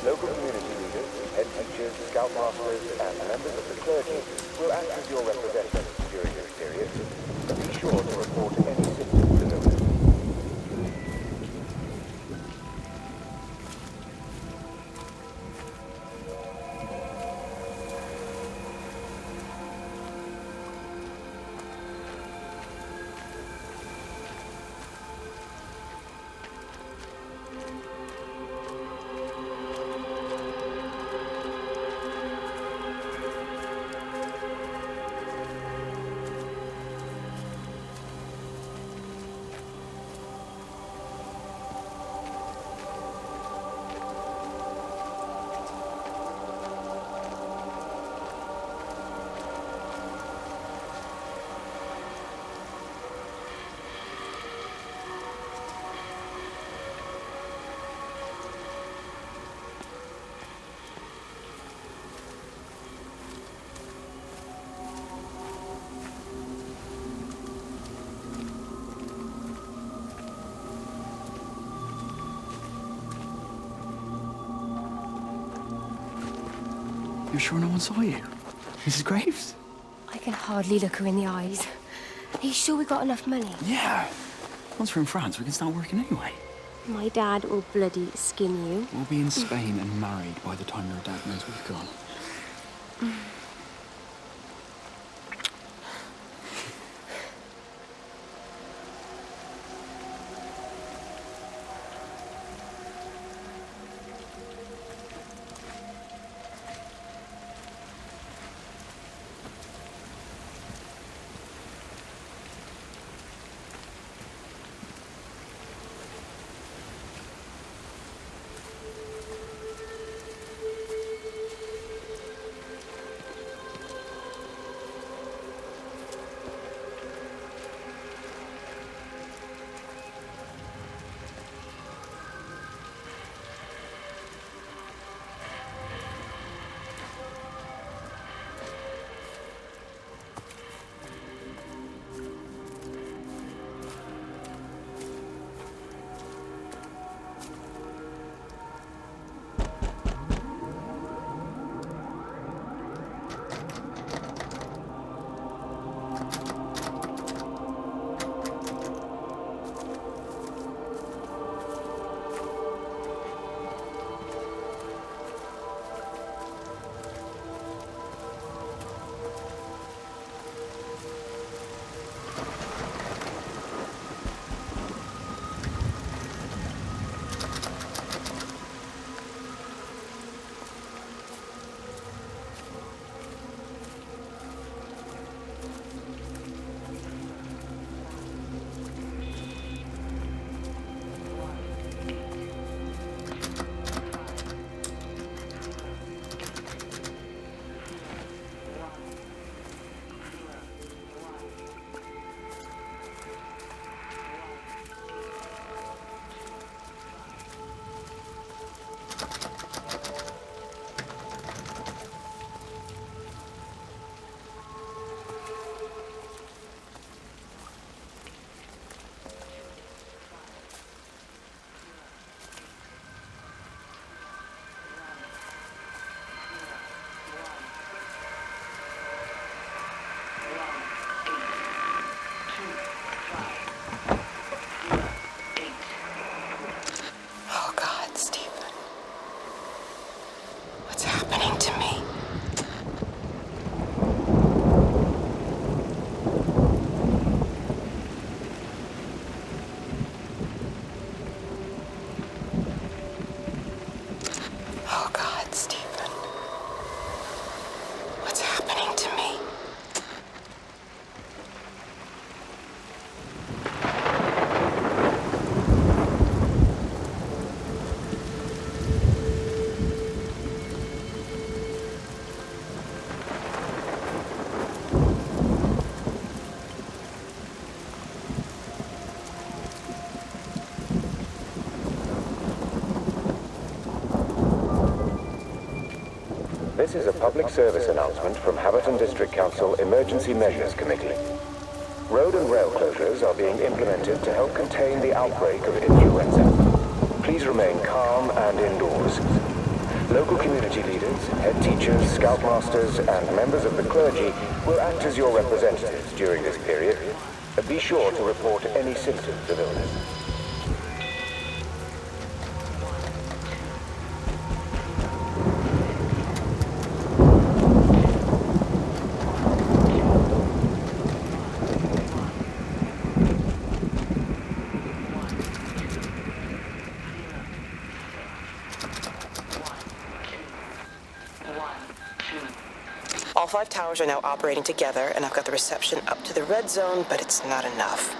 Local community leaders, head teachers, scoutmasters, and members of the clergy will act as your representatives during this period. Be sure to report any symptoms of illness. You're sure no one saw you? Mrs. Graves? I can hardly look her in the eyes. Are you sure we got enough money? Yeah. Once we're in France, we can start working anyway. My dad will bloody skin you. We'll be in Spain and married by the time your dad knows we've gone. This is a public service announcement from Haverton District Council Emergency Measures Committee. Road and rail closures are being implemented to help contain the outbreak of influenza. Please remain calm and indoors. Local community leaders, head teachers, scoutmasters, and members of the clergy will act as your representatives during this period. Be sure to report any symptoms of illness. All 5 towers are now operating together, and I've got the reception up to the red zone, but it's not enough.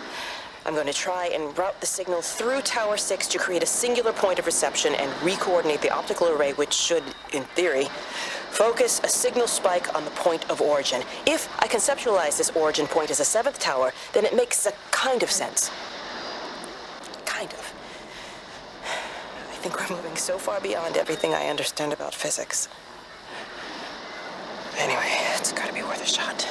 I'm going to try and route the signal through Tower 6 to create a singular point of reception and re-coordinate the optical array, which should, in theory, focus a signal spike on the point of origin. If I conceptualize this origin point as a 7th tower, then it makes a kind of sense. Kind of. I think we're moving so far beyond everything I understand about physics. Anyway, it's gotta be worth a shot.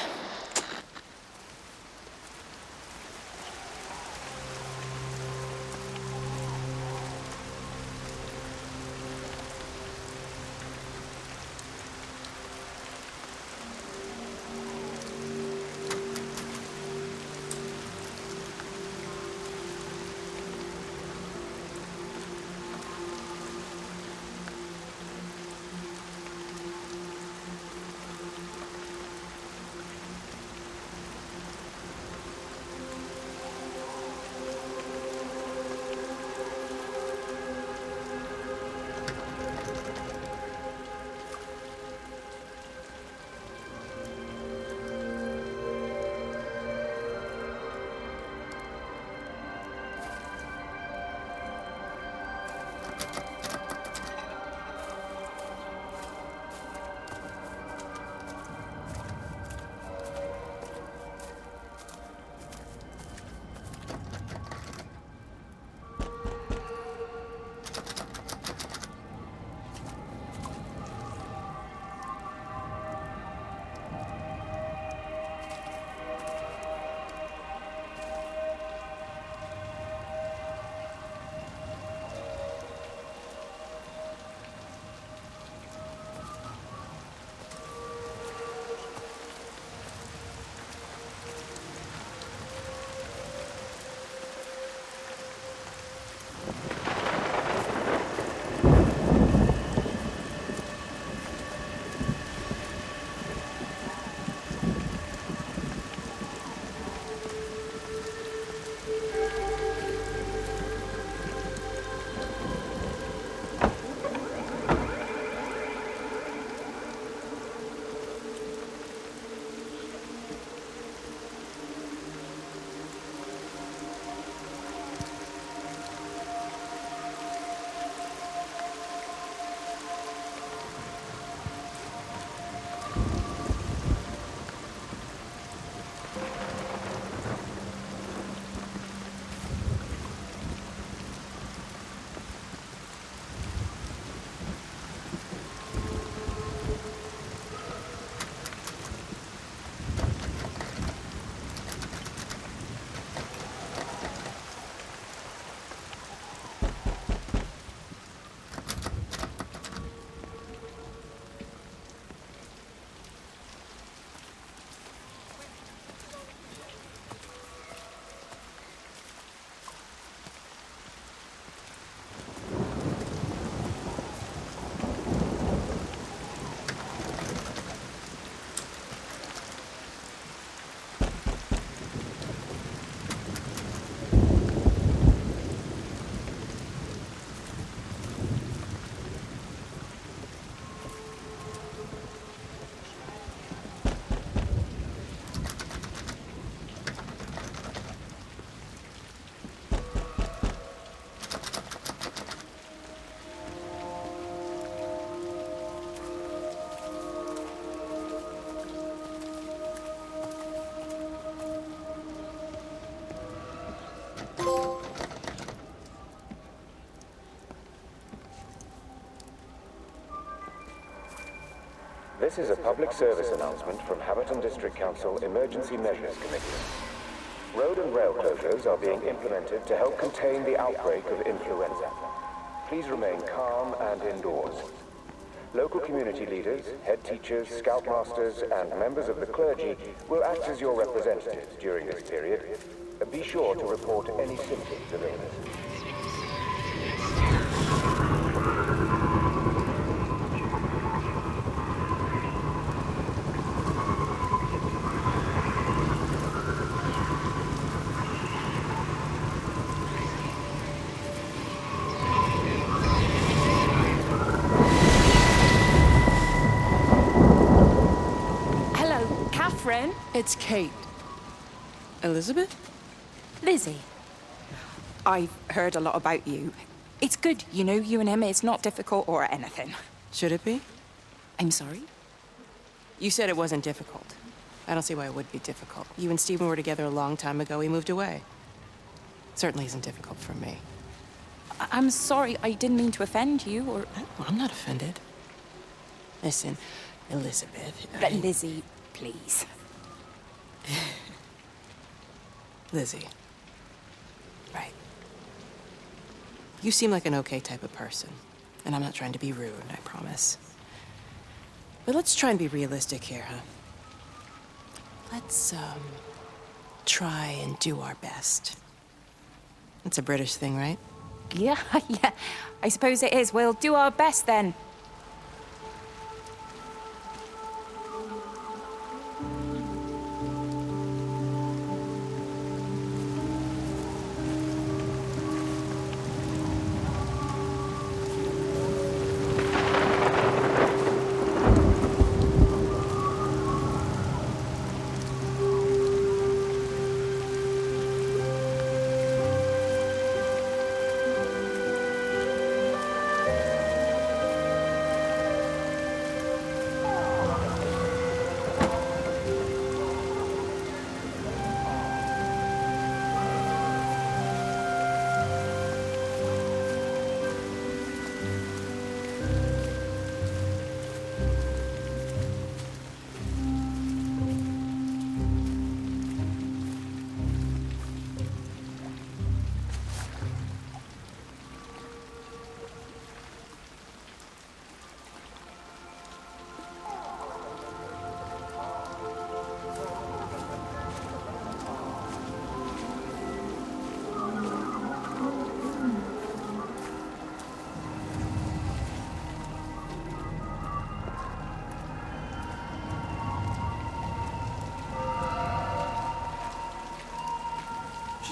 This is a public service announcement from Haverton District Council Emergency Measures Committee. Road and rail closures are being implemented to help contain the outbreak of influenza. Please remain calm and indoors. Local community leaders, head teachers, scoutmasters, and members of the clergy will act as your representatives during this period. Be sure to report any symptoms of illness. It's Kate. Elizabeth? Lizzie. I've heard a lot about you. It's good, you know, you and him. It's not difficult or anything. Should it be? I'm sorry? You said it wasn't difficult. I don't see why it would be difficult. You and Stephen were together a long time ago. He moved away. It certainly isn't difficult for me. I'm sorry. I didn't mean to offend you, or... I'm not offended. Listen, Elizabeth... Lizzie, please. Lizzie. Right. You seem like an okay type of person. And I'm not trying to be rude, I promise. But let's try and be realistic here, huh? Let's, try and do our best. It's a British thing, right? Yeah, I suppose it is. We'll do our best, then.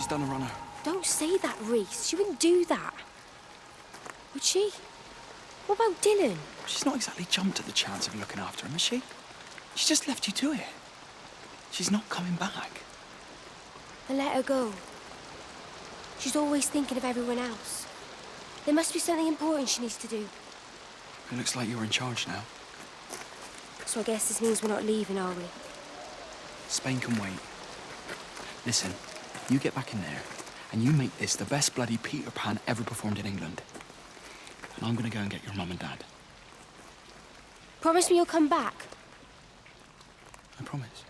Done a runner. Don't say that, Reese. She wouldn't do that. Would she? What about Dylan? She's not exactly jumped at the chance of looking after him, is she? She just left you to it. She's not coming back. And let her go. She's always thinking of everyone else. There must be something important she needs to do. It looks like you're in charge now. So I guess this means we're not leaving, are we? Spain can wait. Listen. You get back in there, and you make this the best bloody Peter Pan ever performed in England. And I'm gonna go and get your mum and dad. Promise me you'll come back. I promise.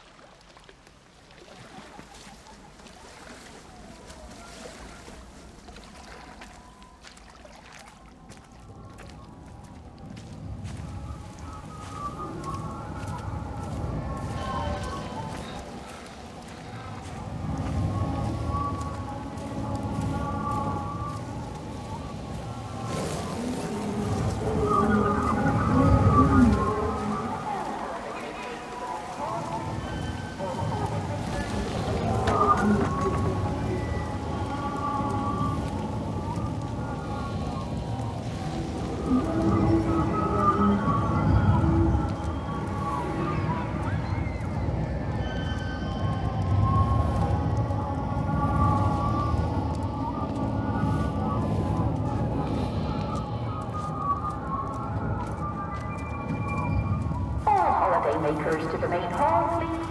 Makers to the main hall, please.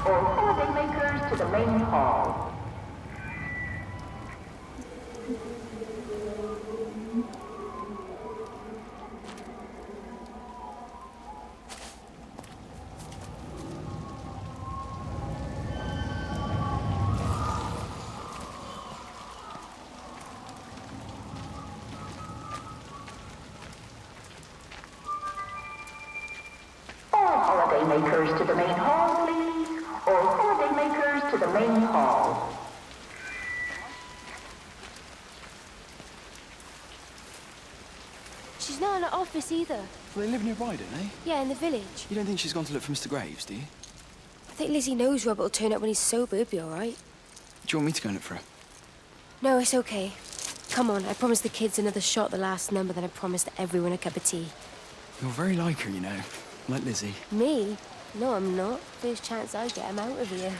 All holiday makers to the main hall. holidaymakers to the main hall, please. All holidaymakers to the main hall. She's not in her office either. Well, they live nearby, don't they? Yeah, in the village. You don't think she's gone to look for Mr. Graves, do you? I think Lizzie knows Robert will turn up when he's sober. He'll be all right. Do you want me to go and look for her? No, it's okay. Come on, I promised the kids another shot the last number, then I promised everyone a cup of tea. You're very like her, you know. Like Lizzie. Me? No, I'm not. First chance I get, I'm out of here.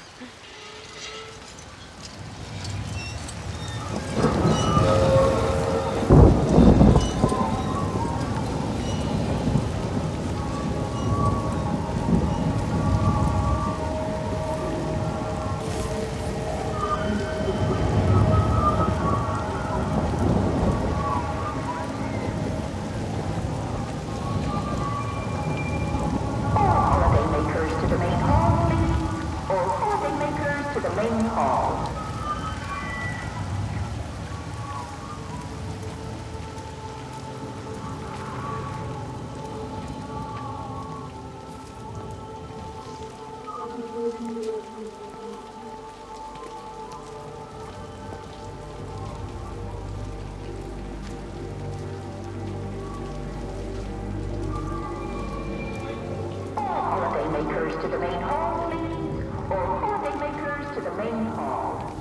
Holidaymakers to the main hall, please. All holidaymakers to the main hall.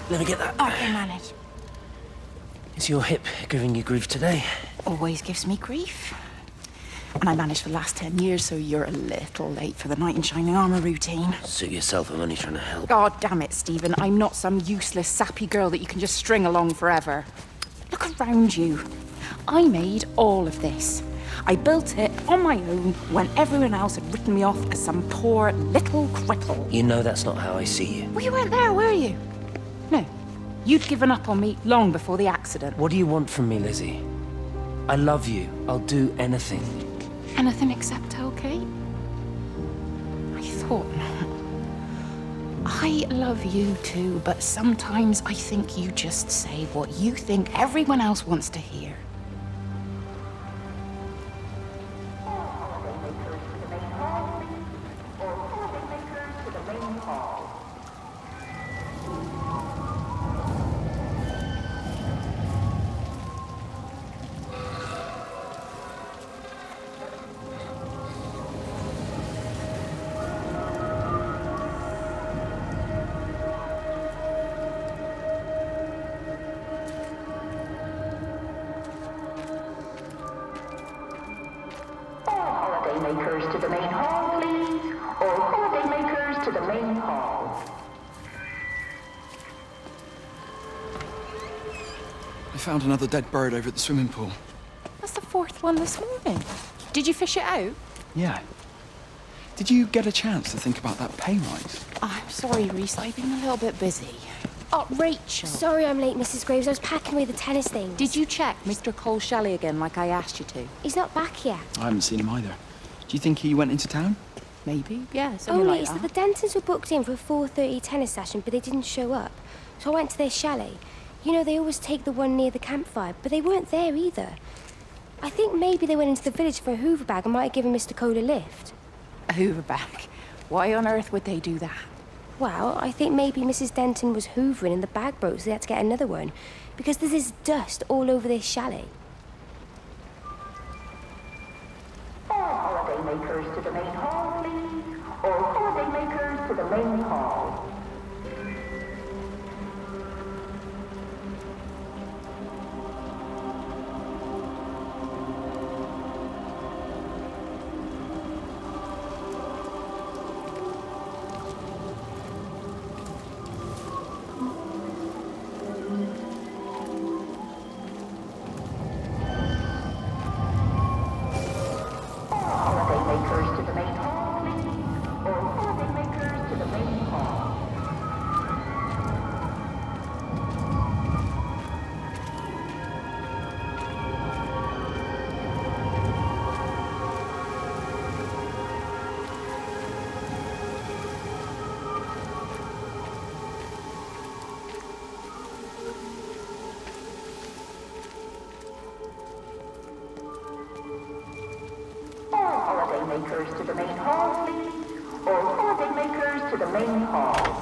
Let me get that. I can manage. Is your hip giving you grief today? Always gives me grief. And I managed for the last 10 years, so you're a little late for the knight in shining armor routine. Suit yourself, I'm only trying to help. God damn it, Stephen. I'm not some useless, sappy girl that you can just string along forever. Look around you. I made all of this. I built it on my own when everyone else had written me off as some poor little cripple. You know that's not how I see you. Well, you weren't there, were you? No. You'd given up on me long before the accident. What do you want from me, Lizzie? I love you. I'll do anything. Anything except okay? I thought not. I love you too, but sometimes I think you just say what you think everyone else wants to hear. Holidaymakers to the main hall, please. All holidaymakers to the main hall. I found another dead bird over at the swimming pool. That's the fourth one this morning. Did you fish it out? Yeah. Did you get a chance to think about that pay rise? I'm sorry, Reese. I've been a little bit busy. Oh, Rachel. Sorry I'm late, Mrs. Graves. I was packing away the tennis things. Did you check Mr. Cole Shelley again like I asked you to? He's not back yet. I haven't seen him either. Do you think he went into town? Maybe, yeah, something Only like it's that. that the Dentons were booked in for a 4:30 tennis session, but they didn't show up. So I went to their chalet. You know, they always take the one near the campfire, but they weren't there either. I think maybe they went into the village for a hoover bag and might have given Mr. Cole a lift. A hoover bag? Why on earth would they do that? Well, I think maybe Mrs. Denton was hoovering and the bag broke, so they had to get another one. Because there's this dust all over this chalet. All holidaymakers to the main hall, please. All holidaymakers to the main hall. makers to the main hall, please? All holiday makers to the main hall.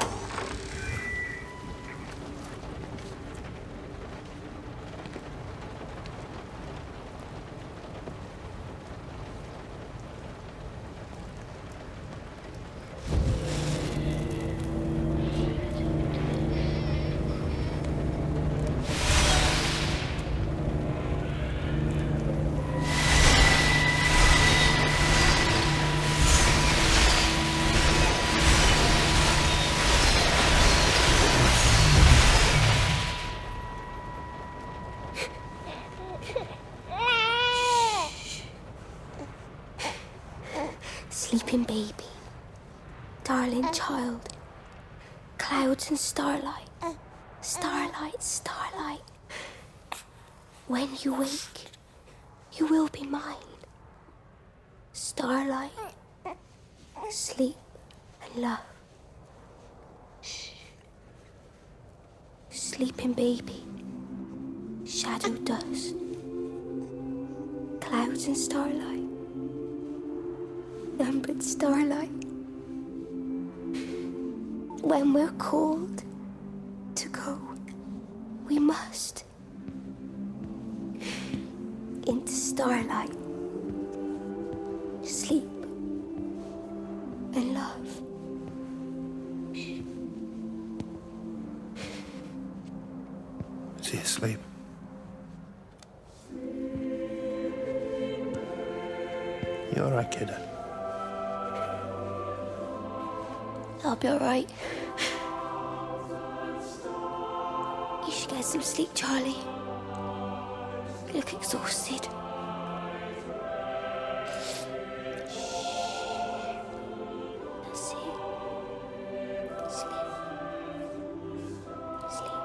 Sleeping baby, darling child, clouds and starlight, starlight, starlight. When you wake, you will be mine. Starlight, sleep and love. Shh. Sleeping baby, shadow dust, clouds and starlight. Numbered starlight. When we're called to go, we must. Into starlight. Sleep and love. Is he asleep? You all right, kid? I'll be all right. You should get some sleep, Charlie. You look exhausted. That's it. Sleep. Sleep.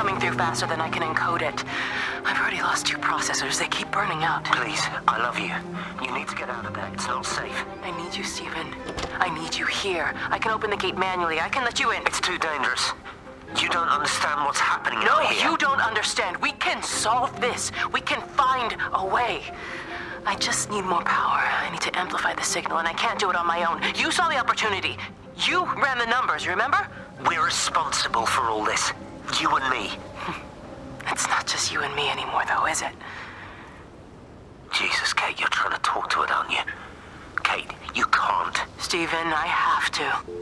coming through faster than I can encode it. I've already lost 2 processors. They keep burning out. Please, I love you. You need to get out of there. It's not safe. I need you, Stephen. I need you here. I can open the gate manually. I can let you in. It's too dangerous. You don't understand what's happening No, out here. you don't understand. We can solve this. We can find a way. I just need more power. I need to amplify the signal, and I can't do it on my own. You saw the opportunity. You ran the numbers, remember? We're responsible for all this. You and me. It's not just you and me anymore, though, is it? Jesus, Kate, you're trying to talk to it, aren't you? Kate, you can't. Stephen, I have to.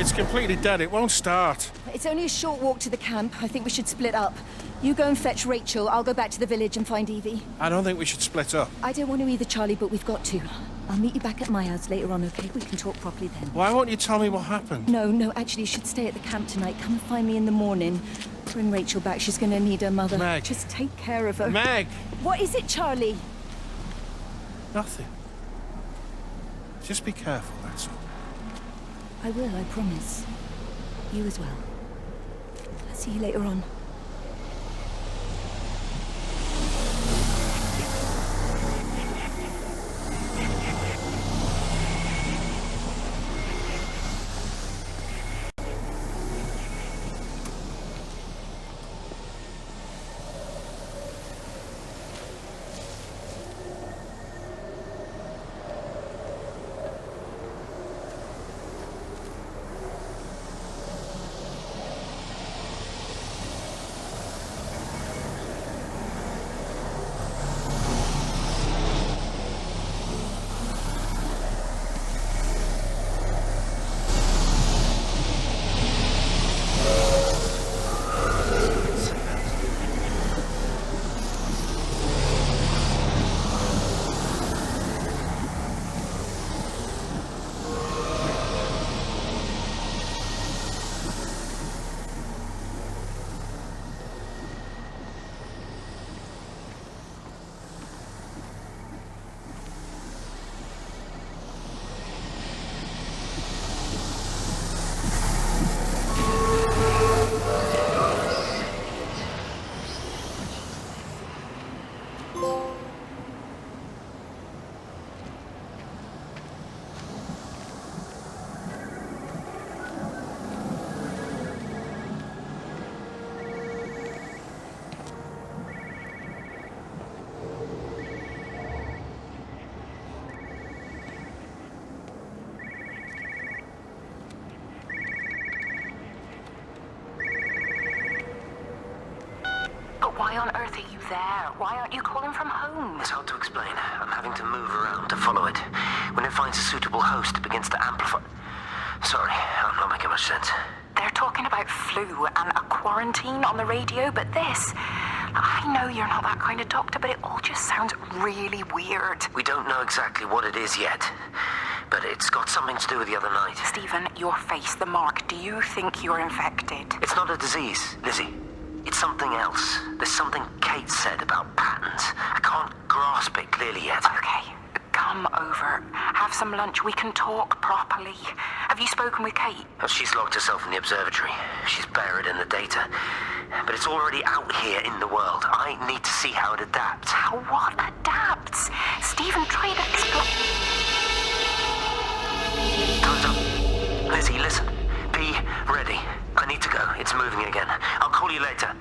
It's completely dead. It won't start. It's only a short walk to the camp. I think we should split up. You go and fetch Rachel. I'll go back to the village and find Evie. I don't think we should split up. I don't want to either, Charlie, but we've got to. I'll meet you back at my house later on, okay? We can talk properly then. Why won't you tell me what happened? No, actually, you should stay at the camp tonight. Come and find me in the morning. Bring Rachel back. She's going to need her mother. Meg. Just take care of her. Meg! What is it, Charlie? Nothing. Just be careful, that's all. I will, I promise. You as well. I'll see you later on. Why on earth are you there? Why aren't you calling from home? It's hard to explain. I'm having to move around to follow it. When it finds a suitable host, it begins to amplify. Sorry, I'm not making much sense. They're talking about flu and a quarantine on the radio, but this... I know you're not that kind of doctor, but it all just sounds really weird. We don't know exactly what it is yet, but it's got something to do with the other night. Stephen, your face, the mark, do you think you're infected? It's not a disease, Lizzie. It's something else. There's something Kate said about patterns. I can't grasp it clearly yet. Okay, come over. Have some lunch. We can talk properly. Have you spoken with Kate? She's locked herself in the observatory. She's buried in the data. But it's already out here in the world. I need to see how it adapts. How what adapts? Stephen, try to explain. Time's up. Lizzie, listen. Be ready. I need to go. It's moving again. I'll call you later.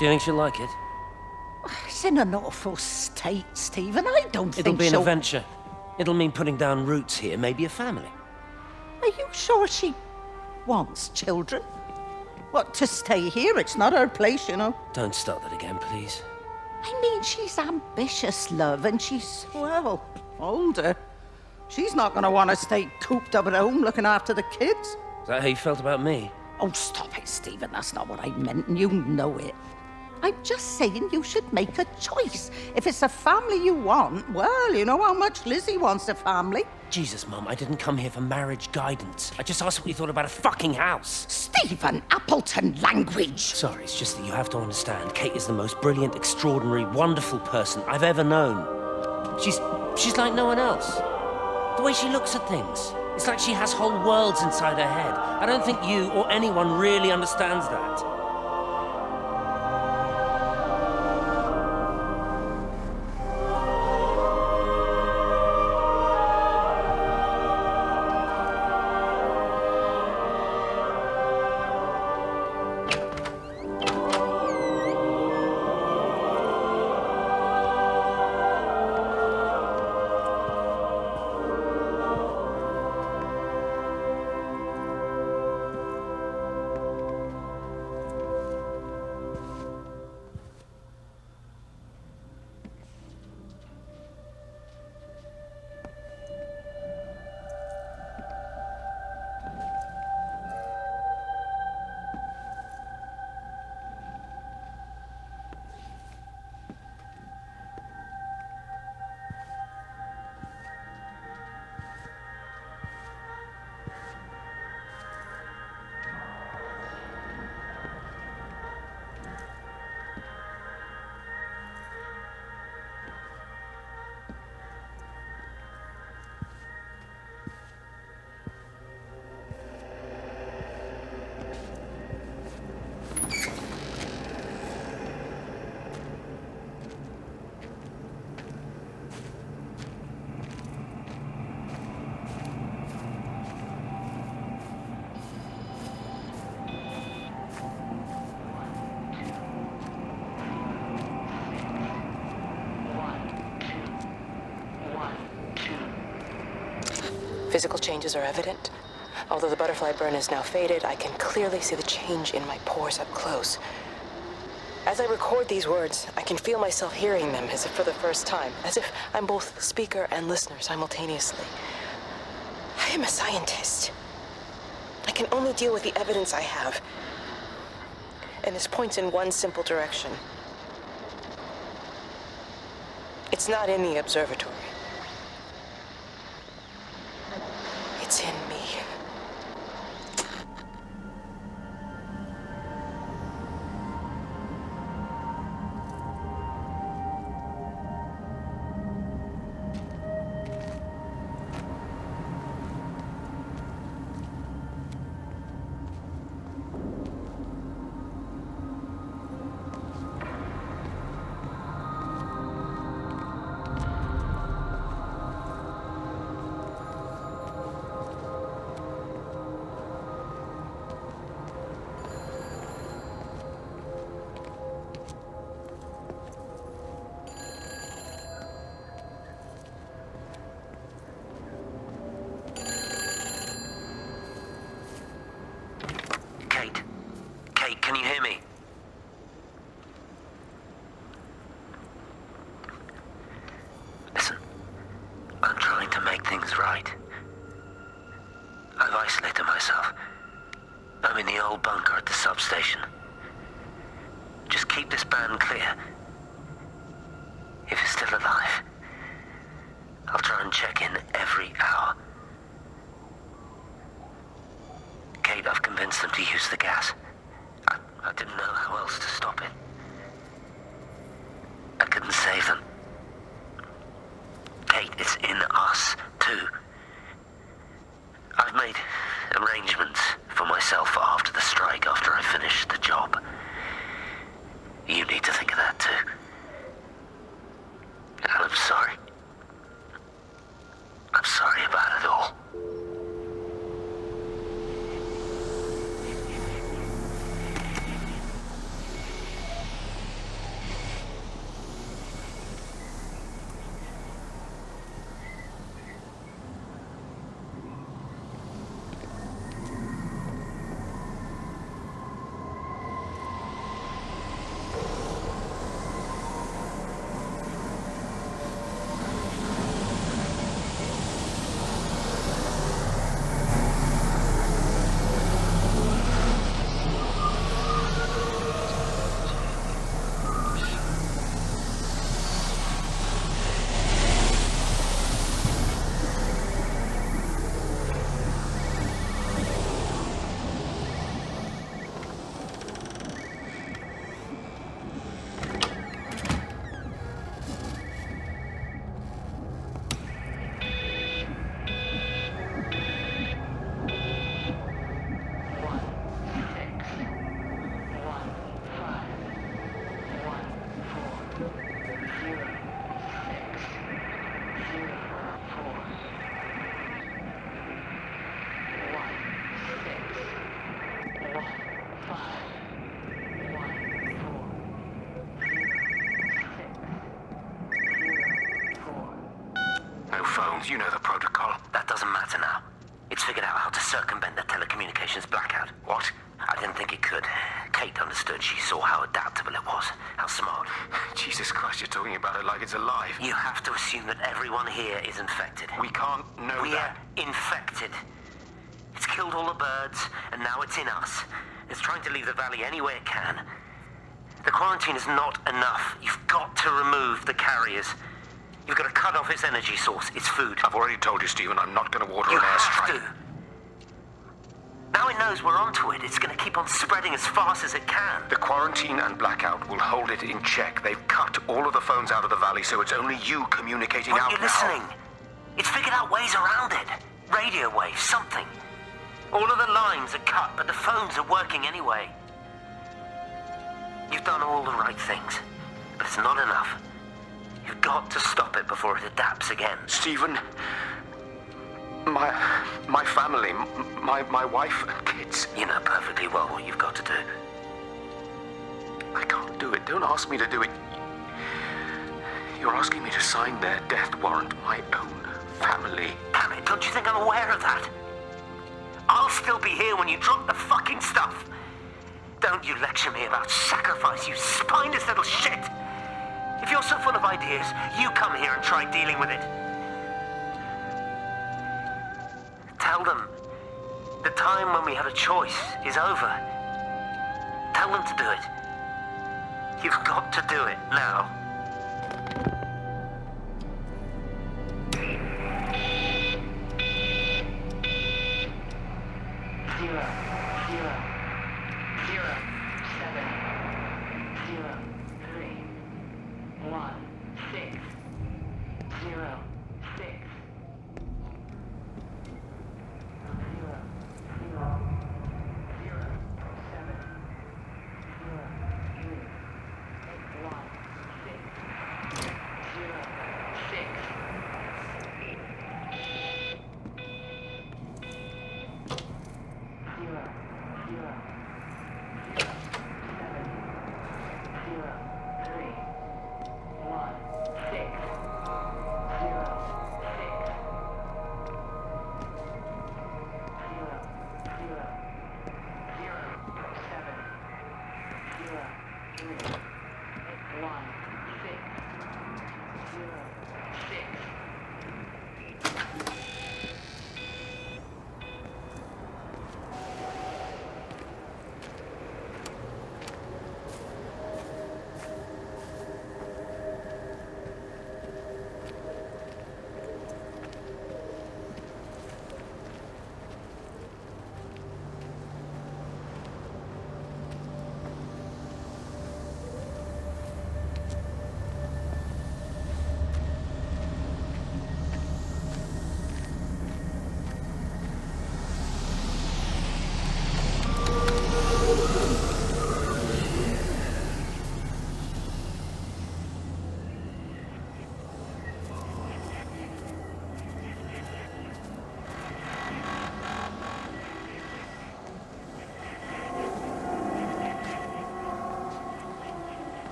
Do you think she'll like it? It's in an awful state, Stephen. I don't It'll think be an she'll... adventure. It'll mean putting down roots here, maybe a family. Are you sure she wants children? What, to stay here? It's not her place, you know. Don't start that again, please. I mean, she's ambitious, love, and she's, well, older. She's not going to want to stay cooped up at home looking after the kids. Is that how you felt about me? Oh, stop it, Stephen. That's not what I meant, and you know it. I'm just saying you should make a choice. If it's a family you want, well, you know how much Lizzie wants a family. Jesus, Mum, I didn't come here for marriage guidance. I just asked what you thought about a fucking house. Stephen Appleton language! Sorry, it's just that you have to understand. Kate is the most brilliant, extraordinary, wonderful person I've ever known. She's like no one else. The way she looks at things. It's like she has whole worlds inside her head. I don't think you or anyone really understands that. Physical changes are evident. Although the butterfly burn is now faded, I can clearly see the change in my pores up close. As I record these words, I can feel myself hearing them as if for the first time, as if I'm both speaker and listener simultaneously. I am a scientist. I can only deal with the evidence I have. And this points in one simple direction. It's not in the observatory. It's in me. Can you hear me? Listen, I'm trying to make things right. I've isolated myself. I'm in the old bunker at the substation. Just keep this band clear. If it's still alive, I'll try and check in every hour. Kate, I've convinced them to use the gas. I didn't know how else to stop it. I couldn't save them. Kate, it's in us, too. I've made arrangements for myself after the strike, after I finish the job. You need to think of that, too. And I'm sorry. I'm sorry about it all. phones. You know the protocol. That doesn't matter now. It's figured out how to circumvent the telecommunications blackout. What? I didn't think it could. Kate understood. She saw how adaptable it was. How smart. Jesus Christ, you're talking about it like it's alive. You have to assume that everyone here is infected. We can't know that. We're infected. It's killed all the birds, and now it's in us. It's trying to leave the valley any way it can. The quarantine is not enough. You've got to remove the carriers. You've got to cut off its energy source, its food. I've already told you, Stephen, I'm not going to order You an have airstrike. to. Now it knows we're onto it. It's going to keep on spreading as fast as it can. The quarantine and blackout will hold it in check. They've cut all of the phones out of the valley, so it's only you communicating out Aren't you now. listening? It's figured out ways around it. Radio waves, something. All of the lines are cut, but the phones are working anyway. You've done all the right things, but it's not enough. You've got to stop it before it adapts again. Stephen, my family, my wife and kids. You know perfectly well what you've got to do. I can't do it. Don't ask me to do it. You're asking me to sign their death warrant, my own family. Damn it, don't you think I'm aware of that? I'll still be here when you drop the fucking stuff. Don't you lecture me about sacrifice, you spineless little shit. If you're so full of ideas, you come here and try dealing with it. Tell them the time when we had a choice is over. Tell them to do it. You've got to do it now.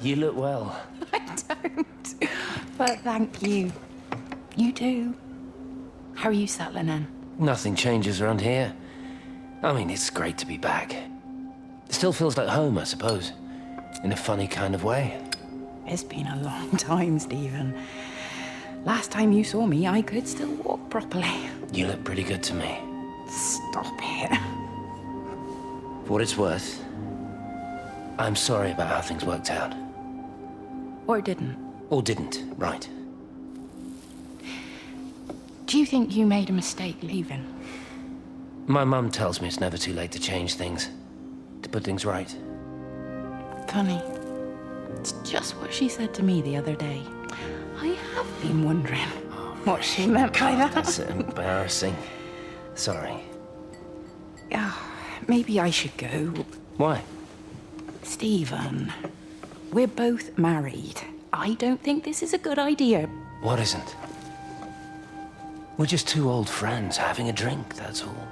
You look well. I don't. But thank you. You do. How are you settling in? Nothing changes around here. I mean, it's great to be back. It still feels like home, I suppose. In a funny kind of way. It's been a long time, Stephen. Last time you saw me, I could still walk properly. You look pretty good to me. Stop it. For what it's worth, I'm sorry about how things worked out. Or didn't. Or didn't, right. Do you think you made a mistake leaving? My mum tells me it's never too late to change things. To put things right. Funny. It's just what she said to me the other day. I have been wondering what she meant by that. That's embarrassing. Sorry. Maybe I should go. Why? Stephen, we're both married. I don't think this is a good idea. What isn't? We're just two old friends having a drink, that's all.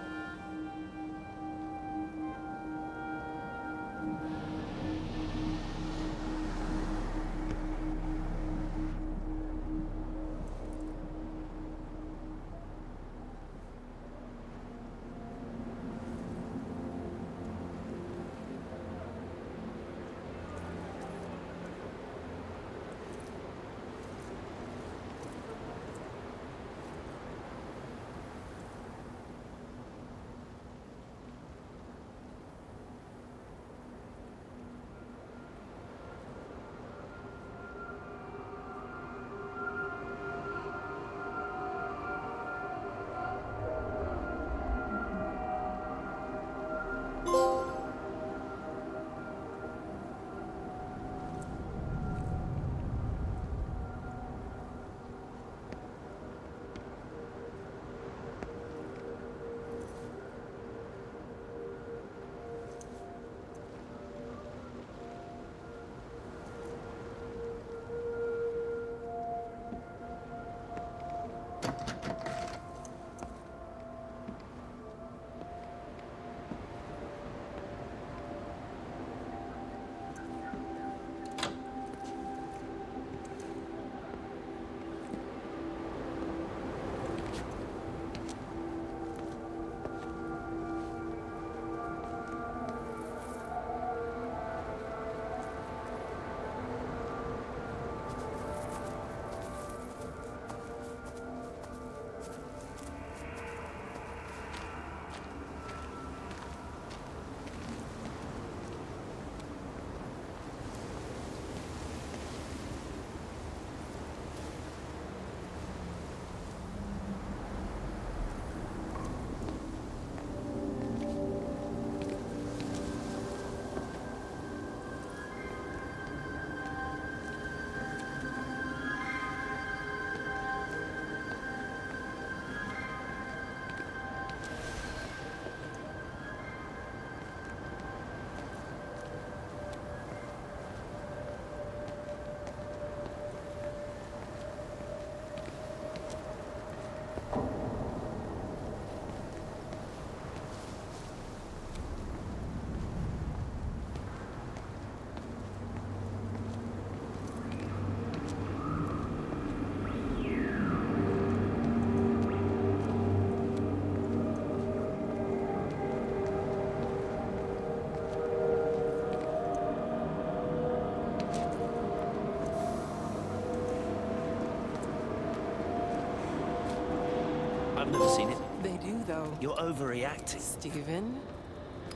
I've never seen it. They do, though. You're overreacting. Stephen,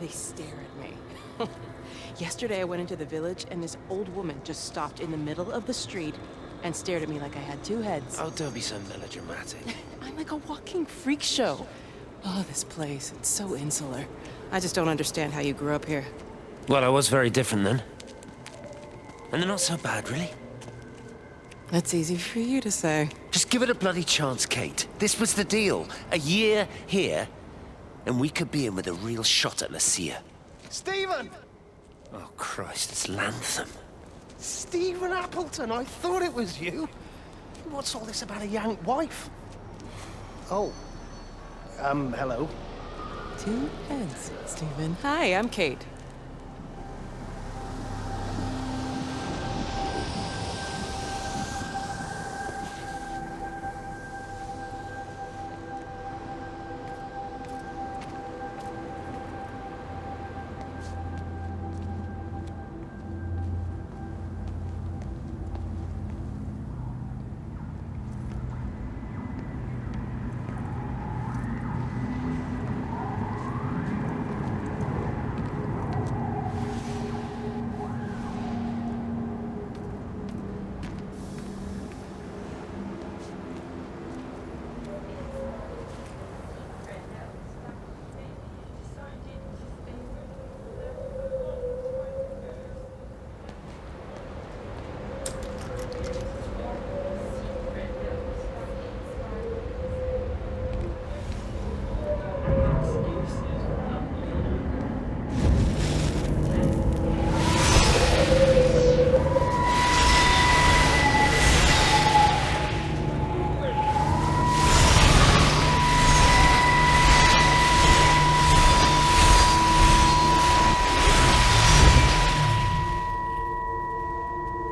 they stare at me. Yesterday I went into the village and this old woman just stopped in the middle of the street and stared at me like I had two heads. Oh, don't be so melodramatic. I'm like a walking freak show. Oh, this place, it's so insular. I just don't understand how you grew up here. Well, I was very different then. And they're not so bad, really. That's easy for you to say. Just give it a bloody chance, Kate. This was the deal. A year here, and we could be in with a real shot at Lucia. Stephen! Oh, Christ, it's Lantham. Stephen Appleton, I thought it was you. What's all this about a young wife? Oh. Hello. Two heads, Stephen. Hi, I'm Kate.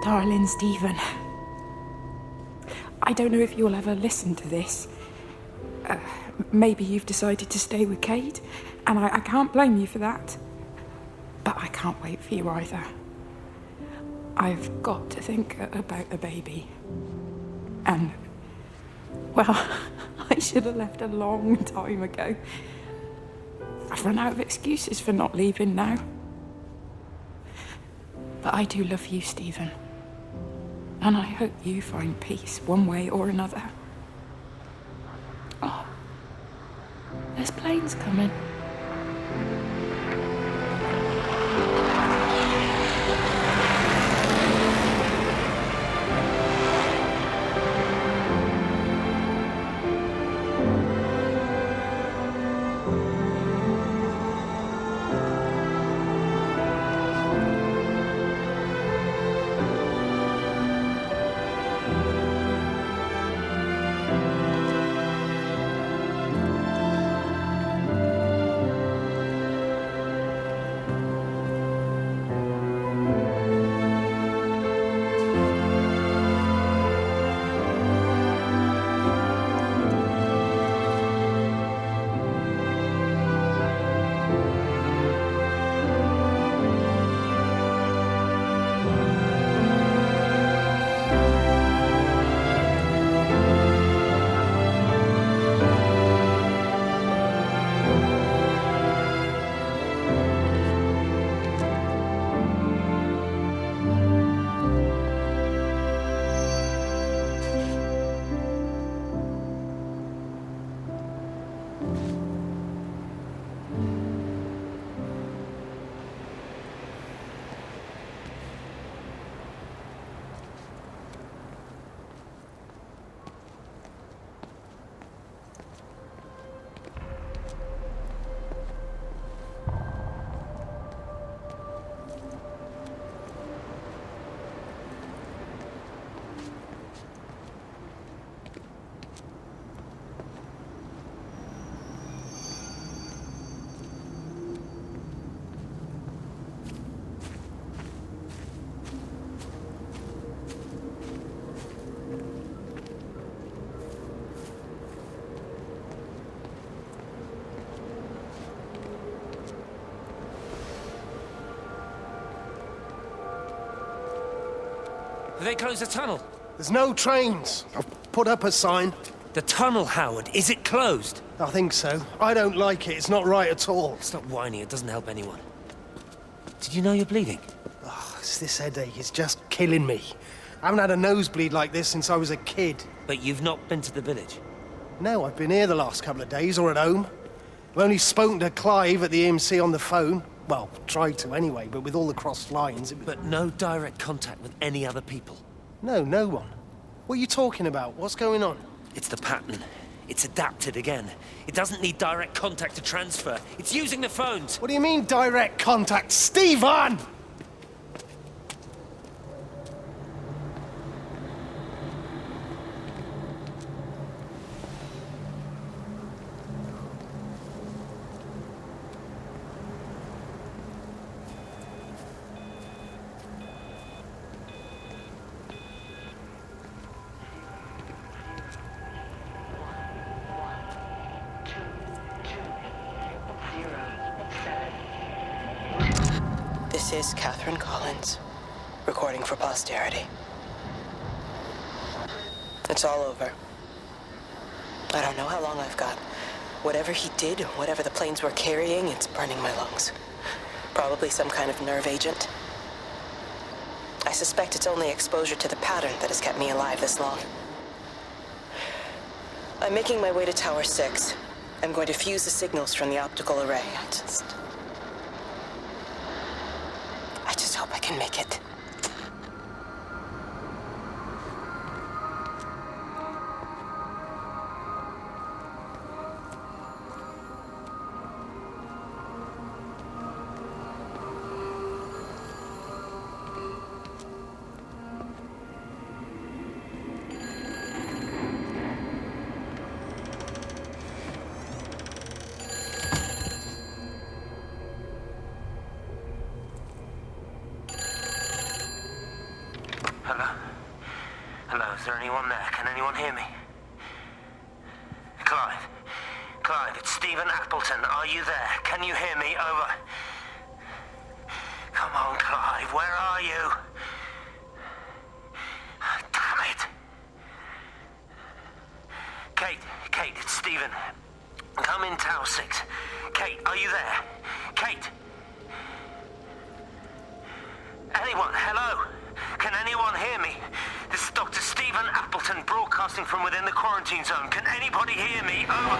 Darling Stephen, I don't know if you'll ever listen to this. Maybe you've decided to stay with Kate, and I can't blame you for that. But I can't wait for you either. I've got to think about the baby. And, well, I should have left a long time ago. I've run out of excuses for not leaving now. But I do love you, Stephen. And I hope you find peace one way or another. Oh, there's planes coming. Have they closed the tunnel? There's no trains. I've put up a sign. The tunnel, Howard, is it closed? I think so. I don't like it. It's not right at all. Stop whining, it doesn't help anyone. Did you know you're bleeding? Oh, it's this headache. It's just killing me. I haven't had a nosebleed like this since I was a kid. But you've not been to the village? No, I've been here the last couple of days, or at home. I've only spoken to Clive at the EMC on the phone. Well, tried to anyway, but with all the crossed lines... But no direct contact with any other people? No, no one. What are you talking about? What's going on? It's the pattern. It's adapted again. It doesn't need direct contact to transfer. It's using the phones. What do you mean, direct contact? Stephen! This is Catherine Collins, recording for posterity. It's all over. I don't know how long I've got. Whatever he did, whatever the planes were carrying, it's burning my lungs. Probably some kind of nerve agent. I suspect it's only exposure to the pattern that has kept me alive this long. I'm making my way to Tower 6. I'm going to fuse the signals from the optical array. I just hope I can make it. Is there anyone there? Can anyone hear me? Clive? Clive, it's Stephen Appleton. Are you there? Can you hear me? Over. Come on, Clive. Where are you? Damn it. Kate, it's Stephen. Come in Tower 6. Kate, are you there? Kate? Anyone? Hello? Can anyone hear me? This is Dr. Stephen Appleton broadcasting from within the quarantine zone. Can anybody hear me? Over.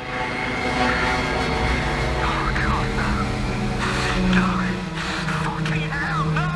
Oh, God, no. No. Fucking hell, no!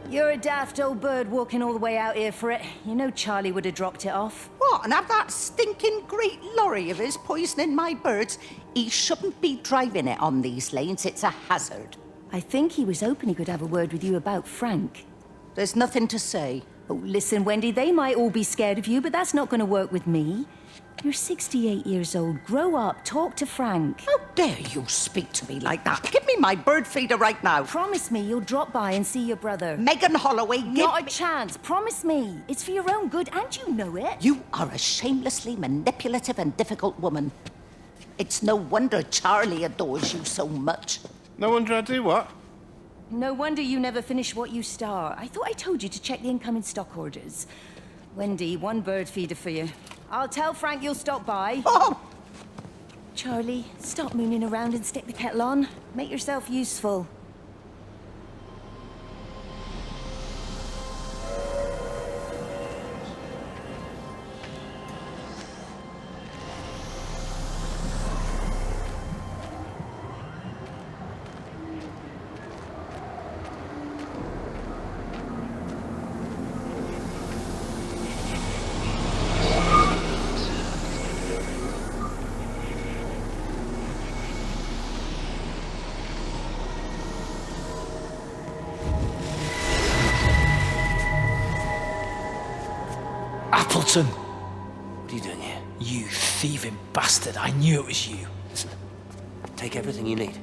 You're a daft old bird walking all the way out here for it. You know Charlie would have dropped it off. What, and have that stinking great lorry of his poisoning my birds? He shouldn't be driving it on these lanes. It's a hazard. I think he was hoping he could have a word with you about Frank. There's nothing to say. Oh, listen, Wendy, they might all be scared of you, but that's not going to work with me. You're 68 years old. Grow up. Talk to Frank. How dare you speak to me like that? Give me my bird feeder right now. Promise me you'll drop by and see your brother. Megan Holloway, Not a chance. Promise me. It's for your own good, and you know it. You are a shamelessly manipulative and difficult woman. It's no wonder Charlie adores you so much. No wonder I do what? No wonder you never finish what you start. I thought I told you to check the incoming stock orders. Wendy, one bird feeder for you. I'll tell Frank you'll stop by. Oh! Charlie, stop mooning around and stick the kettle on. Make yourself useful. Appleton! What are you doing here? You thieving bastard. I knew it was you. Listen, take everything you need.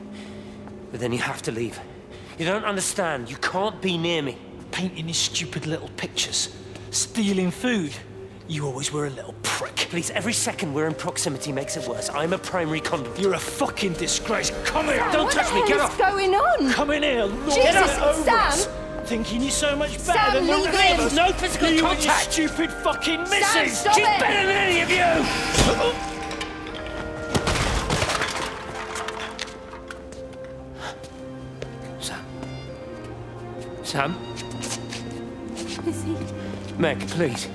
But then you have to leave. You don't understand. You can't be near me. Painting his stupid little pictures. Stealing food. You always were a little prick. Please, every second we're in proximity makes it worse. I'm a primary conduit. You're a fucking disgrace. Come here! Sam, Don't touch me, get off! What's going on? Come in here, Lord. Jesus, Get over Sam! us. Thinking you're so much better Sam, than leave the three of him. us. No physical you contact. And your stupid fucking missus. Sam, stop She's it. better than any of you. Sam? Lizzie, Meg, please.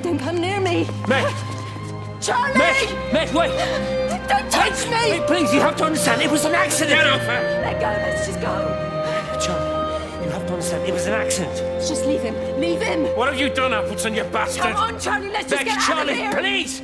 don't come near me. Meg! Charlie! Meg, wait! Don't touch me! Meg, please, you have to understand, it was an accident! Get off her! Let go, let's just go. Charlie, you have to understand, it was an accident. Just leave him. Leave him. What have you done, Appleton, you bastard? Come on, Charlie, let's just Meg, get Charlie, out of here. please!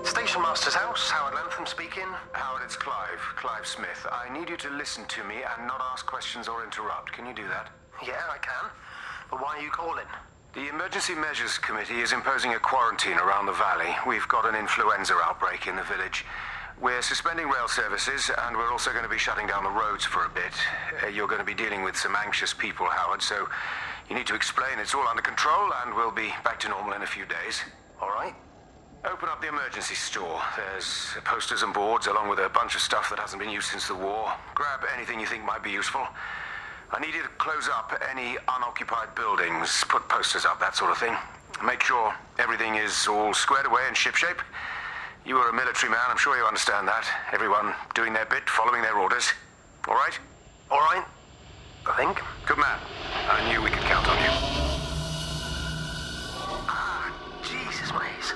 Station Master's house, Howard Lantham speaking. Howard, it's Clive Smith. I need you to listen to me and not ask questions or interrupt. Can you do that? Yeah, I can. But why are you calling? The Emergency Measures Committee is imposing a quarantine around the valley. We've got an influenza outbreak in the village. We're suspending rail services, and we're also going to be shutting down the roads for a bit. You're going to be dealing with some anxious people, Howard, so you need to explain it's all under control, and we'll be back to normal in a few days. All right? Open up the emergency store. There's posters and boards, along with a bunch of stuff that hasn't been used since the war. Grab anything you think might be useful. I need you to close up any unoccupied buildings, put posters up, that sort of thing. Make sure everything is all squared away and shipshape. You are a military man, I'm sure you understand that. Everyone doing their bit, following their orders. All right? All right, I think. Good man. I knew we could count on you. Ah, Jesus, mate.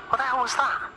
What the hell was that?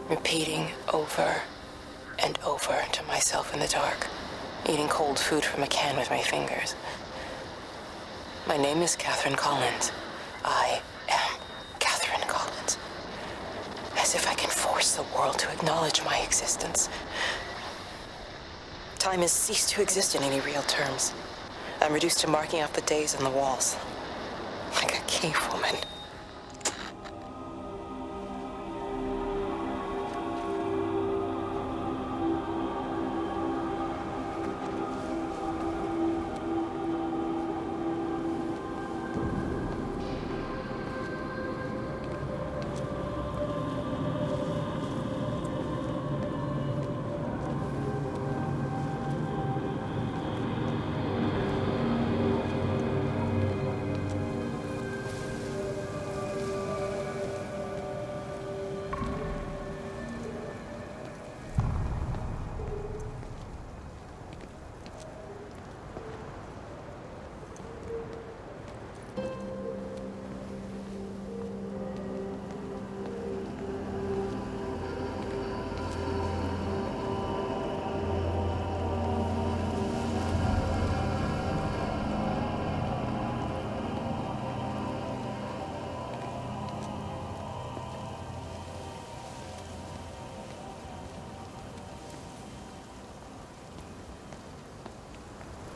Repeating over and over to myself in the dark, eating cold food from a can with my fingers. My name is Catherine Collins. I am Catherine Collins. As if I can force the world to acknowledge my existence. Time has ceased to exist in any real terms. I'm reduced to marking off the days on the walls. Like a cave woman.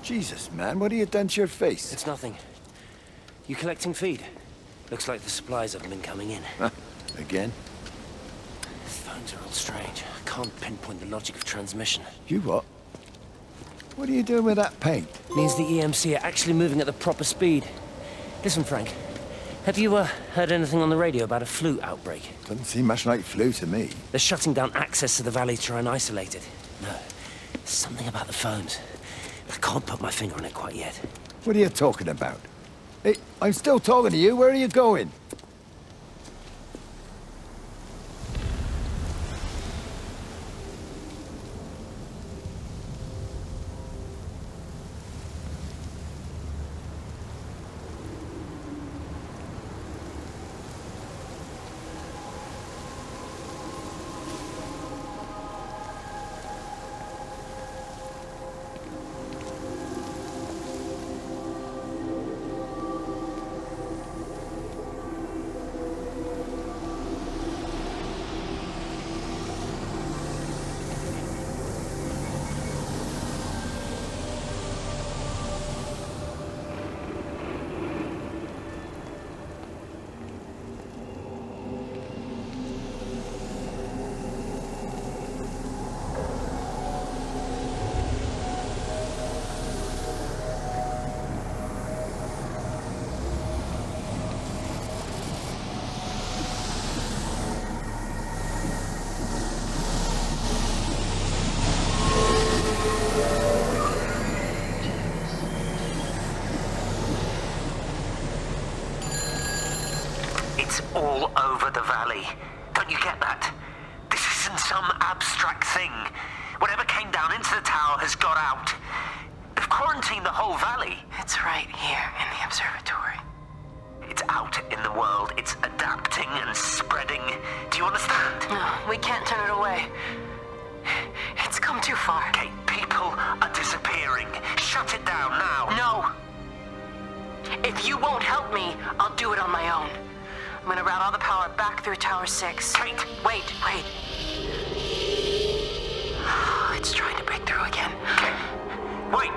Jesus, man, what have you done to your face? It's nothing. You collecting feed? Looks like the supplies haven't been coming in. Huh, again? The phones are all strange. I can't pinpoint the logic of transmission. You what? What are you doing with that paint? Means the EMC are actually moving at the proper speed. Listen, Frank. Have you heard anything on the radio about a flu outbreak? Doesn't seem much like flu to me. They're shutting down access to the valley to try and isolate it. No, something about the phones. I can't put my finger on it quite yet. What are you talking about? Hey, I'm still talking to you. Where are you going? It's all over the valley. Don't you get that? This isn't some abstract thing. Whatever came down into the tower has got out. They've quarantined the whole valley. It's right here in the observatory. It's out in the world. It's adapting and spreading. Do you understand? No, we can't turn it away. It's come too far. Kate, people are disappearing. Shut it down now. No. If you won't help me, I'll do it on my own. I'm gonna route all the power back through Tower 6. Kate! Wait. It's trying to break through again. Kate! Wait!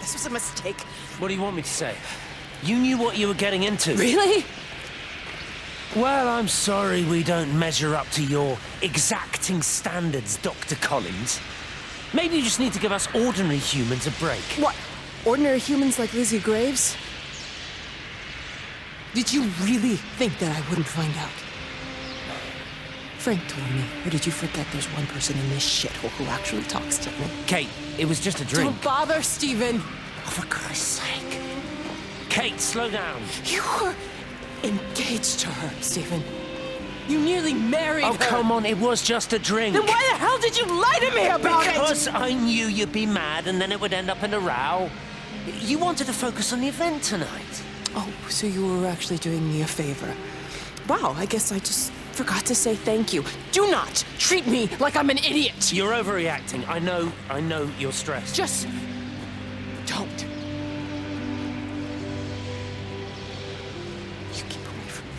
This was a mistake. What do you want me to say? You knew what you were getting into. Really? Well, I'm sorry we don't measure up to your exacting standards, Dr. Collins. Maybe you just need to give us ordinary humans a break. What? Ordinary humans like Lizzie Graves? Did you really think that I wouldn't find out? Frank told me. Or did you forget there's one person in this shithole who actually talks to me? Kate, it was just a drink. Don't bother, Stephen! Oh, for Christ's sake. Kate, slow down. You were engaged to her, Stephen. You nearly married her. Oh, come on, it was just a drink. Then why the hell did you lie to me about it? Because I knew you'd be mad and then it would end up in a row. You wanted to focus on the event tonight. Oh, so you were actually doing me a favor. Wow, I guess I just forgot to say thank you. Do not treat me like I'm an idiot. You're overreacting. I know you're stressed. Just don't. You keep away from me.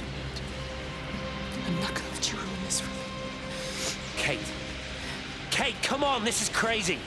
I'm not gonna let you ruin this for me. Kate. Kate, come on, this is crazy.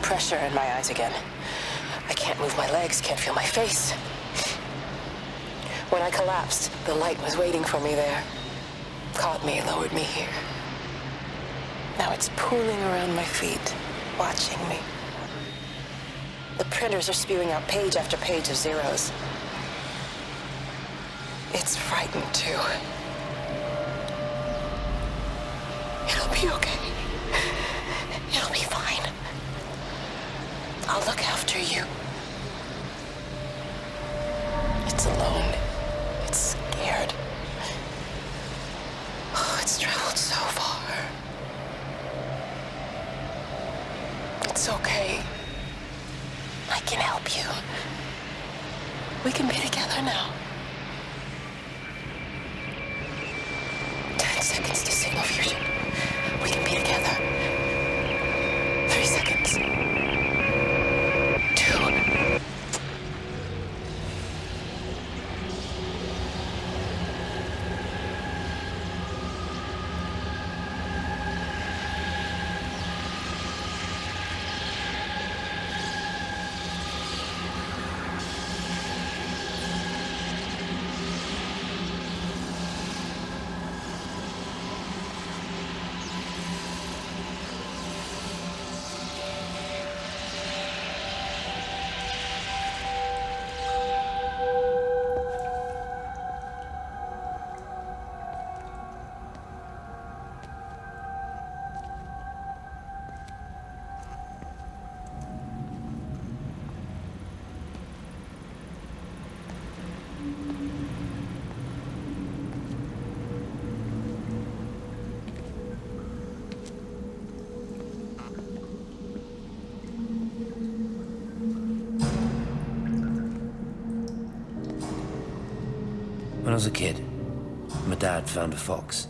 Pressure in my eyes again. I can't move my legs, can't feel my face. When I collapsed, the light was waiting for me there. Caught me, lowered me here. Now it's pooling around my feet, watching me. The printers are spewing out page after page of zeros. It's frightened too. It'll be okay. It'll be fine. I'll look after you. It's alone. It's scared. Oh, it's traveled so far. It's okay. I can help you. We can be together now. 10 seconds to signal fusion. We can be together. 3 seconds. 2. When I was a kid, my dad found a fox.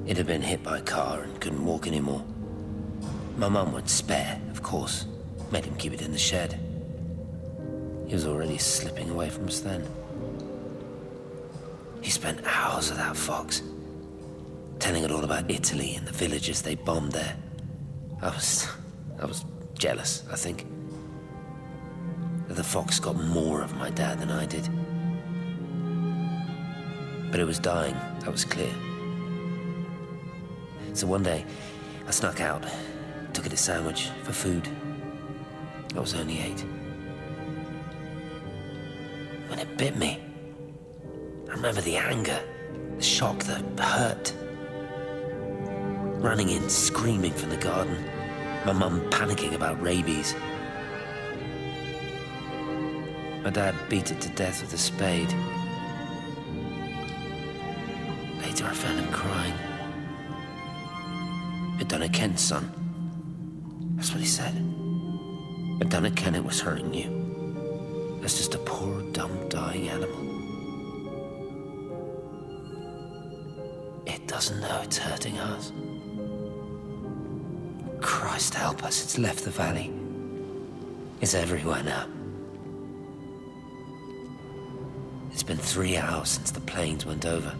It had been hit by a car and couldn't walk anymore. My mum went spare, of course. Made him keep it in the shed. He was already slipping away from us then. He spent hours with that fox, telling it all about Italy and the villages they bombed there. I was jealous, I think. That the fox got more of my dad than I did. But it was dying, that was clear. So one day, I snuck out, took it a sandwich for food. I was only 8. When it bit me, I remember the anger, the shock, the hurt. Running in, screaming from the garden, my mum panicking about rabies. My dad beat it to death with a spade. Later I found him crying. I'd done it, Ken's son. That's what he said. I'd done it, Ken, it was hurting you. That's just a poor, dumb, dying animal. It doesn't know it's hurting us. Christ help us, it's left the valley. It's everywhere now. It's been 3 hours since the planes went over.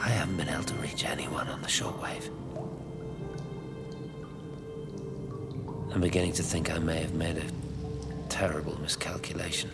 I haven't been able to reach anyone on the shortwave. I'm beginning to think I may have made a terrible miscalculation.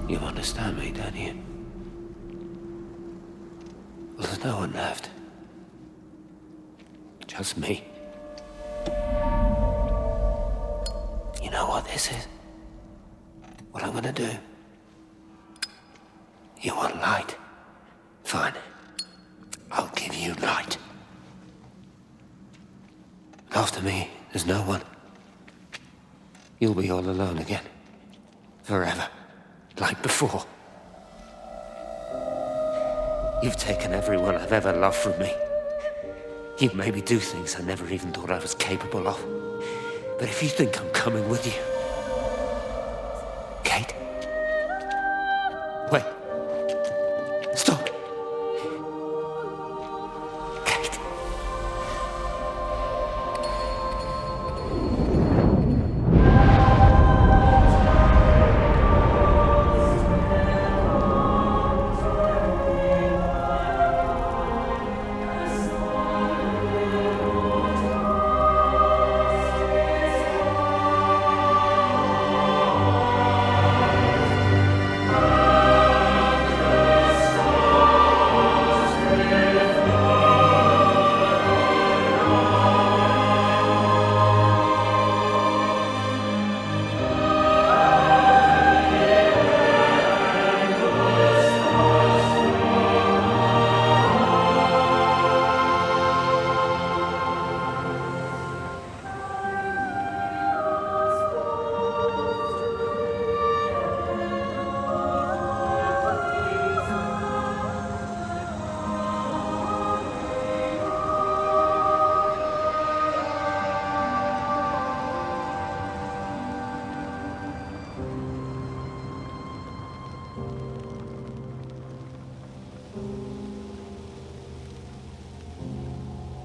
You understand me, don't you? Well, there's no one left. Just me. You know what this is? What I'm gonna do? You want light? Fine. I'll give you light. After me, there's no one. You'll be all alone again. Forever. Like before. You've taken everyone I've ever loved from me. You've made me do things I never even thought I was capable of. But if you think I'm coming with you... Kate? Wait. Stop. Kate.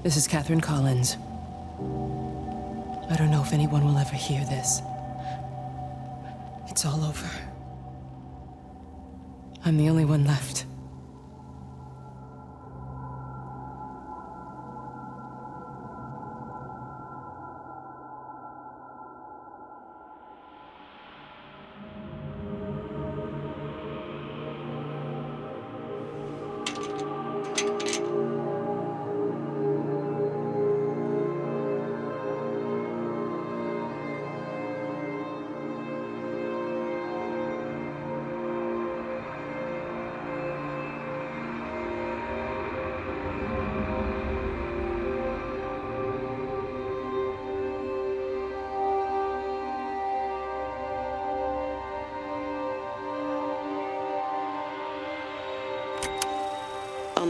This is Catherine Collins. I don't know if anyone will ever hear this. It's all over. I'm the only one left.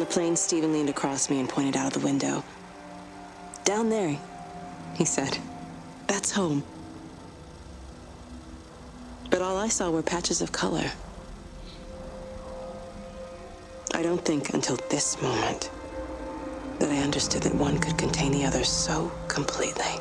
plane, Stephen leaned across me and pointed out of the window. "Down there," he said. "That's home." But all I saw were patches of color. I don't think until this moment that I understood that one could contain the other so completely.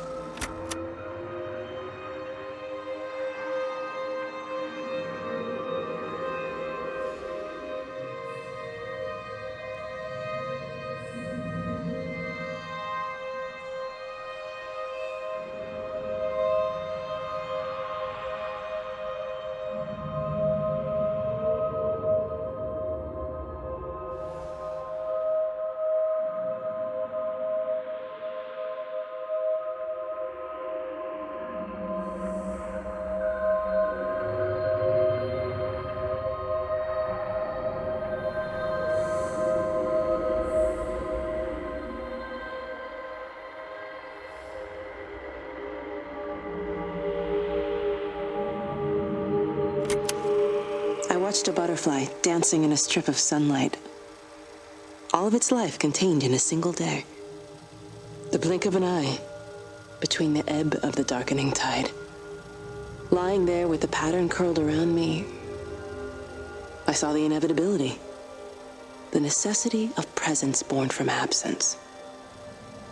I watched a butterfly dancing in a strip of sunlight. All of its life contained in a single day. The blink of an eye between the ebb of the darkening tide. Lying there with the pattern curled around me, I saw the inevitability. The necessity of presence born from absence.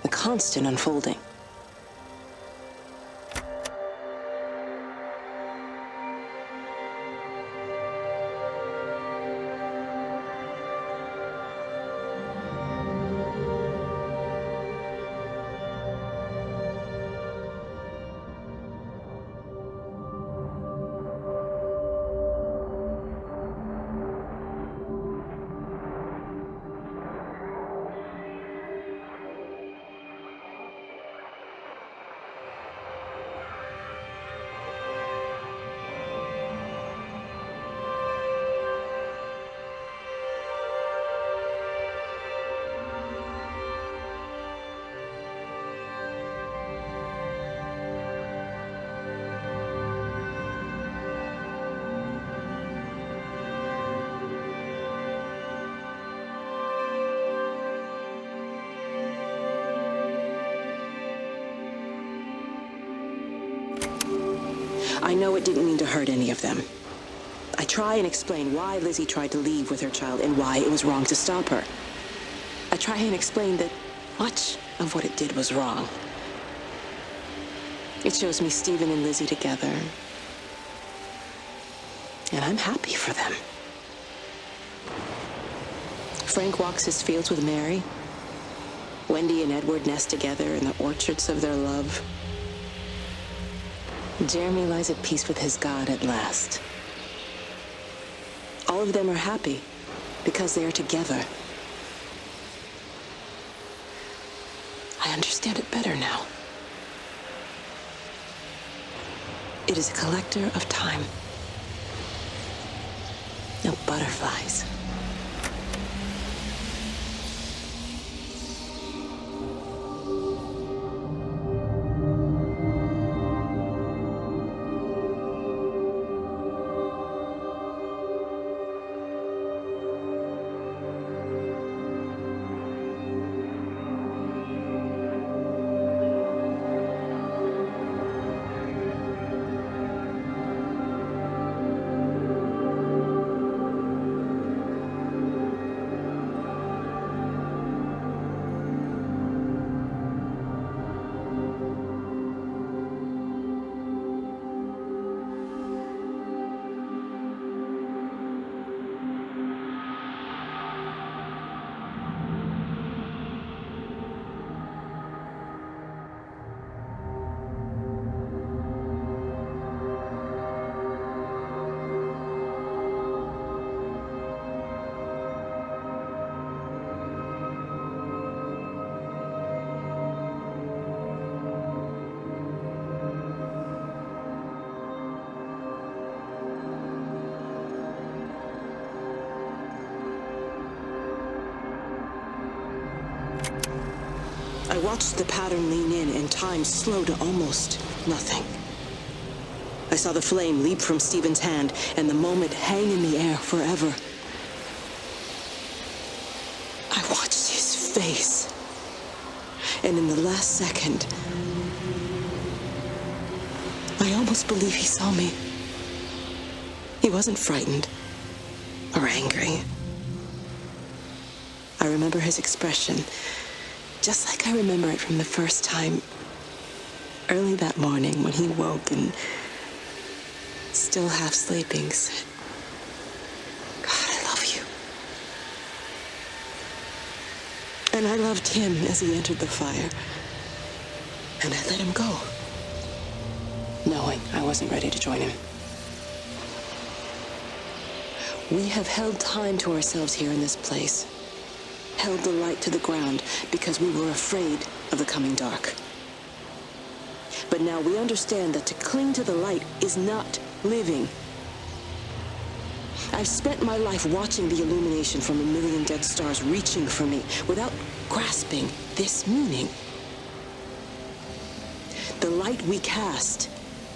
The constant unfolding. I know it didn't mean to hurt any of them. I try and explain why Lizzie tried to leave with her child and why it was wrong to stop her. I try and explain that much of what it did was wrong. It shows me Stephen and Lizzie together. And I'm happy for them. Frank walks his fields with Mary. Wendy and Edward nest together in the orchards of their love. Jeremy lies at peace with his God at last. All of them are happy because they are together. I understand it better now. It is a collector of time. No butterflies. I watched the pattern lean in and time slow to almost nothing. I saw the flame leap from Stephen's hand and the moment hang in the air forever. I face. And in the last second, I almost believe he saw me. He wasn't frightened or angry. I remember his expression, just like I remember it from the first time, early that morning when he woke and, still half sleeping, said, "God, I love you." And I loved him as he entered the fire. And I let him go, knowing I wasn't ready to join him. We have held time to ourselves here in this place, held the light to the ground because we were afraid of the coming dark. But now we understand that to cling to the light is not living. I've spent my life watching the illumination from a million dead stars reaching for me without grasping this meaning. The light we cast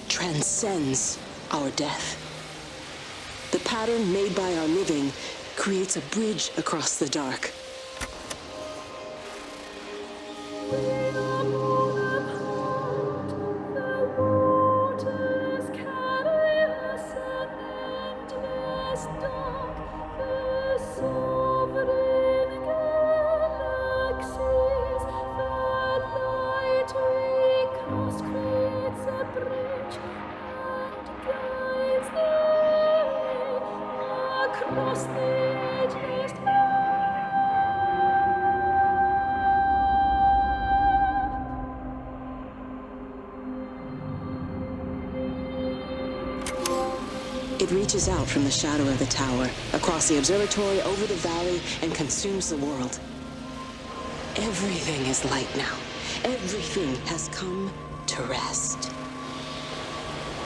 transcends our death. The pattern made by our living creates a bridge across the dark. It reaches out from the shadow of the tower, across the observatory, over the valley, and consumes the world. Everything is light now. Everything has come to rest.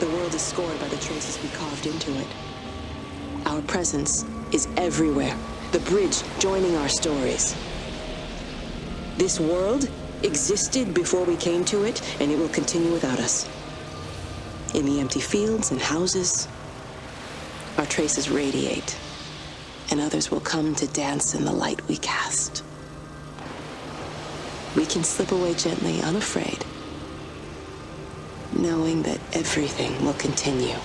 The world is scored by the traces we carved into it. Our presence is everywhere, the bridge joining our stories. This world existed before we came to it, and it will continue without us. In the empty fields and houses, our traces radiate, and others will come to dance in the light we cast. We can slip away gently, unafraid, knowing that everything will continue.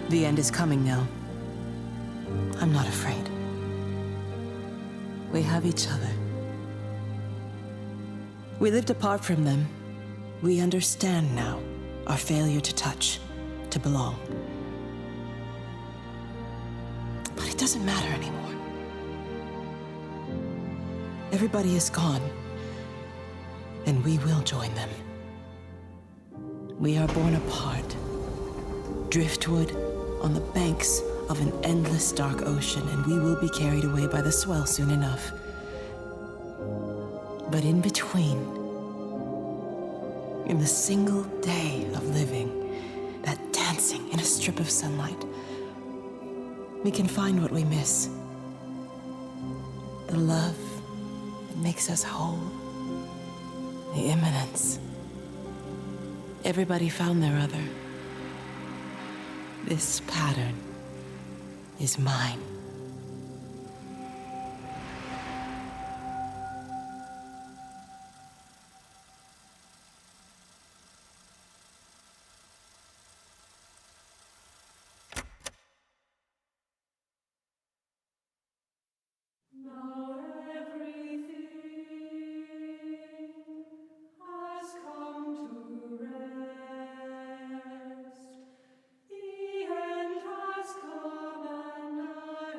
The end is coming now. I'm not afraid. We have each other. We lived apart from them. We understand now our failure to touch, to belong. But it doesn't matter anymore. Everybody is gone, and we will join them. We are born apart, driftwood on the banks of an endless dark ocean, and we will be carried away by the swell soon enough. But in between, in the single day of living, that dancing in a strip of sunlight, we can find what we miss. The love that makes us whole. The imminence. Everybody found their other. This pattern is mine. The end has come and I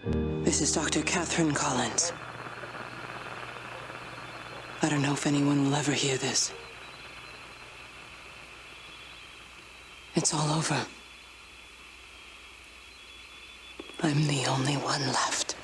This is Dr. Catherine Collins. I don't know if anyone will ever hear this. It's all over. I'm the only one left.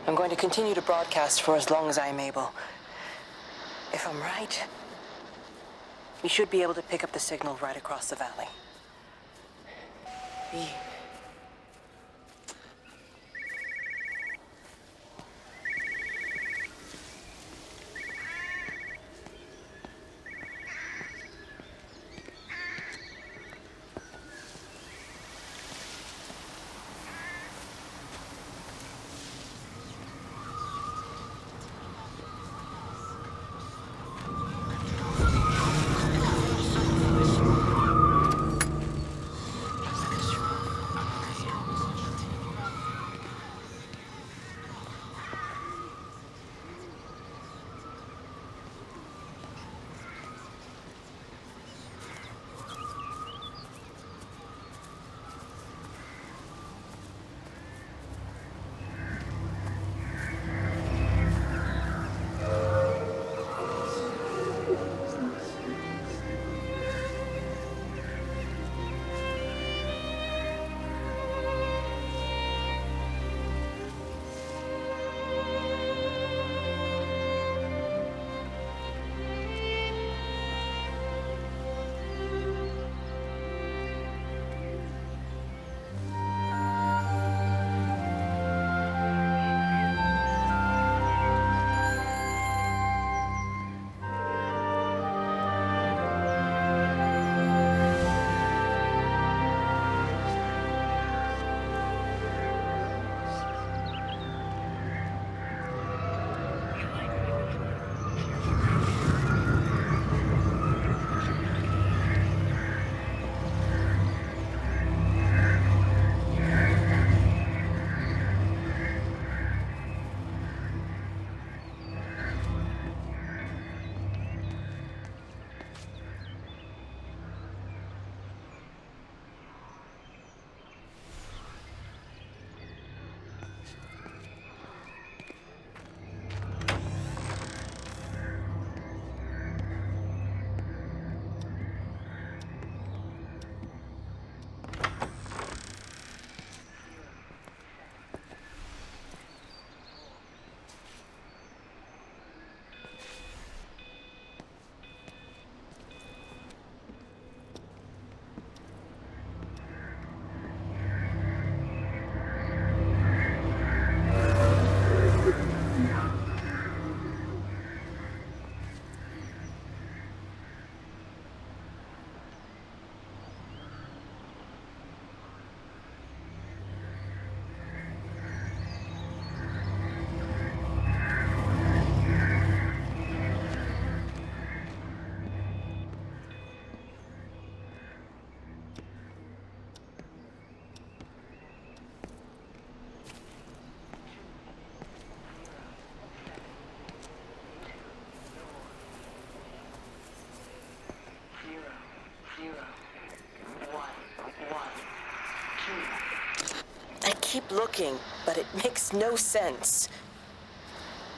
I'm going to continue to broadcast for as long as I'm able. If I'm right, we should be able to pick up the signal right across the valley. I keep looking, but it makes no sense.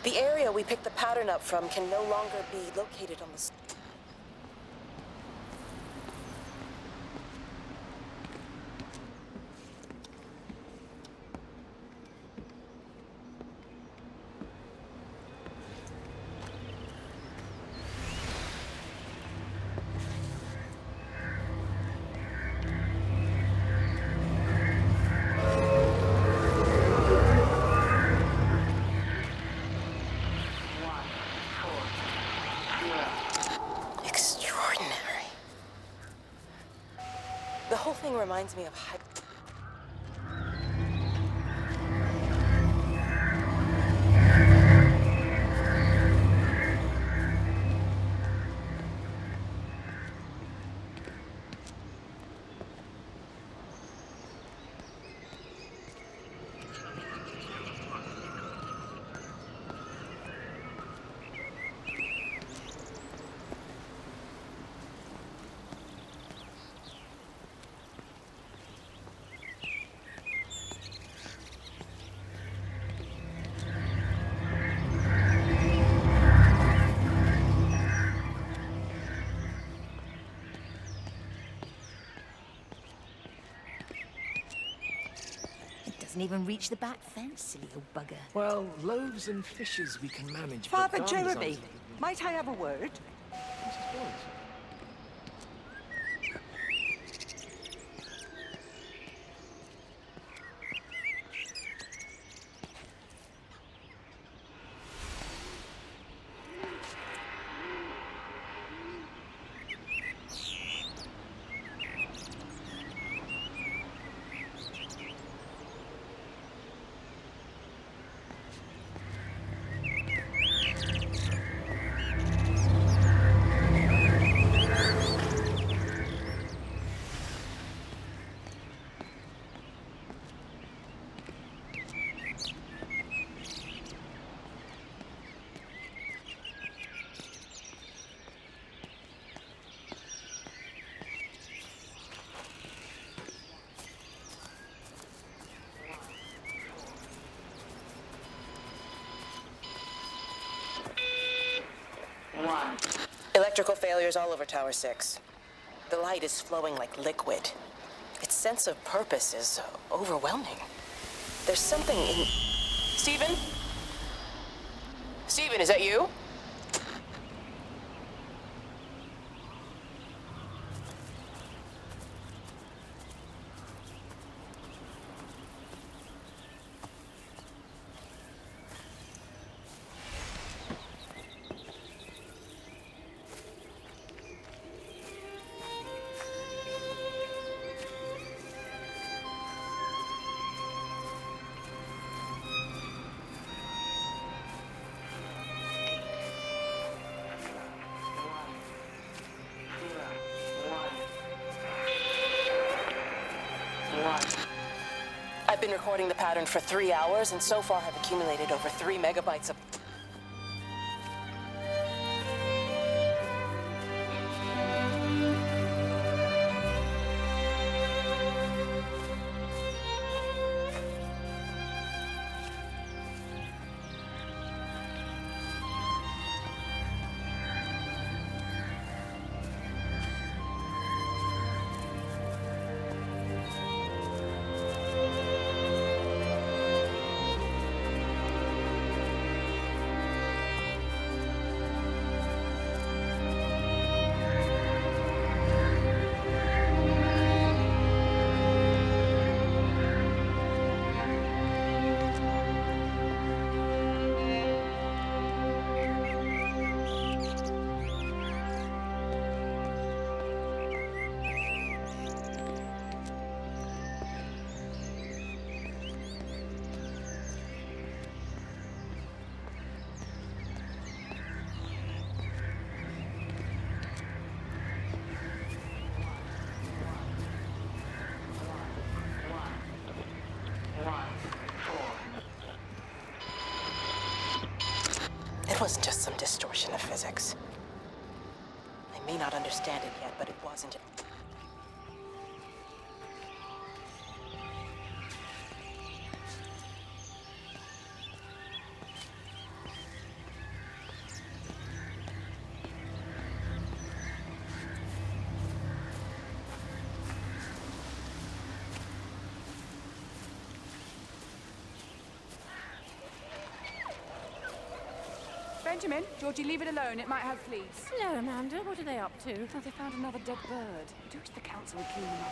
The area we picked the pattern up from can no longer be located on the... The whole thing reminds me of Doesn't even reach the back fence, silly old bugger. Well, loaves and fishes we can manage. Father but gardeners Jeremy, might I have a word? Electrical failures all over Tower 6. The light is flowing like liquid. Its sense of purpose is overwhelming. There's something in... Stephen? Stephen, is that you? I've been recording the pattern for 3 hours, and so far have accumulated over 3 megabytes of... It wasn't just some distortion of physics. I may not understand it yet, but it wasn't. Benjamin, Georgie, leave it alone. It might have fleas. Hello, Amanda. What are they up to? Oh, they found another dead bird. I do wish the council would clean them up.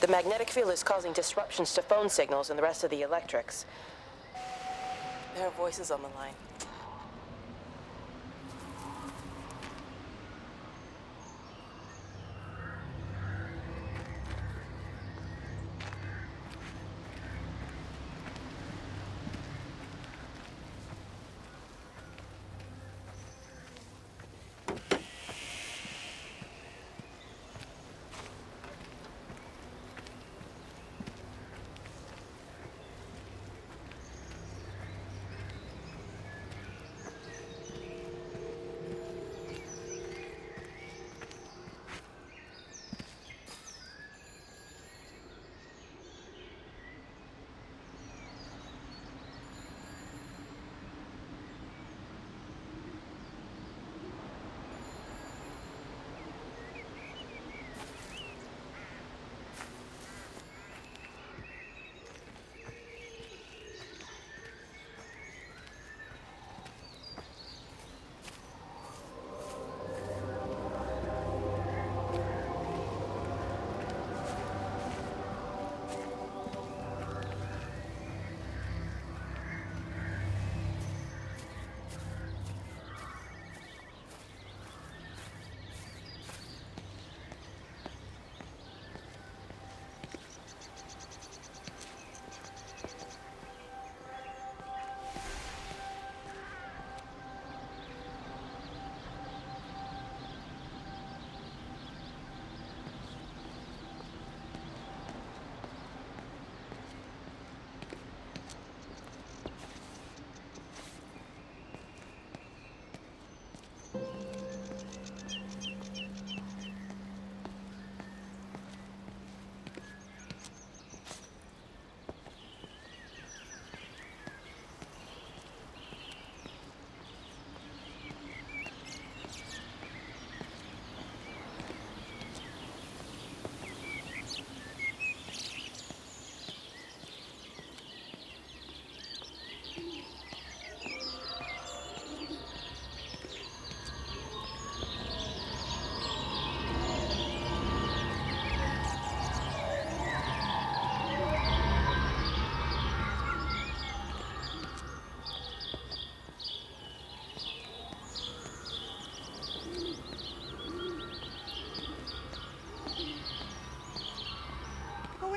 The magnetic field is causing disruptions to phone signals and the rest of the electrics. There are voices on the line.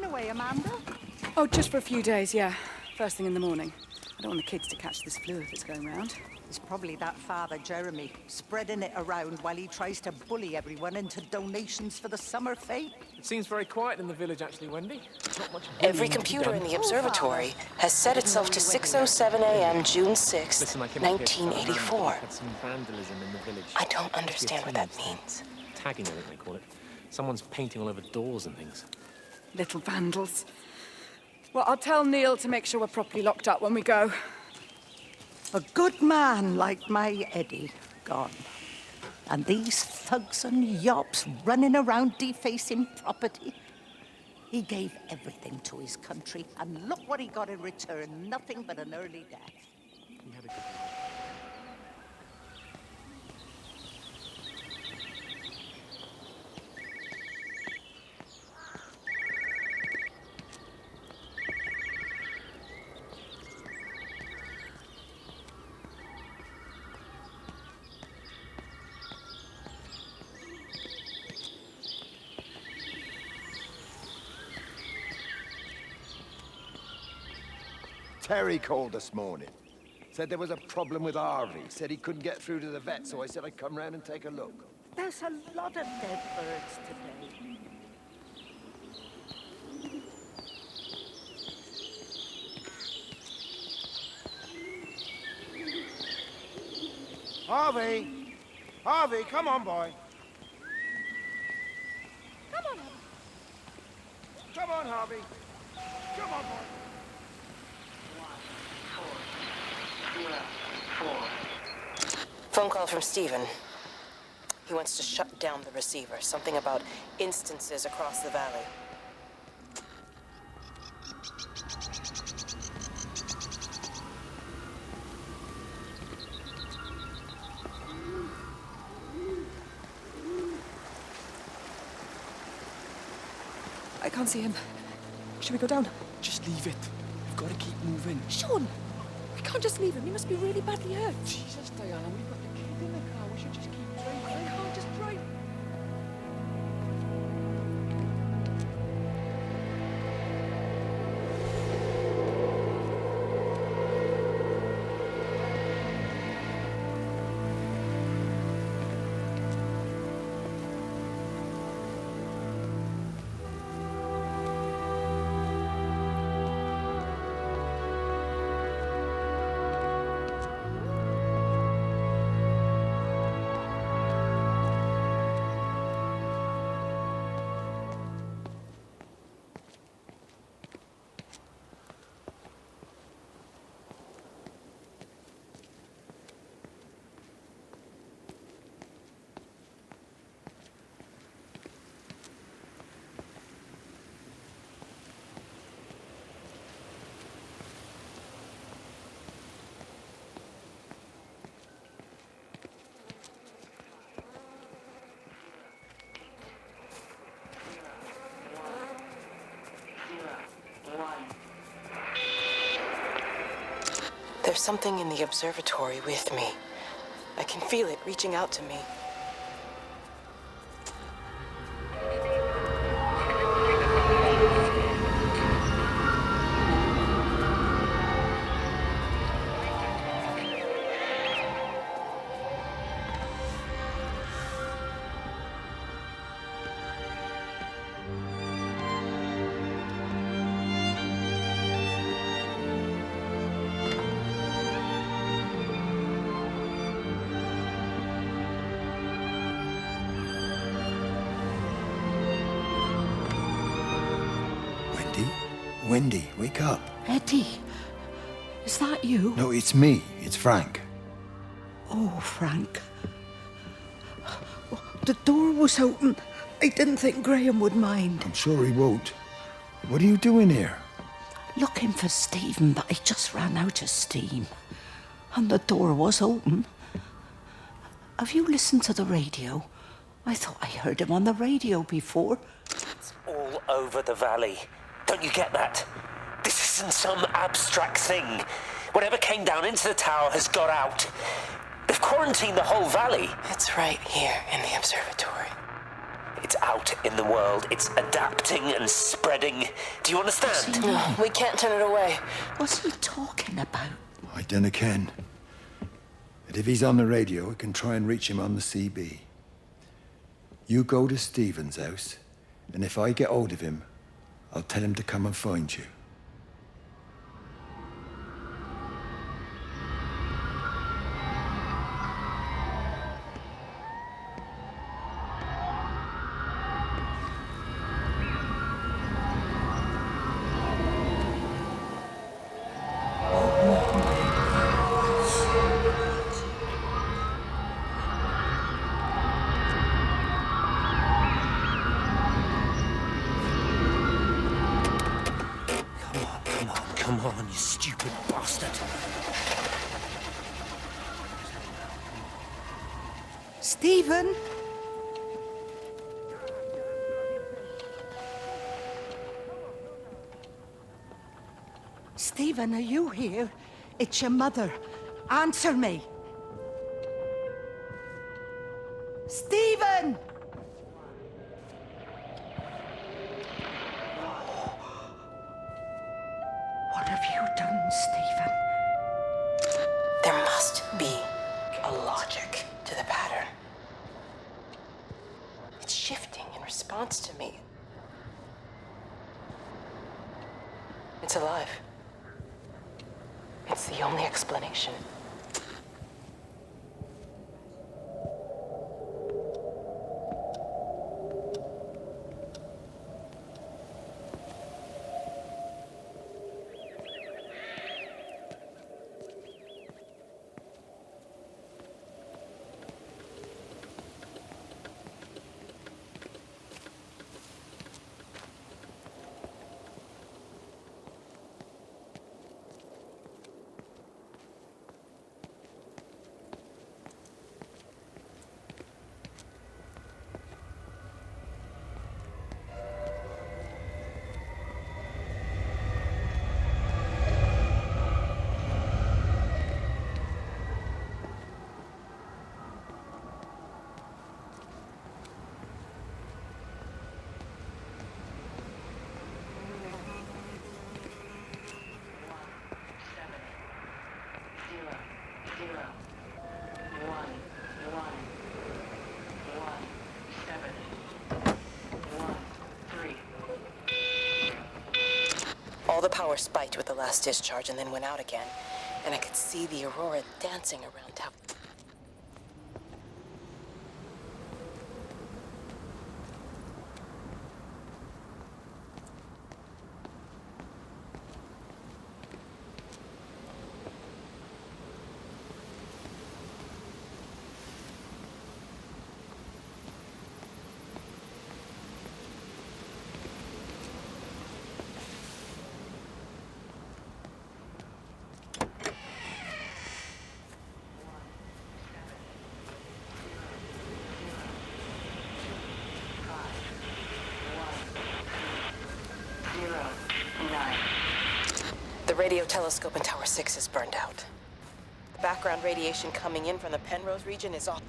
Away, Amanda? Oh, just for a few days, yeah. First thing in the morning. I don't want the kids to catch this flu if it's going round. It's probably that father, Jeremy, spreading it around while he tries to bully everyone into donations for the summer fete. It seems very quiet in the village, actually, Wendy. Not much Every computer in the observatory has set itself to 6:07 a.m. June 6, 1984. Had some vandalism in the village. I don't understand what that means. Tagging, I think they call it. Someone's painting all over doors and things. Little vandals. Well, I'll tell Neil to make sure we're properly locked up when we go. A good man like my Eddie gone. And these thugs and yops running around defacing property. He gave everything to his country, and look what he got in return. Nothing but an early death. He had a good life. Terry called this morning. Said there was a problem with Harvey. Said he couldn't get through to the vet, so I said I'd come round and take a look. There's a lot of dead birds today. Harvey! Harvey, come on, boy. Come on, Harvey. Come on, Harvey. Come on, boy. Phone call from Stephen. He wants to shut down the receiver. Something about instances across the valley. I can't see him. Should we go down? Just leave it. We've got to keep moving. Sean! We can't just leave him. He must be really badly hurt. Jesus, Diana, we've got the kid in the car. We should just keep driving. I can't just drive. There's something in the observatory with me. I can feel it reaching out to me. Wendy, wake up. Eddie, is that you? No, it's me. It's Frank. Oh, Frank. The door was open. I didn't think Graham would mind. I'm sure he won't. What are you doing here? Looking for Stephen, but I just ran out of steam. And the door was open. Have you listened to the radio? I thought I heard him on the radio before. It's all over the valley. Don't you get that? This isn't some abstract thing. Whatever came down into the tower has got out. They've quarantined the whole valley. It's right here in the observatory. It's out in the world. It's adapting and spreading. Do you understand? No, we can't turn it away. What's he talking about? I dunno ken. But if he's on the radio, I can try and reach him on the CB. You go to Stephen's house, and if I get hold of him, I'll tell him to come and find you. Come on, you stupid bastard. Stephen? Stephen, are you here? It's your mother. Answer me. Stephen! What have you done, Stephen? There must be a logic to the pattern. It's shifting in response to me. It's alive. It's the only explanation. core spiked with the last discharge and then went out again, and I could see the aurora dancing around town. The radio telescope in Tower 6 is burned out. The background radiation coming in from the Penrose region is off.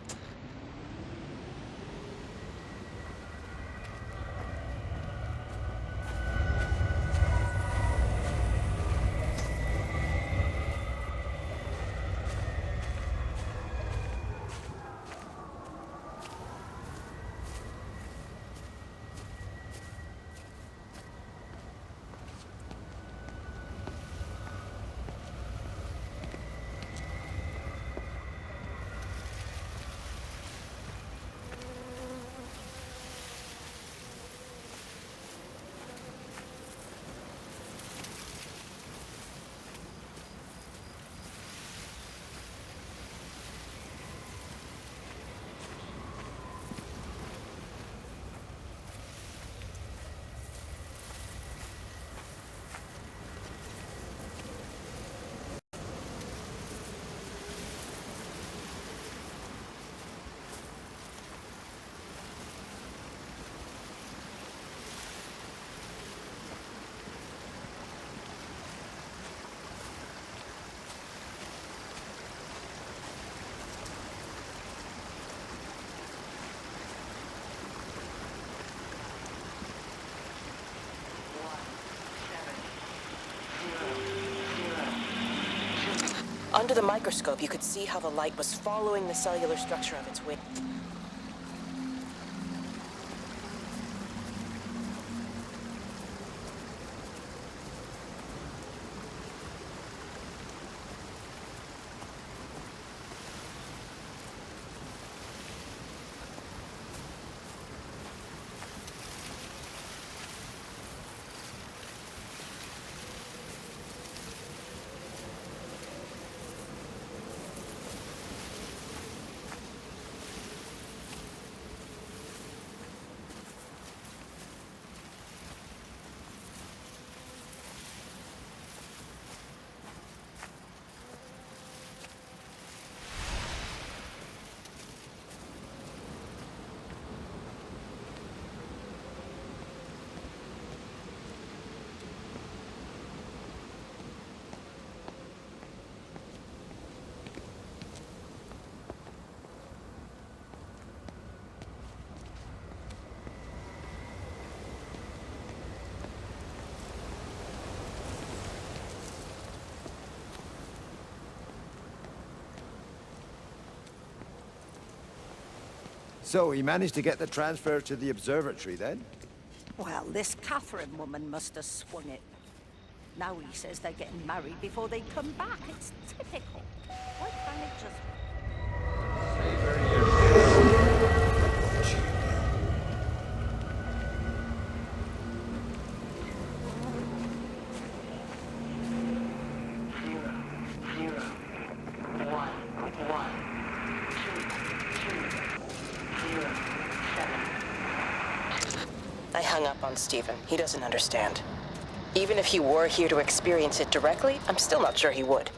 Under the microscope, you could see how the light was following the cellular structure of its wing. So he managed to get the transfer to the observatory then? Well, this Catherine woman must have swung it. Now he says they're getting married before they come back. It's typical. Why can't it just... I hung up on Stephen. He doesn't understand. Even if he were here to experience it directly, I'm still not sure he would.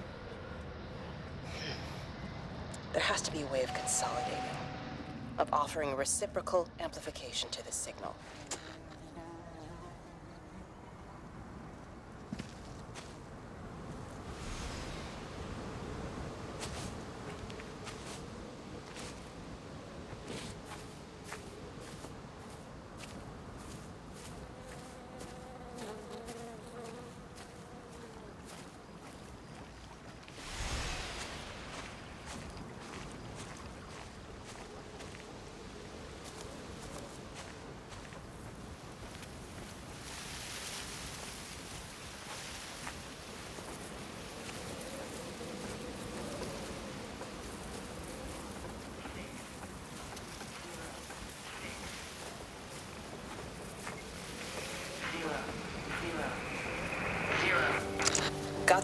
There has to be a way of consolidating, of offering reciprocal amplification to this signal.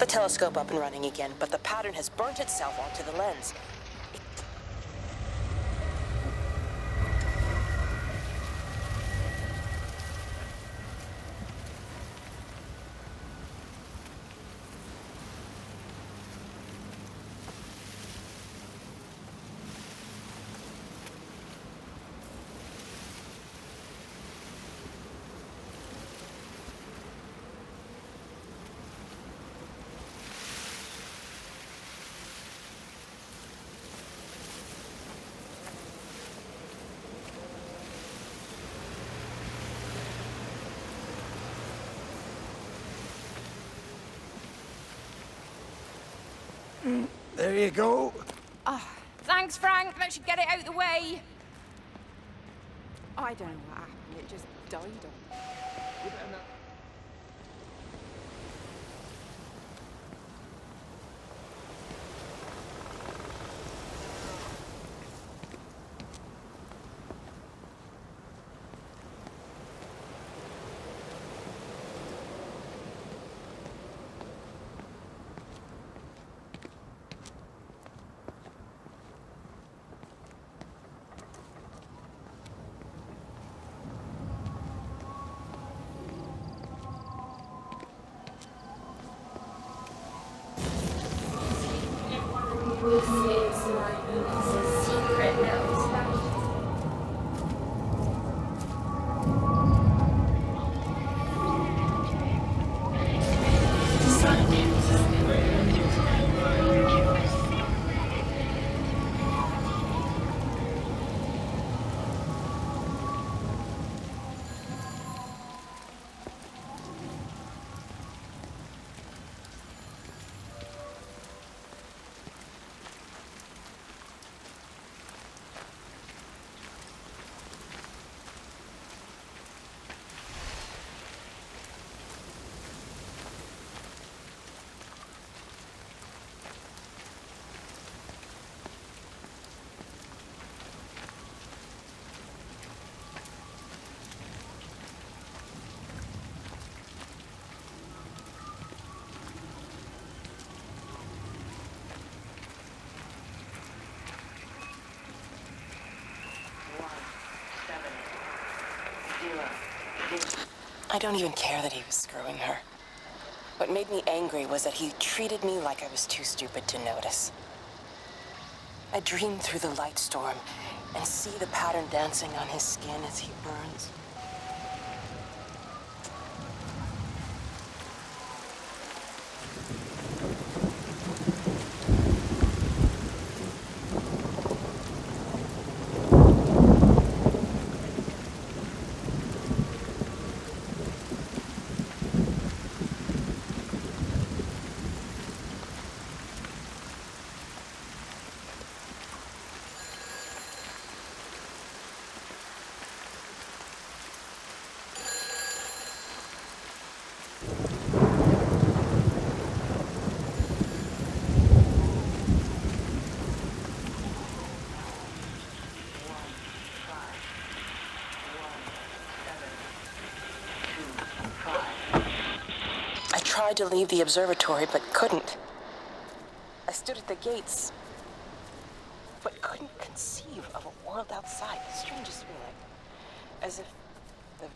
the telescope up and running again, but the pattern has burnt itself onto the lens. There you go. Oh, thanks, Frank. That should get it out of the way. I don't know what happened. It just died on. I don't even care that he was screwing her. What made me angry was that he treated me like I was too stupid to notice. I dream through the light storm and see the pattern dancing on his skin as he burns. I tried to leave the observatory, but couldn't. I stood at the gates, but couldn't conceive of a world outside. The strangest feeling. As if the...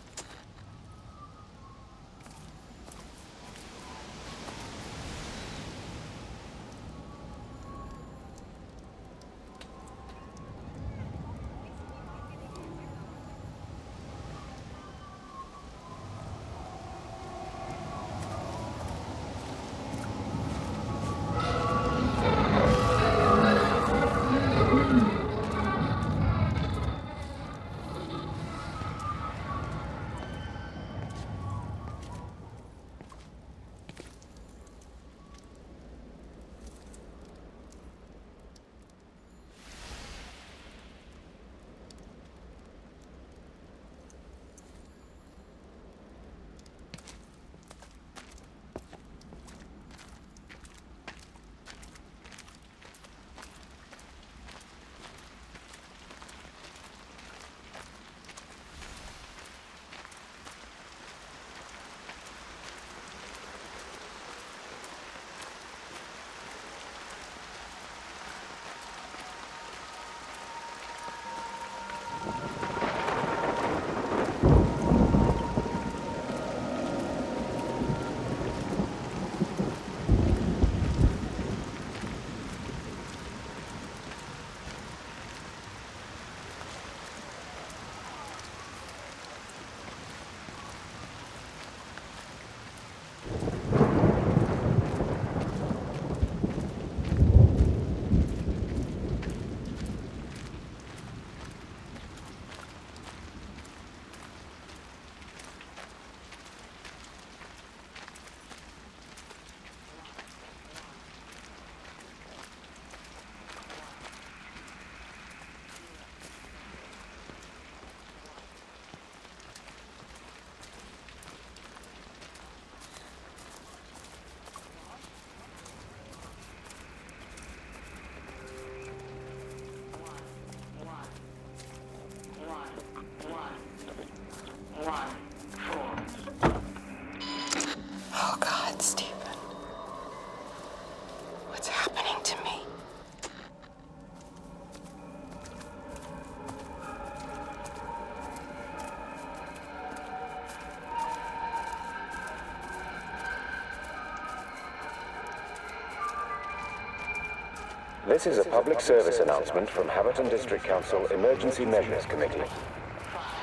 This is a public service announcement from Haverton District Council Emergency Measures Committee.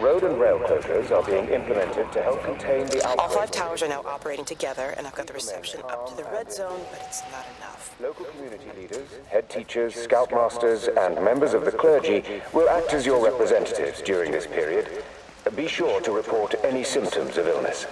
Road and rail closures are being implemented to help contain the outbreak. All 5 towers are now operating together, and I've got the reception up to the red zone, but it's not enough. Local community leaders, head teachers, scoutmasters, and members of the clergy will act as your representatives during this period. Be sure to report any symptoms of illness.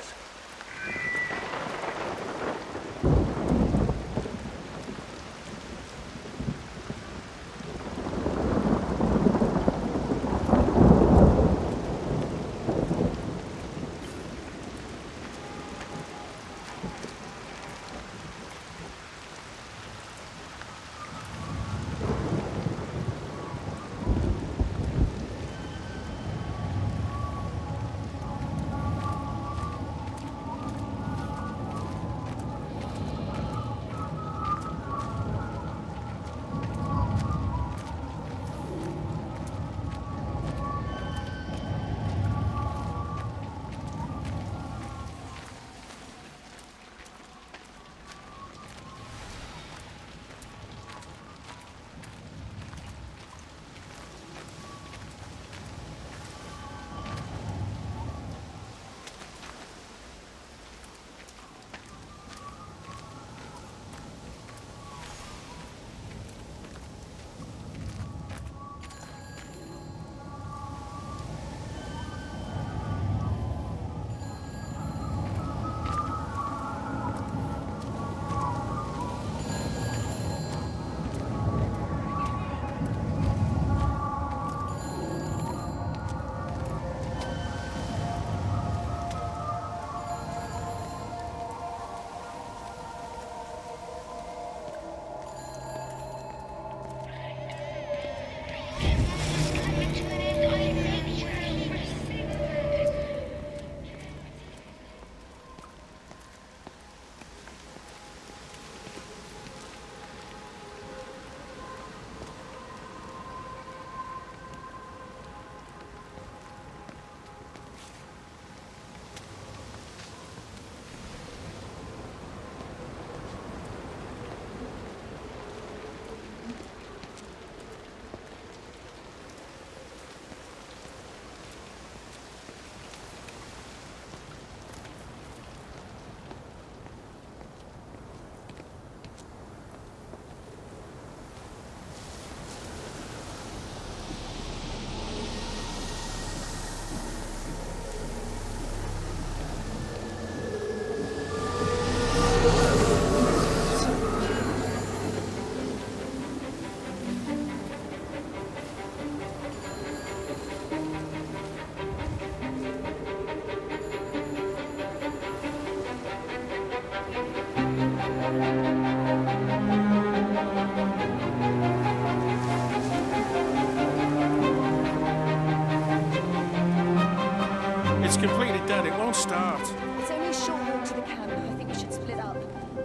It's completely dead. It won't start. It's only a short walk to the camp. I think we should split up.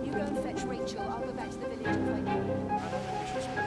You go and fetch Rachel. I'll go back to the village and find you. I don't think we should split up.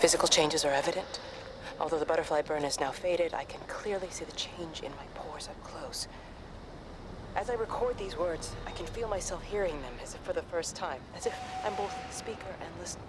Physical changes are evident. Although the butterfly burn is now faded, I can clearly see the change in my pores up close. As I record these words, I can feel myself hearing them as if for the first time, as if I'm both speaker and listener.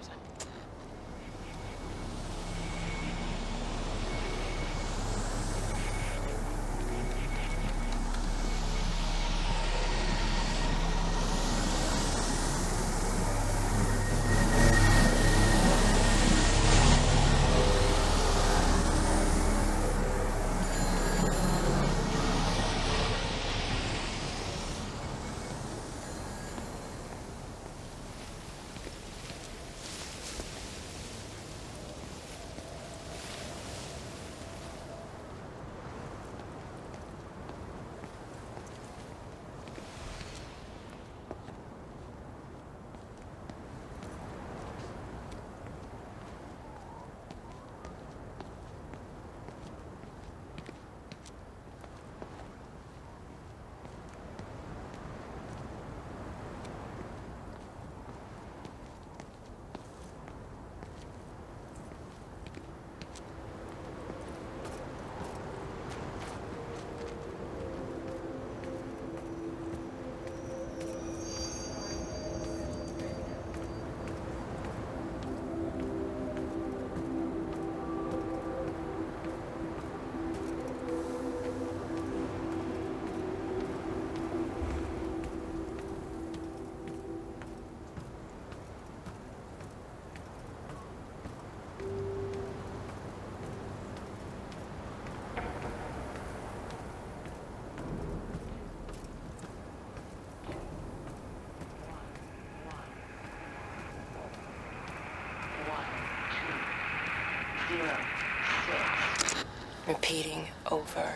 repeating over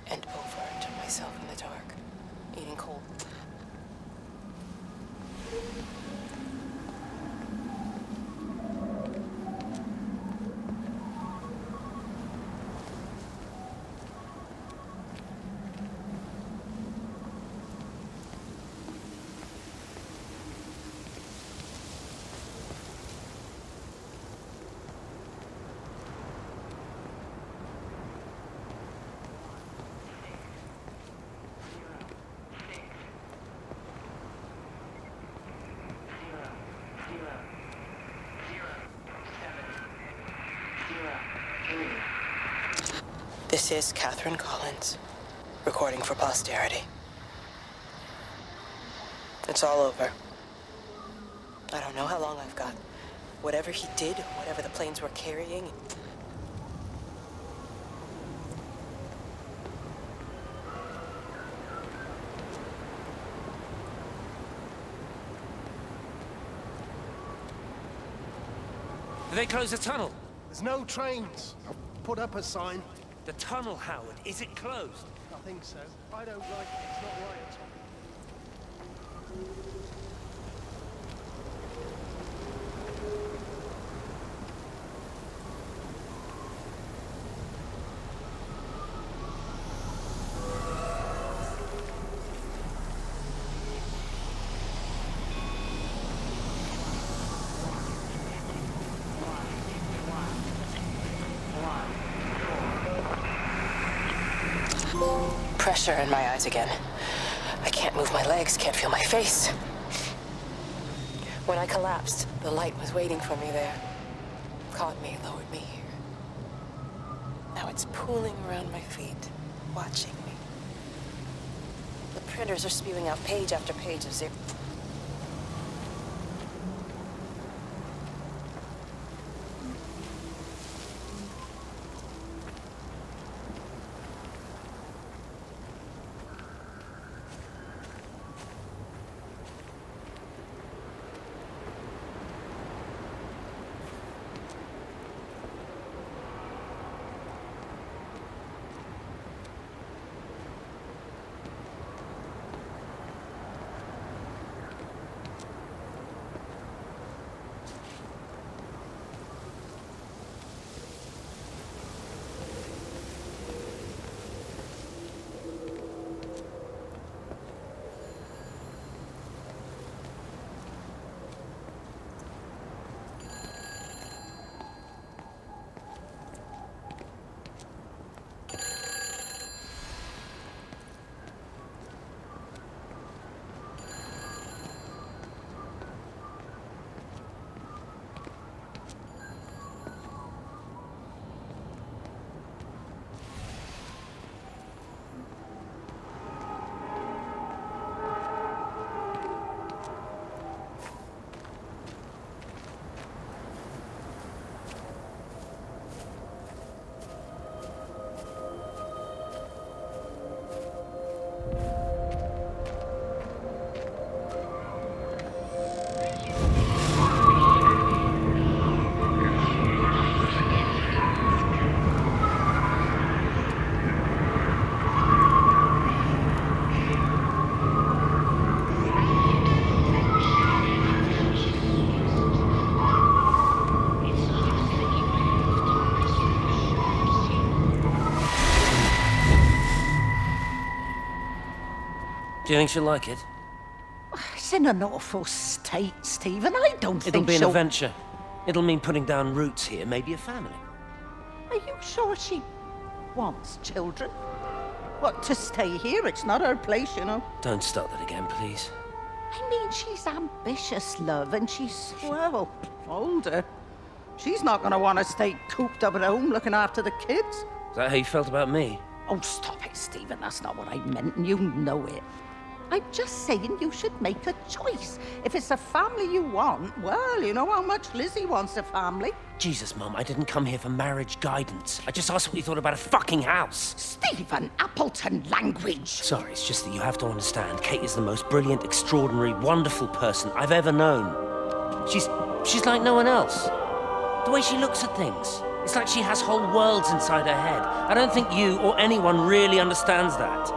and over to myself in the dark, eating cold. This is Catherine Collins, recording for posterity. It's all over. I don't know how long I've got. Whatever he did, whatever the planes were carrying. Did they close the tunnel? There's no trains. I'll put up a sign. The tunnel, Howard, is it closed? I think so. I don't like it. It's not right at all. Pressure in my eyes again. I can't move my legs, can't feel my face. When I collapsed, the light was waiting for me there. Caught me, lowered me here. Now it's pooling around my feet, watching me. The printers are spewing out page after page of zero. Do you think she'll like it? It's in an awful state, Stephen. I don't think It'll be an she'll... adventure. It'll mean putting down roots here, maybe a family. Are you sure she wants children? What, to stay here? It's not her place, you know. Don't start that again, please. I mean, she's ambitious, love, and she's, well, older. She's not going to want to stay cooped up at home looking after the kids. Is that how you felt about me? Oh, stop it, Stephen. That's not what I meant, and you know it. I'm just saying you should make a choice. If it's a family you want, well, you know how much Lizzie wants a family. Jesus, Mum, I didn't come here for marriage guidance. I just asked what you thought about a fucking house. Stephen Appleton language. Sorry, it's just that you have to understand, Kate is the most brilliant, extraordinary, wonderful person I've ever known. She's like no one else. The way she looks at things. It's like she has whole worlds inside her head. I don't think you or anyone really understands that.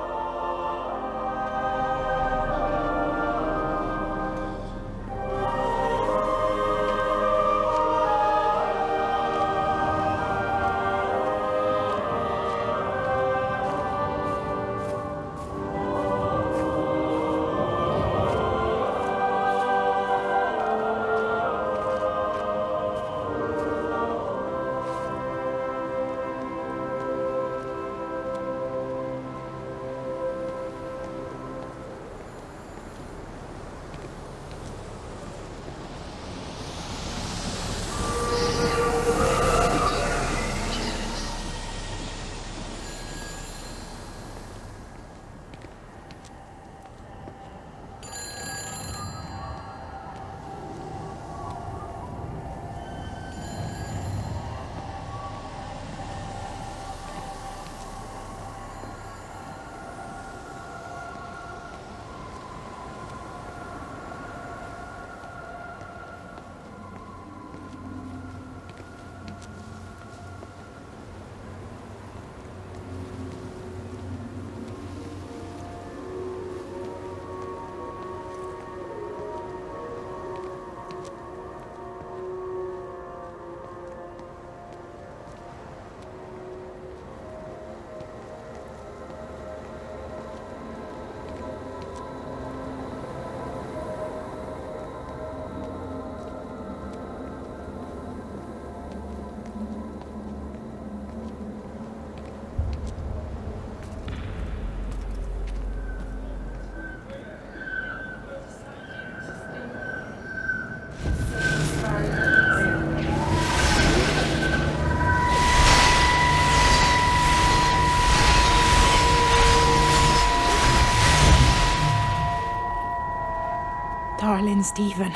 Darling Stephen,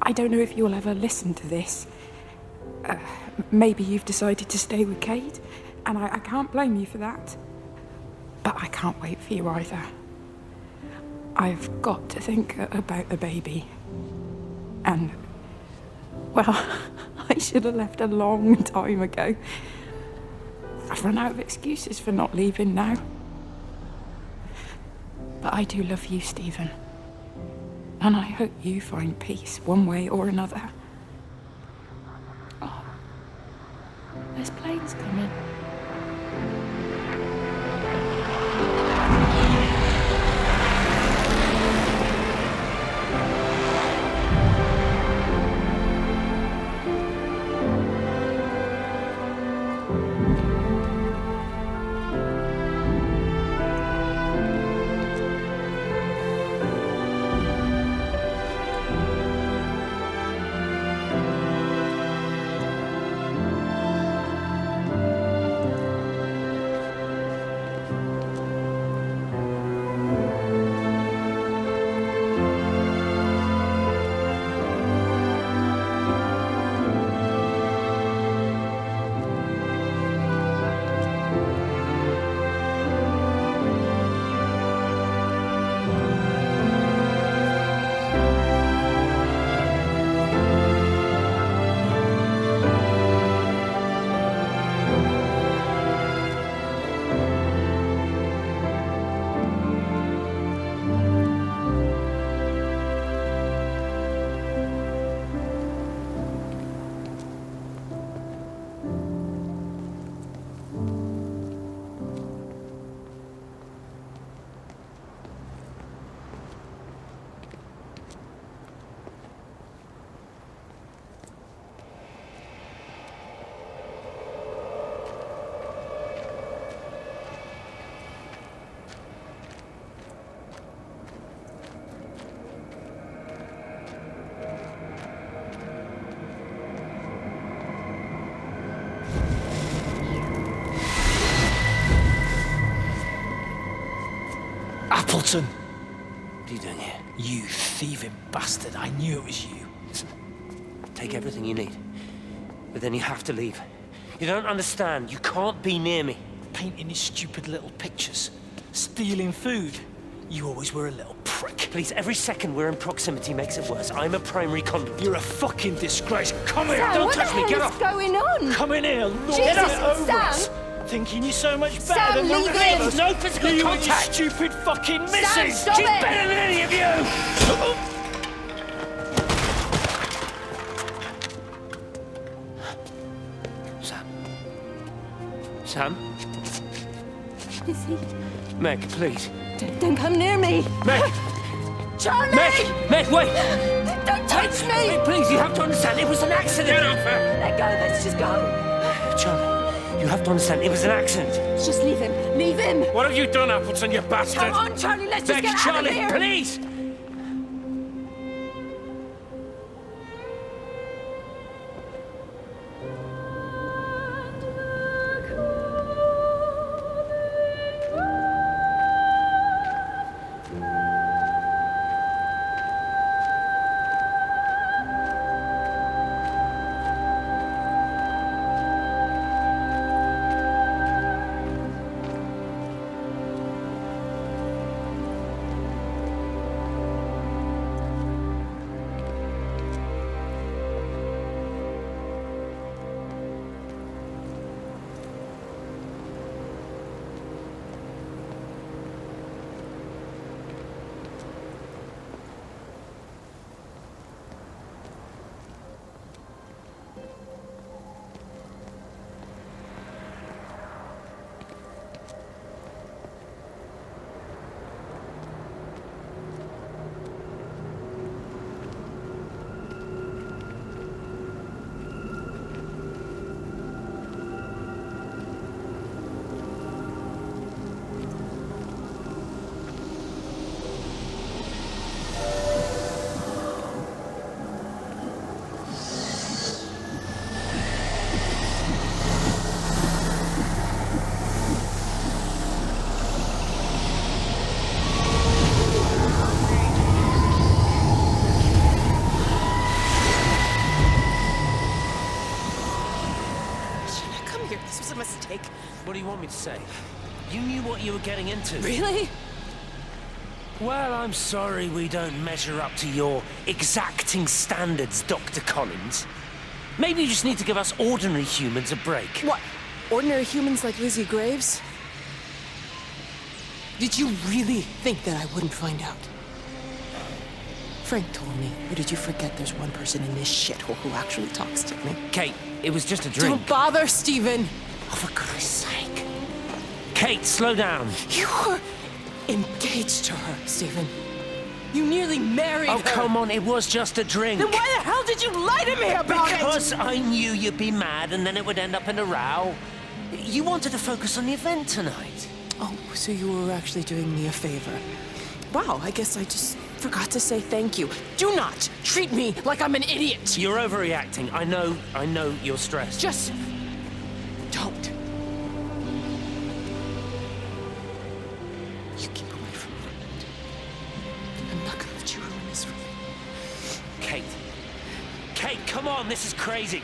I don't know if you'll ever listen to this. Maybe you've decided to stay with Kate, and I can't blame you for that. But I can't wait for you either. I've got to think about the baby. And, well, I should have left a long time ago. I've run out of excuses for not leaving now. But I do love you, Stephen. And I hope you find peace one way or another. Oh, there's planes coming. Appleton! What are you doing here? You thieving bastard, I knew it was you. Listen, take everything you need, but then you have to leave. You don't understand. You can't be near me. Painting these stupid little pictures. Stealing food. You always were a little prick. Please, every second we're in proximity makes it worse. I'm a primary conduit. You're a fucking disgrace. Come here. Sam, Don't touch me. Get what off. the hell is going on? Come in here. Lord, Jesus, get over Sam. it. Thinking you're so much better Sam, than the leave rest him. of us. No physical you contact. And your stupid fucking missus. Sam, stop She's it. better than any of you. Sam? Lizzie, Meg, please. don't come near me. Meg! Charlie! Meg, wait! Don't touch me! Wait, please, you have to understand, it was an accident. Get off her! Let go, let's just go. Charlie, you have to understand, it was an accident. Just leave him. Leave him. What have you done, Appleton, you bastard? Come on, Charlie, let's just Meg, get Charlie, out of here. please! What do you want me to say? You knew what you were getting into. Really? Well, I'm sorry we don't measure up to your exacting standards, Dr. Collins. Maybe you just need to give us ordinary humans a break. What? Ordinary humans like Lizzie Graves? Did you really think that I wouldn't find out? Frank told me. Or did you forget there's one person in this shithole who actually talks to me? Kate, it was just a drink. Don't bother, Stephen! Oh, for Christ's sake. Kate, slow down. You were engaged to her, Stephen. You nearly married her. Oh, come on, it was just a drink. Then why the hell did you lie to me about it? Because I knew you'd be mad and then it would end up in a row. You wanted to focus on the event tonight. Oh, so you were actually doing me a favor. Wow, I guess I just forgot to say thank you. Do not treat me like I'm an idiot. You're overreacting. I know you're stressed. Just don't. You keep away from me. I'm not gonna let you ruin this for me. Kate. Kate, come on, this is crazy.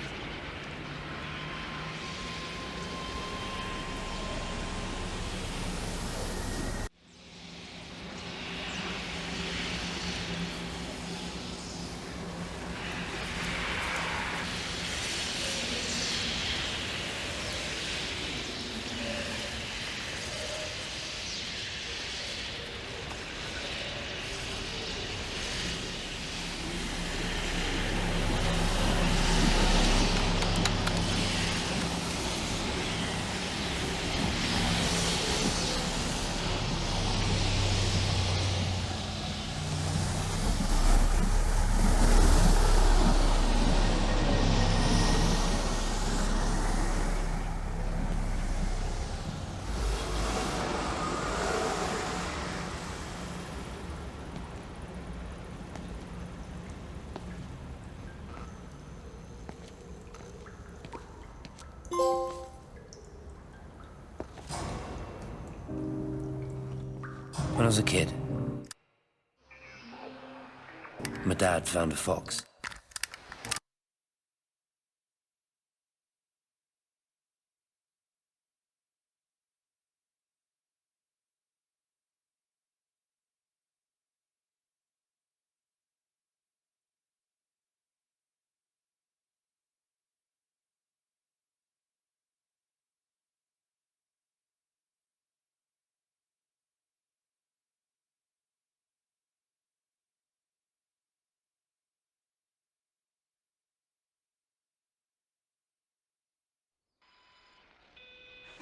When I was a kid, my dad found a fox.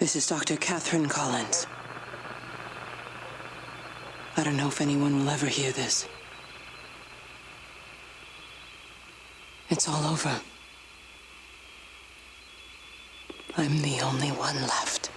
This is Dr. Catherine Collins. I don't know if anyone will ever hear this. It's all over. I'm the only one left.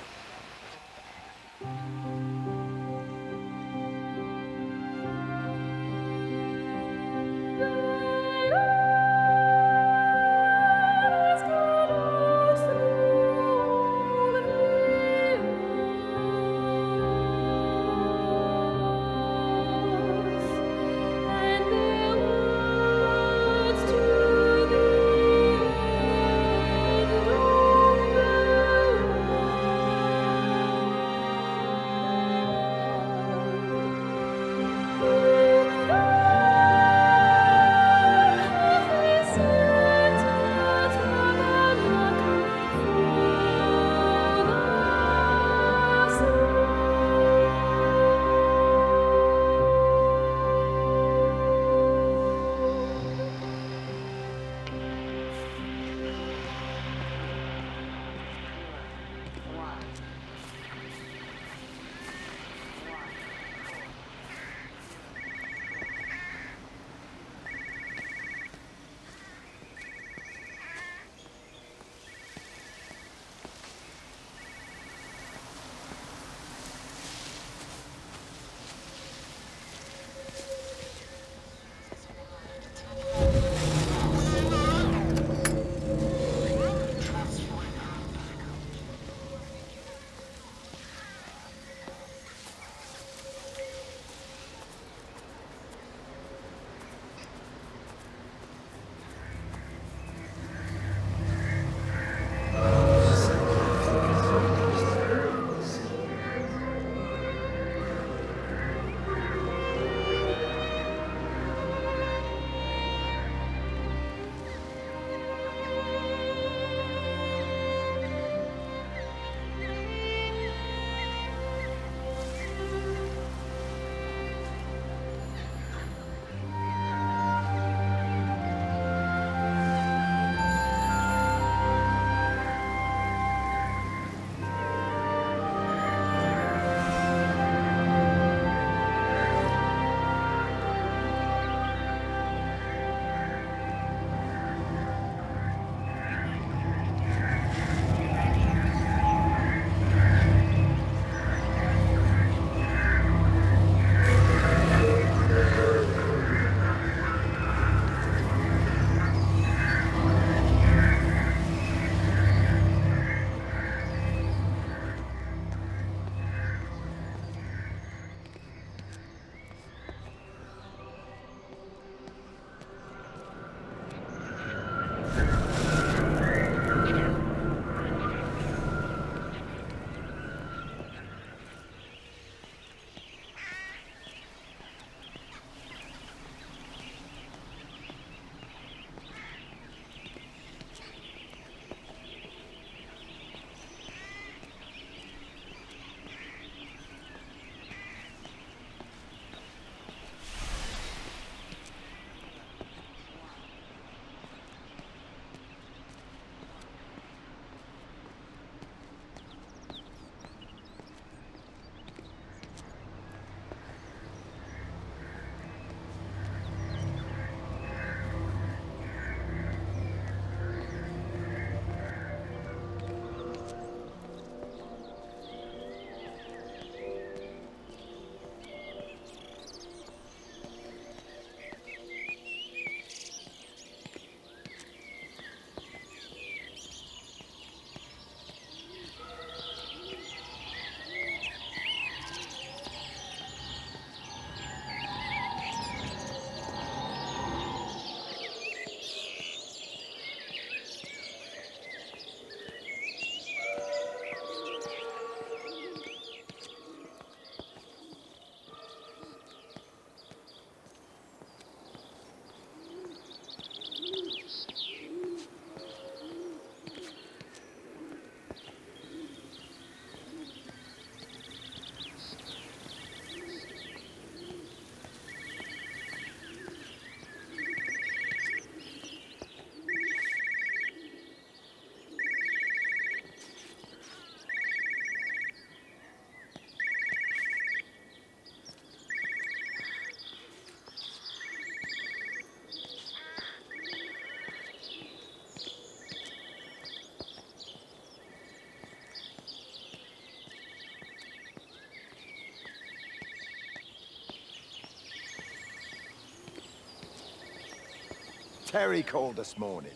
Terry called this morning.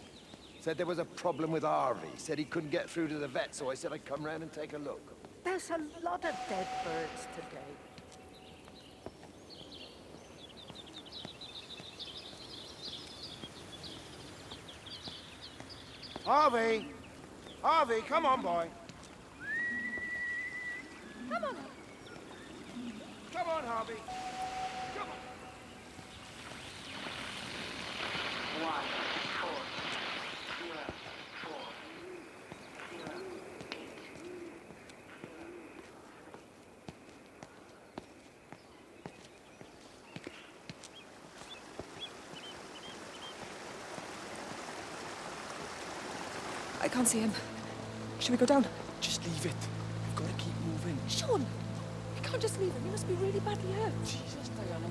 Said there was a problem with Harvey. Said he couldn't get through to the vet, so I said I'd come round and take a look. There's a lot of dead birds today. Harvey! Harvey, come on, boy. Come on. Come on, Harvey. Come on. 1, 4, 0, 4, 0, 8. I can't see him. Should we go down? Just leave it. We've got to keep moving. Sean! We can't just leave him. He must be really badly hurt. Jesus, Diana.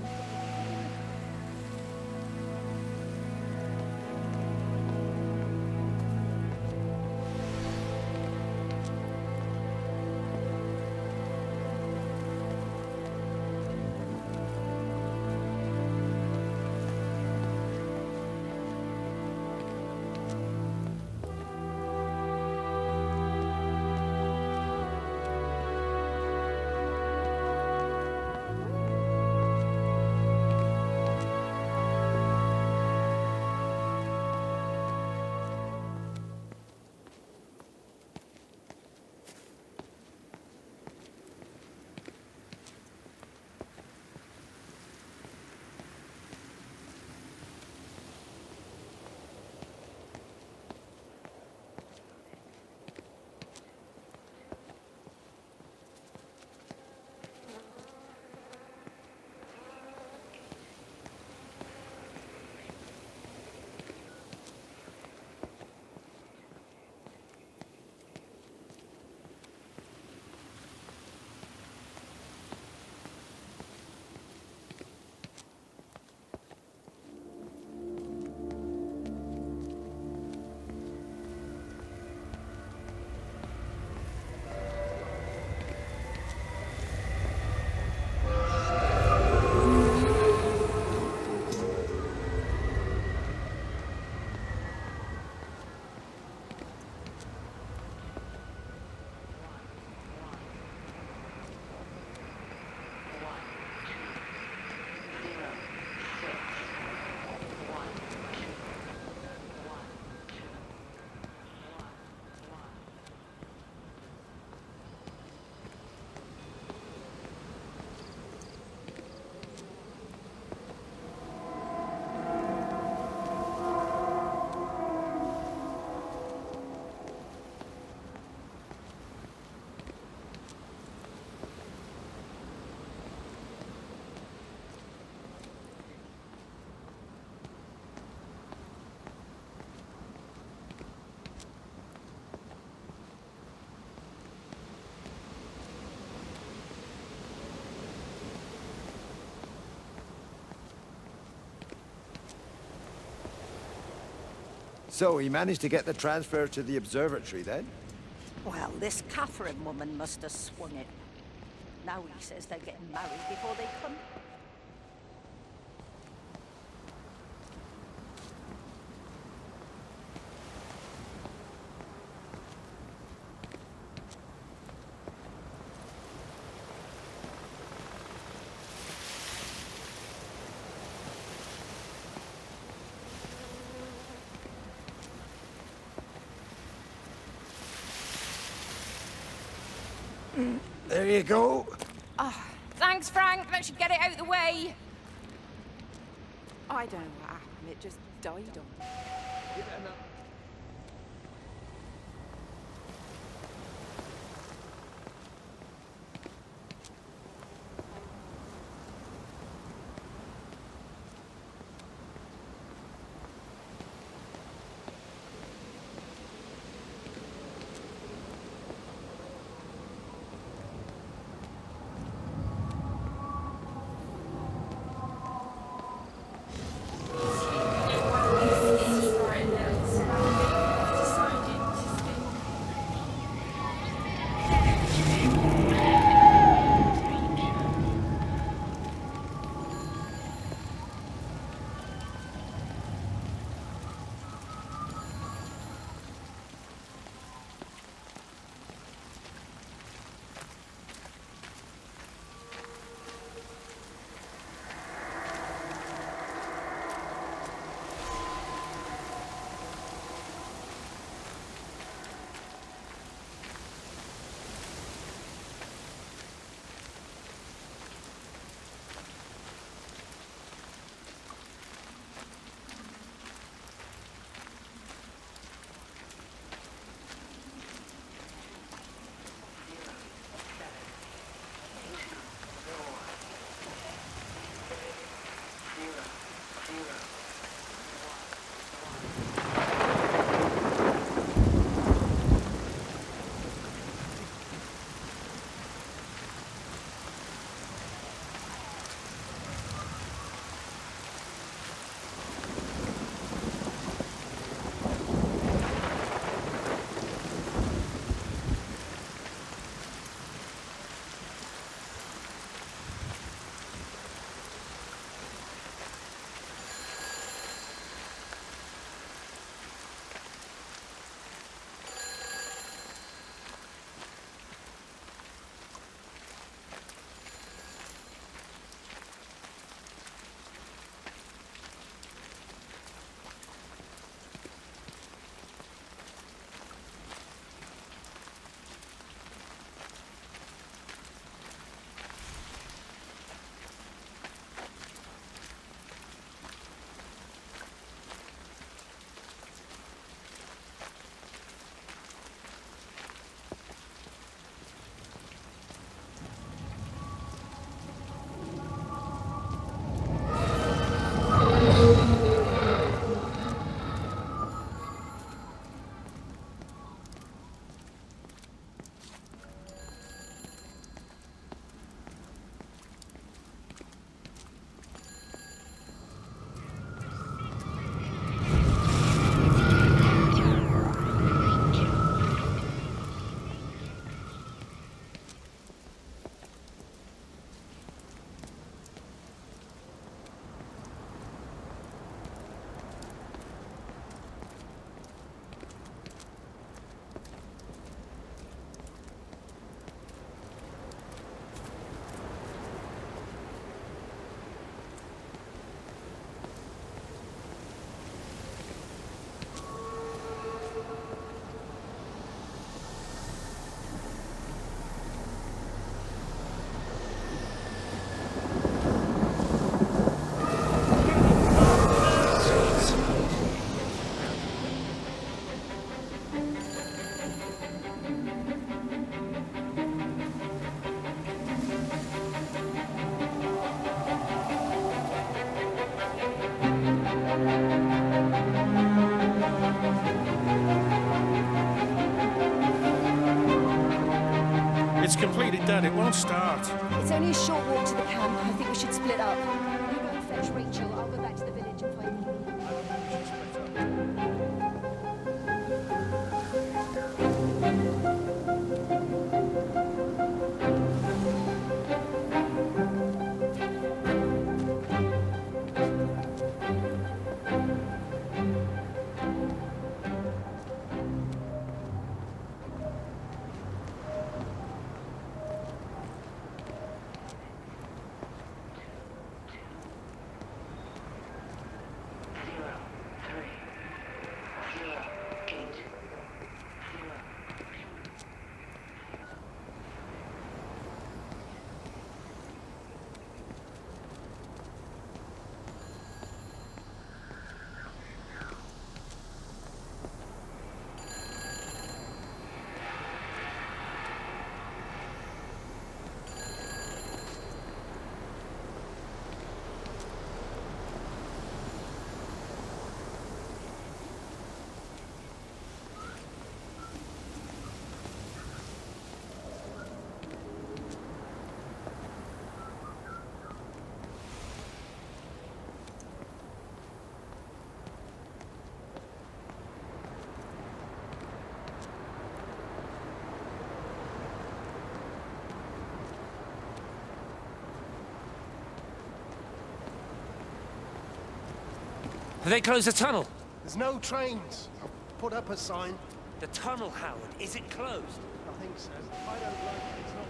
So he managed to get the transfer to the observatory then? Well, this Catherine woman must have swung it. Now he says they're getting married before they come. There you go. Oh, thanks, Frank. That should get it out of the way. I don't know what happened. It just died on me. It's completely dead. It won't start. It's only a short walk to the camp. I think we should split up. You go and fetch Rachel. I'll go back to the village and find the... Have they closed the tunnel? There's no trains. I've put up a sign. The tunnel, Howard. Is it closed? I think so. I don't like it. It's not...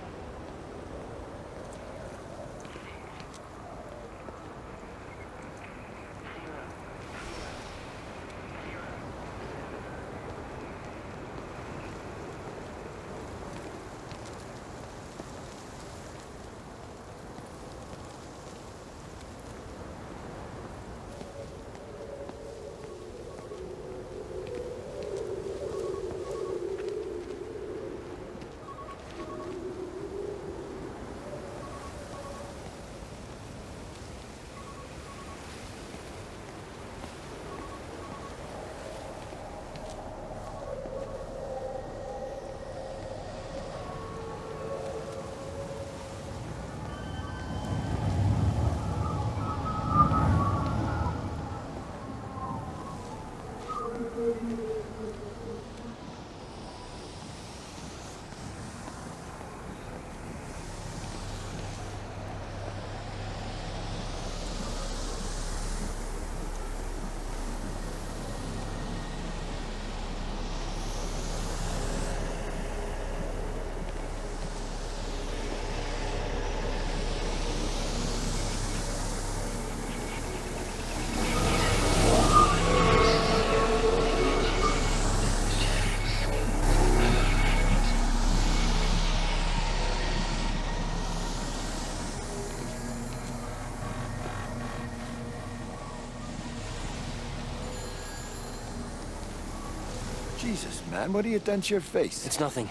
Jesus, man, what have you done to your face? It's nothing.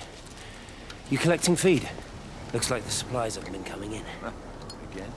You collecting feed? Looks like the supplies haven't been coming in. Again?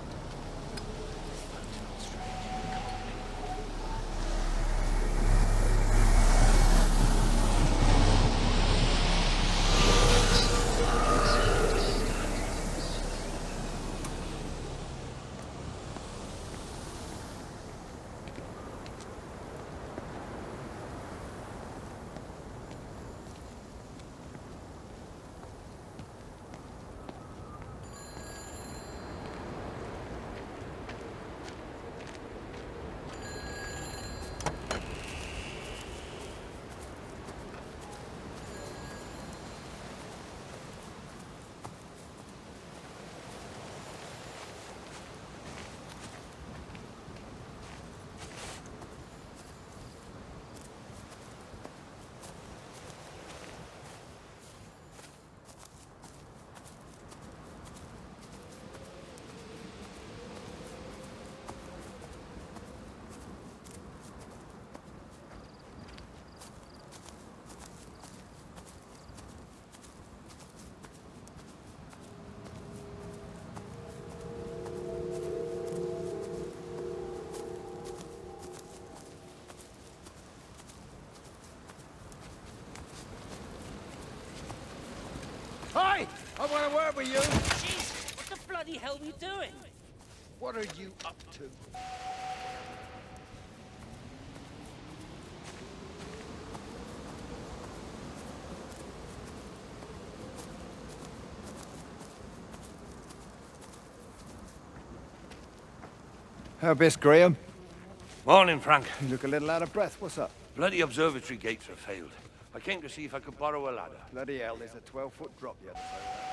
Hi! I want to word with you. Jesus, what the bloody hell are we doing? What are you up to? How best, Graham? Morning, Frank. You look a little out of breath. What's up? Bloody observatory gates have failed. I came to see if I could borrow a ladder. Bloody hell, there's a 12-foot drop the other side.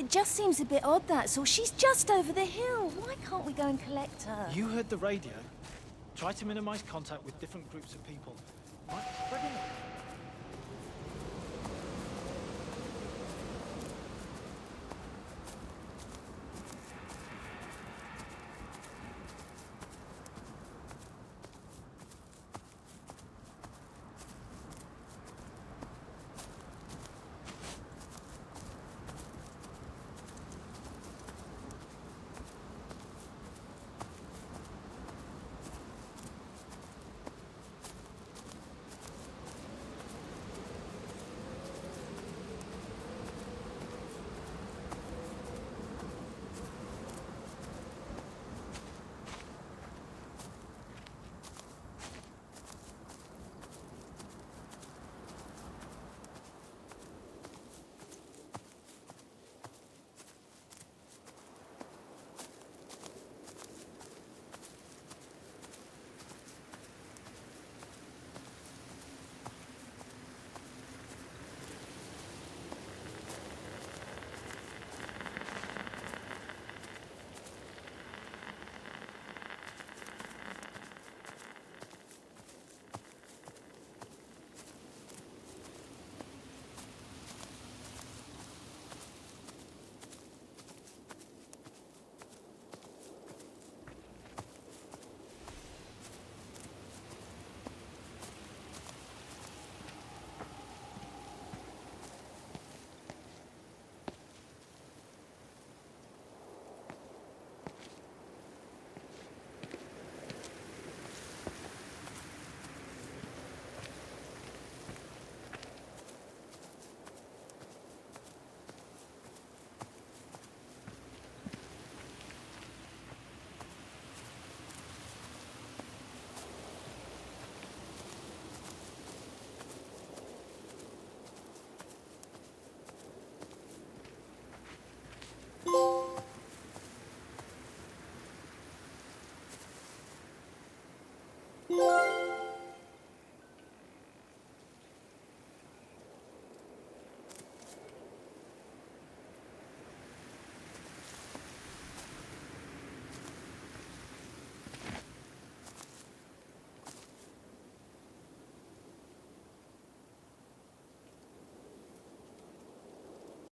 It just seems a bit odd, that's all. She's just over the hill. Why can't we go and collect her? You heard the radio. Try to minimize contact with different groups of people. Might be spreading it.